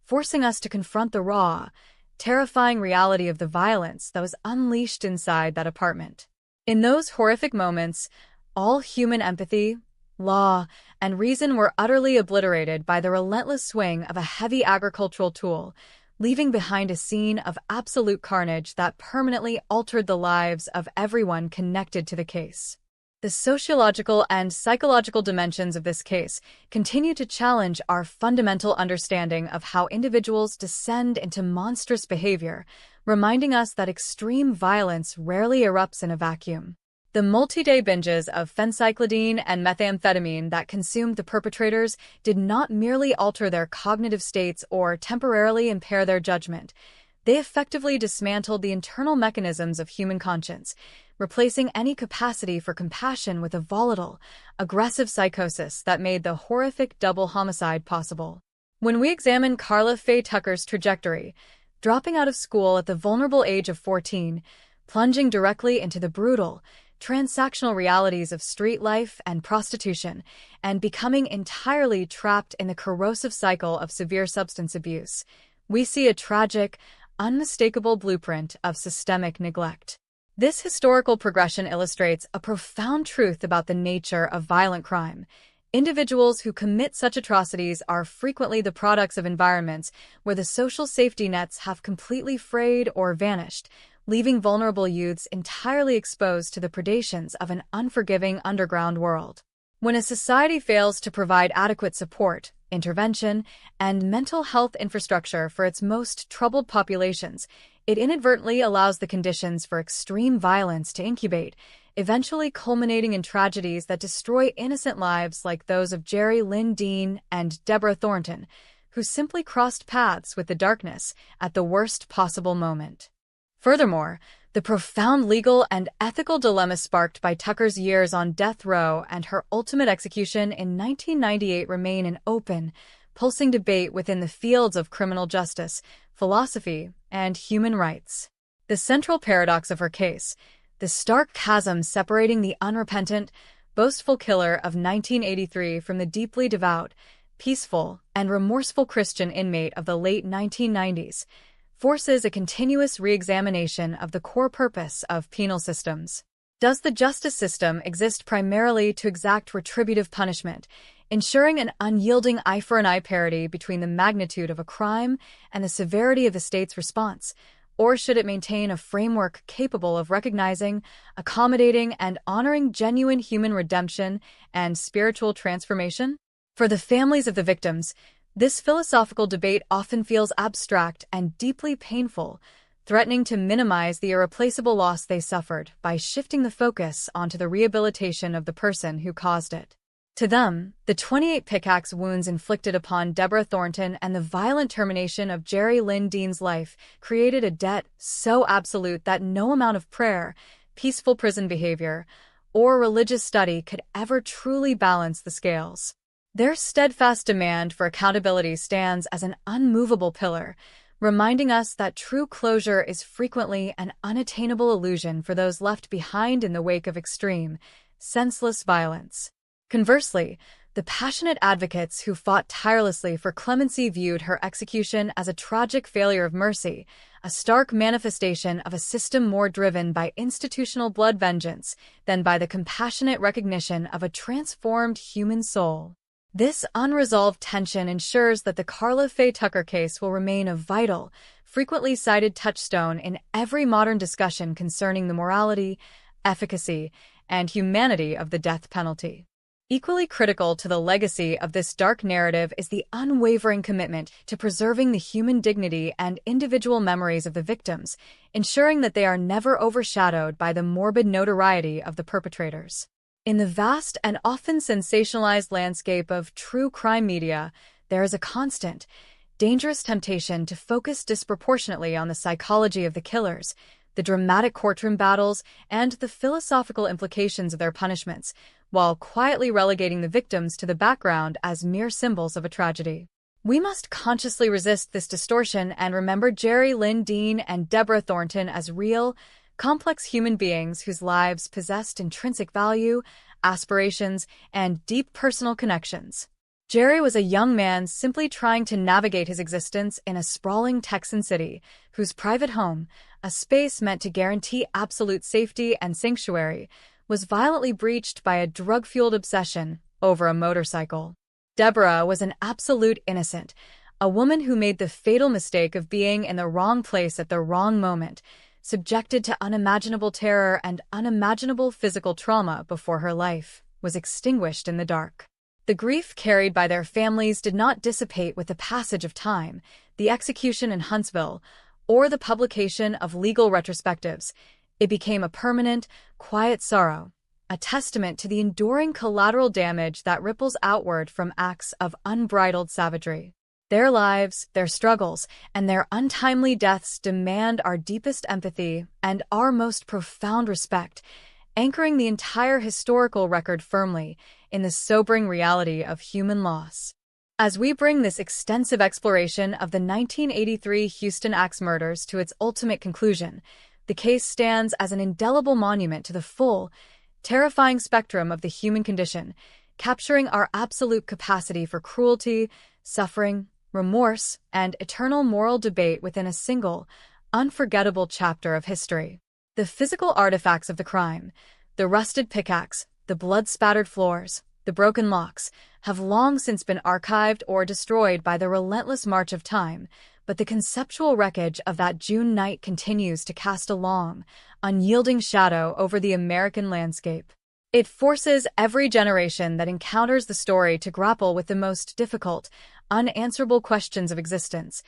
forcing us to confront the raw, terrifying reality of the violence that was unleashed inside that apartment. In those horrific moments, all human empathy, law, and reason were utterly obliterated by the relentless swing of a heavy agricultural tool, leaving behind a scene of absolute carnage that permanently altered the lives of everyone connected to the case. The sociological and psychological dimensions of this case continue to challenge our fundamental understanding of how individuals descend into monstrous behavior, reminding us that extreme violence rarely erupts in a vacuum. The multi-day binges of phencyclidine and methamphetamine that consumed the perpetrators did not merely alter their cognitive states or temporarily impair their judgment. They effectively dismantled the internal mechanisms of human conscience, replacing any capacity for compassion with a volatile, aggressive psychosis that made the horrific double homicide possible. When we examine Carla Faye Tucker's trajectory, dropping out of school at the vulnerable age of 14, plunging directly into the brutal, transactional realities of street life and prostitution, and becoming entirely trapped in the corrosive cycle of severe substance abuse, we see a tragic, unmistakable blueprint of systemic neglect. This historical progression illustrates a profound truth about the nature of violent crime. Individuals who commit such atrocities are frequently the products of environments where the social safety nets have completely frayed or vanished, leaving vulnerable youths entirely exposed to the predations of an unforgiving underground world. When a society fails to provide adequate support, intervention, and mental health infrastructure for its most troubled populations, it inadvertently allows the conditions for extreme violence to incubate, eventually culminating in tragedies that destroy innocent lives like those of Jerry Lynn Dean and Deborah Thornton, who simply crossed paths with the darkness at the worst possible moment. Furthermore, the profound legal and ethical dilemma sparked by Tucker's years on death row and her ultimate execution in 1998 remain an open, pulsing debate within the fields of criminal justice, philosophy, and human rights. The central paradox of her case, the stark chasm separating the unrepentant, boastful killer of 1983 from the deeply devout, peaceful, and remorseful Christian inmate of the late 1990s, forces a continuous re-examination of the core purpose of penal systems. Does the justice system exist primarily to exact retributive punishment, ensuring an unyielding eye-for-an-eye parity between the magnitude of a crime and the severity of the state's response? Or should it maintain a framework capable of recognizing, accommodating, and honoring genuine human redemption and spiritual transformation? For the families of the victims, this philosophical debate often feels abstract and deeply painful, threatening to minimize the irreplaceable loss they suffered by shifting the focus onto the rehabilitation of the person who caused it. To them, the 28 pickaxe wounds inflicted upon Deborah Thornton and the violent termination of Jerry Lynn Dean's life created a debt so absolute that no amount of prayer, peaceful prison behavior, or religious study could ever truly balance the scales. Their steadfast demand for accountability stands as an unmovable pillar, reminding us that true closure is frequently an unattainable illusion for those left behind in the wake of extreme, senseless violence. Conversely, the passionate advocates who fought tirelessly for clemency viewed her execution as a tragic failure of mercy, a stark manifestation of a system more driven by institutional blood vengeance than by the compassionate recognition of a transformed human soul. This unresolved tension ensures that the Karla Faye Tucker case will remain a vital, frequently cited touchstone in every modern discussion concerning the morality, efficacy, and humanity of the death penalty. Equally critical to the legacy of this dark narrative is the unwavering commitment to preserving the human dignity and individual memories of the victims, ensuring that they are never overshadowed by the morbid notoriety of the perpetrators. In the vast and often sensationalized landscape of true crime media, there is a constant, dangerous temptation to focus disproportionately on the psychology of the killers, the dramatic courtroom battles, and the philosophical implications of their punishments, while quietly relegating the victims to the background as mere symbols of a tragedy. We must consciously resist this distortion and remember Jerry Lynn Dean and Deborah Thornton as real, complex human beings whose lives possessed intrinsic value, aspirations, and deep personal connections. Jerry was a young man simply trying to navigate his existence in a sprawling Texan city, whose private home, a space meant to guarantee absolute safety and sanctuary, was violently breached by a drug-fueled obsession over a motorcycle. Deborah was an absolute innocent, a woman who made the fatal mistake of being in the wrong place at the wrong moment, subjected to unimaginable terror and unimaginable physical trauma before her life was extinguished in the dark. The grief carried by their families did not dissipate with the passage of time, the execution in Huntsville, or the publication of legal retrospectives. It became a permanent, quiet sorrow, a testament to the enduring collateral damage that ripples outward from acts of unbridled savagery. Their lives, their struggles, and their untimely deaths demand our deepest empathy and our most profound respect, anchoring the entire historical record firmly in the sobering reality of human loss. As we bring this extensive exploration of the 1983 Houston axe murders to its ultimate conclusion, the case stands as an indelible monument to the full, terrifying spectrum of the human condition, capturing our absolute capacity for cruelty, suffering, remorse, and eternal moral debate within a single, unforgettable chapter of history. The physical artifacts of the crime, the rusted pickaxe, the blood-spattered floors, the broken locks, have long since been archived or destroyed by the relentless march of time, but the conceptual wreckage of that June night continues to cast a long, unyielding shadow over the American landscape. It forces every generation that encounters the story to grapple with the most difficult, unanswerable questions of existence.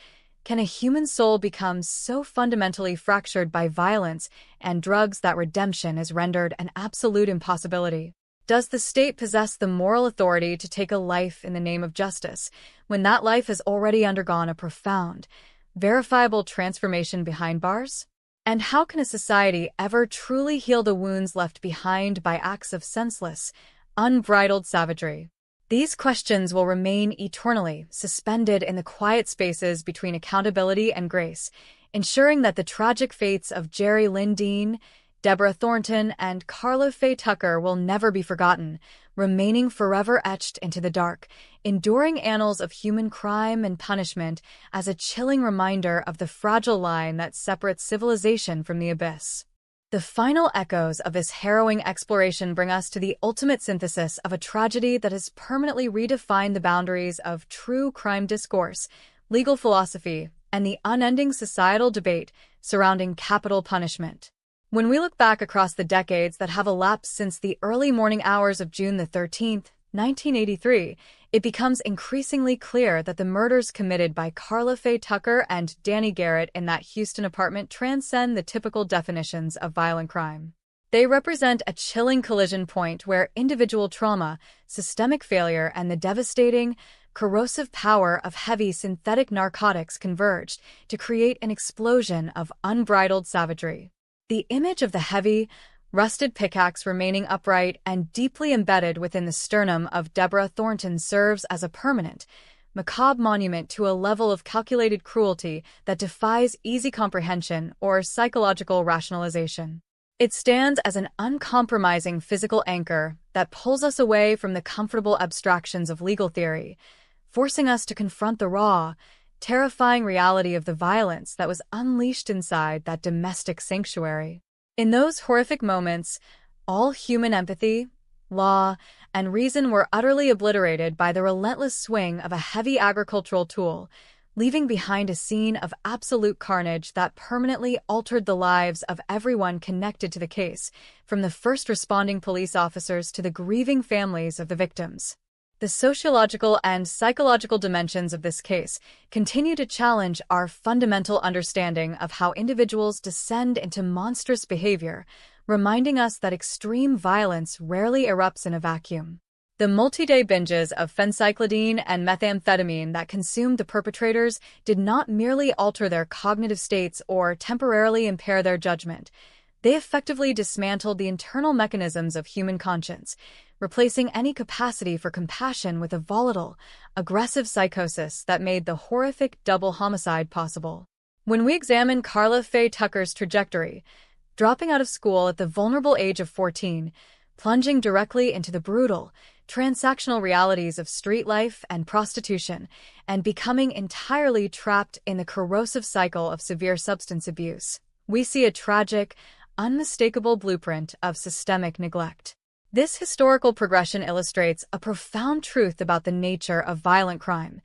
Can a human soul become so fundamentally fractured by violence and drugs that redemption is rendered an absolute impossibility? Does the state possess the moral authority to take a life in the name of justice, when that life has already undergone a profound, verifiable transformation behind bars? And how can a society ever truly heal the wounds left behind by acts of senseless, unbridled savagery? These questions will remain eternally suspended in the quiet spaces between accountability and grace, ensuring that the tragic fates of Jerry Lynn Dean, Deborah Thornton, and Karla Faye Tucker will never be forgotten, remaining forever etched into the dark, enduring annals of human crime and punishment as a chilling reminder of the fragile line that separates civilization from the abyss. The final echoes of this harrowing exploration bring us to the ultimate synthesis of a tragedy that has permanently redefined the boundaries of true crime discourse, legal philosophy, and the unending societal debate surrounding capital punishment. When we look back across the decades that have elapsed since the early morning hours of June the 13th, 1983, it becomes increasingly clear that the murders committed by Karla Faye Tucker and Danny Garrett in that Houston apartment transcend the typical definitions of violent crime. They represent a chilling collision point where individual trauma, systemic failure, and the devastating, corrosive power of heavy synthetic narcotics converged to create an explosion of unbridled savagery. The image of the heavy, rusted pickaxe remaining upright and deeply embedded within the sternum of Deborah Thornton serves as a permanent, macabre monument to a level of calculated cruelty that defies easy comprehension or psychological rationalization. It stands as an uncompromising physical anchor that pulls us away from the comfortable abstractions of legal theory, forcing us to confront the raw, terrifying reality of the violence that was unleashed inside that domestic sanctuary. In those horrific moments, all human empathy, law, and reason were utterly obliterated by the relentless swing of a heavy agricultural tool, leaving behind a scene of absolute carnage that permanently altered the lives of everyone connected to the case, from the first responding police officers to the grieving families of the victims. The sociological and psychological dimensions of this case continue to challenge our fundamental understanding of how individuals descend into monstrous behavior, reminding us that extreme violence rarely erupts in a vacuum. The multi-day binges of phencyclidine and methamphetamine that consumed the perpetrators did not merely alter their cognitive states or temporarily impair their judgment. They effectively dismantled the internal mechanisms of human conscience, replacing any capacity for compassion with a volatile, aggressive psychosis that made the horrific double homicide possible. When we examine Karla Faye Tucker's trajectory, dropping out of school at the vulnerable age of 14, plunging directly into the brutal, transactional realities of street life and prostitution, and becoming entirely trapped in the corrosive cycle of severe substance abuse, we see a tragic, unmistakable blueprint of systemic neglect. This historical progression illustrates a profound truth about the nature of violent crime.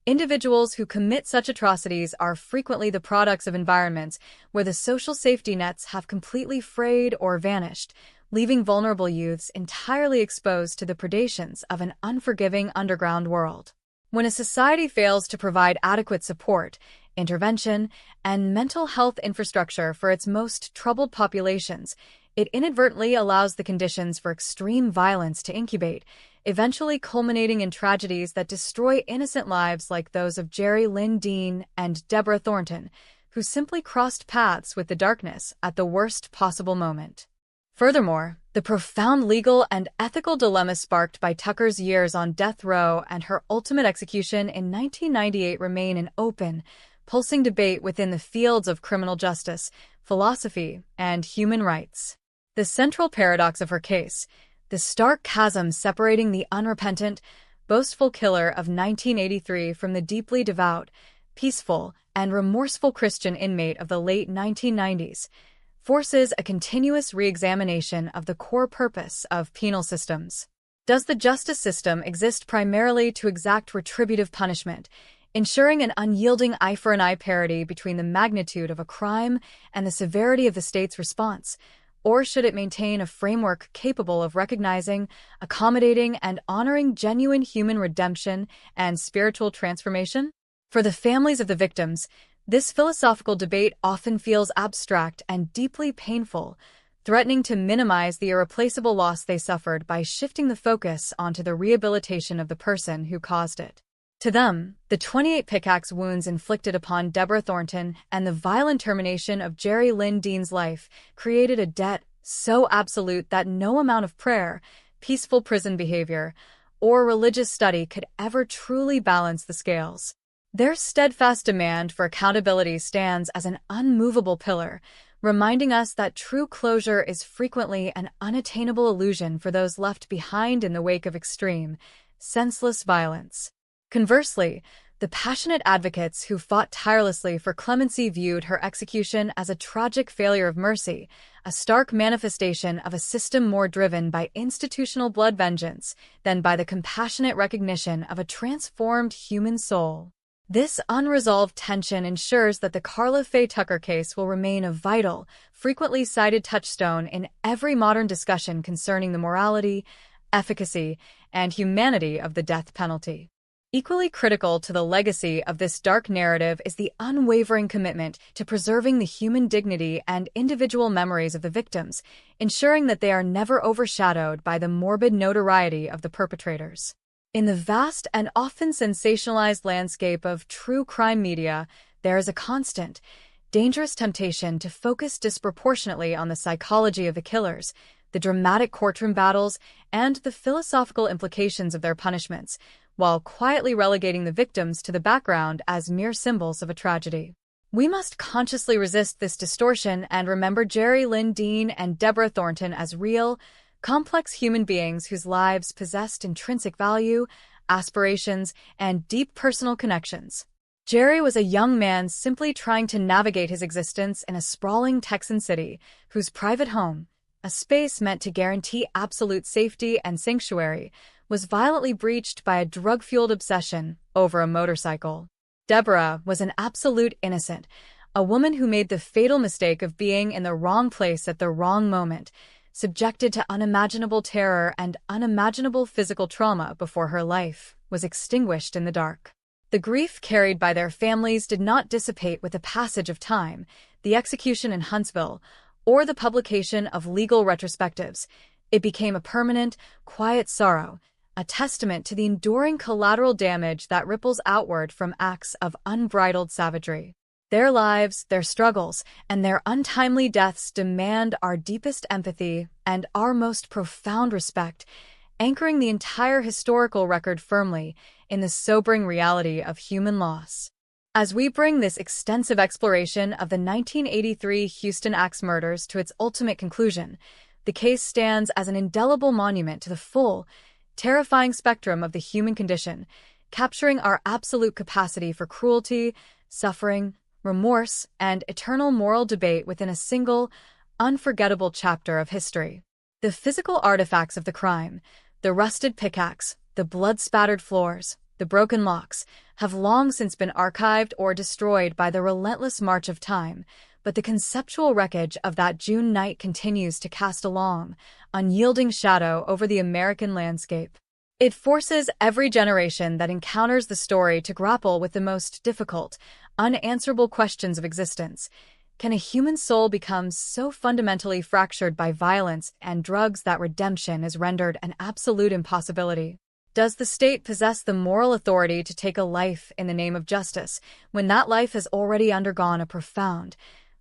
Individuals who commit such atrocities are frequently the products of environments where the social safety nets have completely frayed or vanished, leaving vulnerable youths entirely exposed to the predations of an unforgiving underground world. When a society fails to provide adequate support, intervention, and mental health infrastructure for its most troubled populations, it inadvertently allows the conditions for extreme violence to incubate, eventually culminating in tragedies that destroy innocent lives like those of Jerry Lynn Dean and Deborah Thornton, who simply crossed paths with the darkness at the worst possible moment. Furthermore, the profound legal and ethical dilemma sparked by Tucker's years on death row and her ultimate execution in 1998 remain an open, pulsing debate within the fields of criminal justice, philosophy, and human rights. The central paradox of her case, the stark chasm separating the unrepentant, boastful killer of 1983 from the deeply devout, peaceful, and remorseful Christian inmate of the late 1990s, forces a continuous re-examination of the core purpose of penal systems. Does the justice system exist primarily to exact retributive punishment, ensuring an unyielding eye-for-an-eye parity between the magnitude of a crime and the severity of the state's response? Or should it maintain a framework capable of recognizing, accommodating, and honoring genuine human redemption and spiritual transformation? For the families of the victims, this philosophical debate often feels abstract and deeply painful, threatening to minimize the irreplaceable loss they suffered by shifting the focus onto the rehabilitation of the person who caused it. To them, the 28 pickaxe wounds inflicted upon Deborah Thornton and the violent termination of Jerry Lynn Dean's life created a debt so absolute that no amount of prayer, peaceful prison behavior, or religious study could ever truly balance the scales. Their steadfast demand for accountability stands as an unmovable pillar, reminding us that true closure is frequently an unattainable illusion for those left behind in the wake of extreme, senseless violence. Conversely, the passionate advocates who fought tirelessly for clemency viewed her execution as a tragic failure of mercy, a stark manifestation of a system more driven by institutional blood vengeance than by the compassionate recognition of a transformed human soul. This unresolved tension ensures that the Carla Faye Tucker case will remain a vital, frequently cited touchstone in every modern discussion concerning the morality, efficacy, and humanity of the death penalty. Equally critical to the legacy of this dark narrative is the unwavering commitment to preserving the human dignity and individual memories of the victims, ensuring that they are never overshadowed by the morbid notoriety of the perpetrators. In the vast and often sensationalized landscape of true crime media, there is a constant, dangerous temptation to focus disproportionately on the psychology of the killers, the dramatic courtroom battles, and the philosophical implications of their punishments, while quietly relegating the victims to the background as mere symbols of a tragedy. We must consciously resist this distortion and remember Jerry Lynn Dean and Deborah Thornton as real, complex human beings whose lives possessed intrinsic value, aspirations, and deep personal connections. Jerry was a young man simply trying to navigate his existence in a sprawling Texan city whose private home, a space meant to guarantee absolute safety and sanctuary, was violently breached by a drug-fueled obsession over a motorcycle. Deborah was an absolute innocent, a woman who made the fatal mistake of being in the wrong place at the wrong moment, subjected to unimaginable terror and unimaginable physical trauma before her life was extinguished in the dark. The grief carried by their families did not dissipate with the passage of time, the execution in Huntsville, or the publication of legal retrospectives. It became a permanent, quiet sorrow, a testament to the enduring collateral damage that ripples outward from acts of unbridled savagery. Their lives, their struggles, and their untimely deaths demand our deepest empathy and our most profound respect, anchoring the entire historical record firmly in the sobering reality of human loss. As we bring this extensive exploration of the 1983 Houston axe murders to its ultimate conclusion, the case stands as an indelible monument to the full, terrifying spectrum of the human condition, capturing our absolute capacity for cruelty, suffering, remorse, and eternal moral debate within a single, unforgettable chapter of history. The physical artifacts of the crime, the rusted pickaxe, the blood-spattered floors, the broken locks, have long since been archived or destroyed by the relentless march of time, but the conceptual wreckage of that June night continues to cast a long, unyielding shadow over the American landscape. It forces every generation that encounters the story to grapple with the most difficult, unanswerable questions of existence. Can a human soul become so fundamentally fractured by violence and drugs that redemption is rendered an absolute impossibility? Does the state possess the moral authority to take a life in the name of justice when that life has already undergone a profound,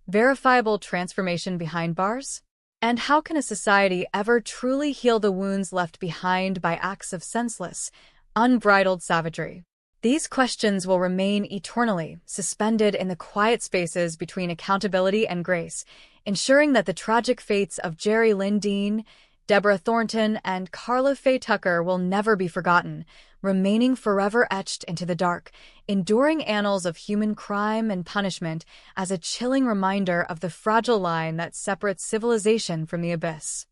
verifiable transformation behind bars? And how can a society ever truly heal the wounds left behind by acts of senseless, unbridled savagery? These questions will remain eternally suspended in the quiet spaces between accountability and grace, ensuring that the tragic fates of Jerry Lynn Dean, Deborah Thornton, and Carla Faye Tucker will never be forgotten, remaining forever etched into the dark, enduring annals of human crime and punishment as a chilling reminder of the fragile line that separates civilization from the abyss.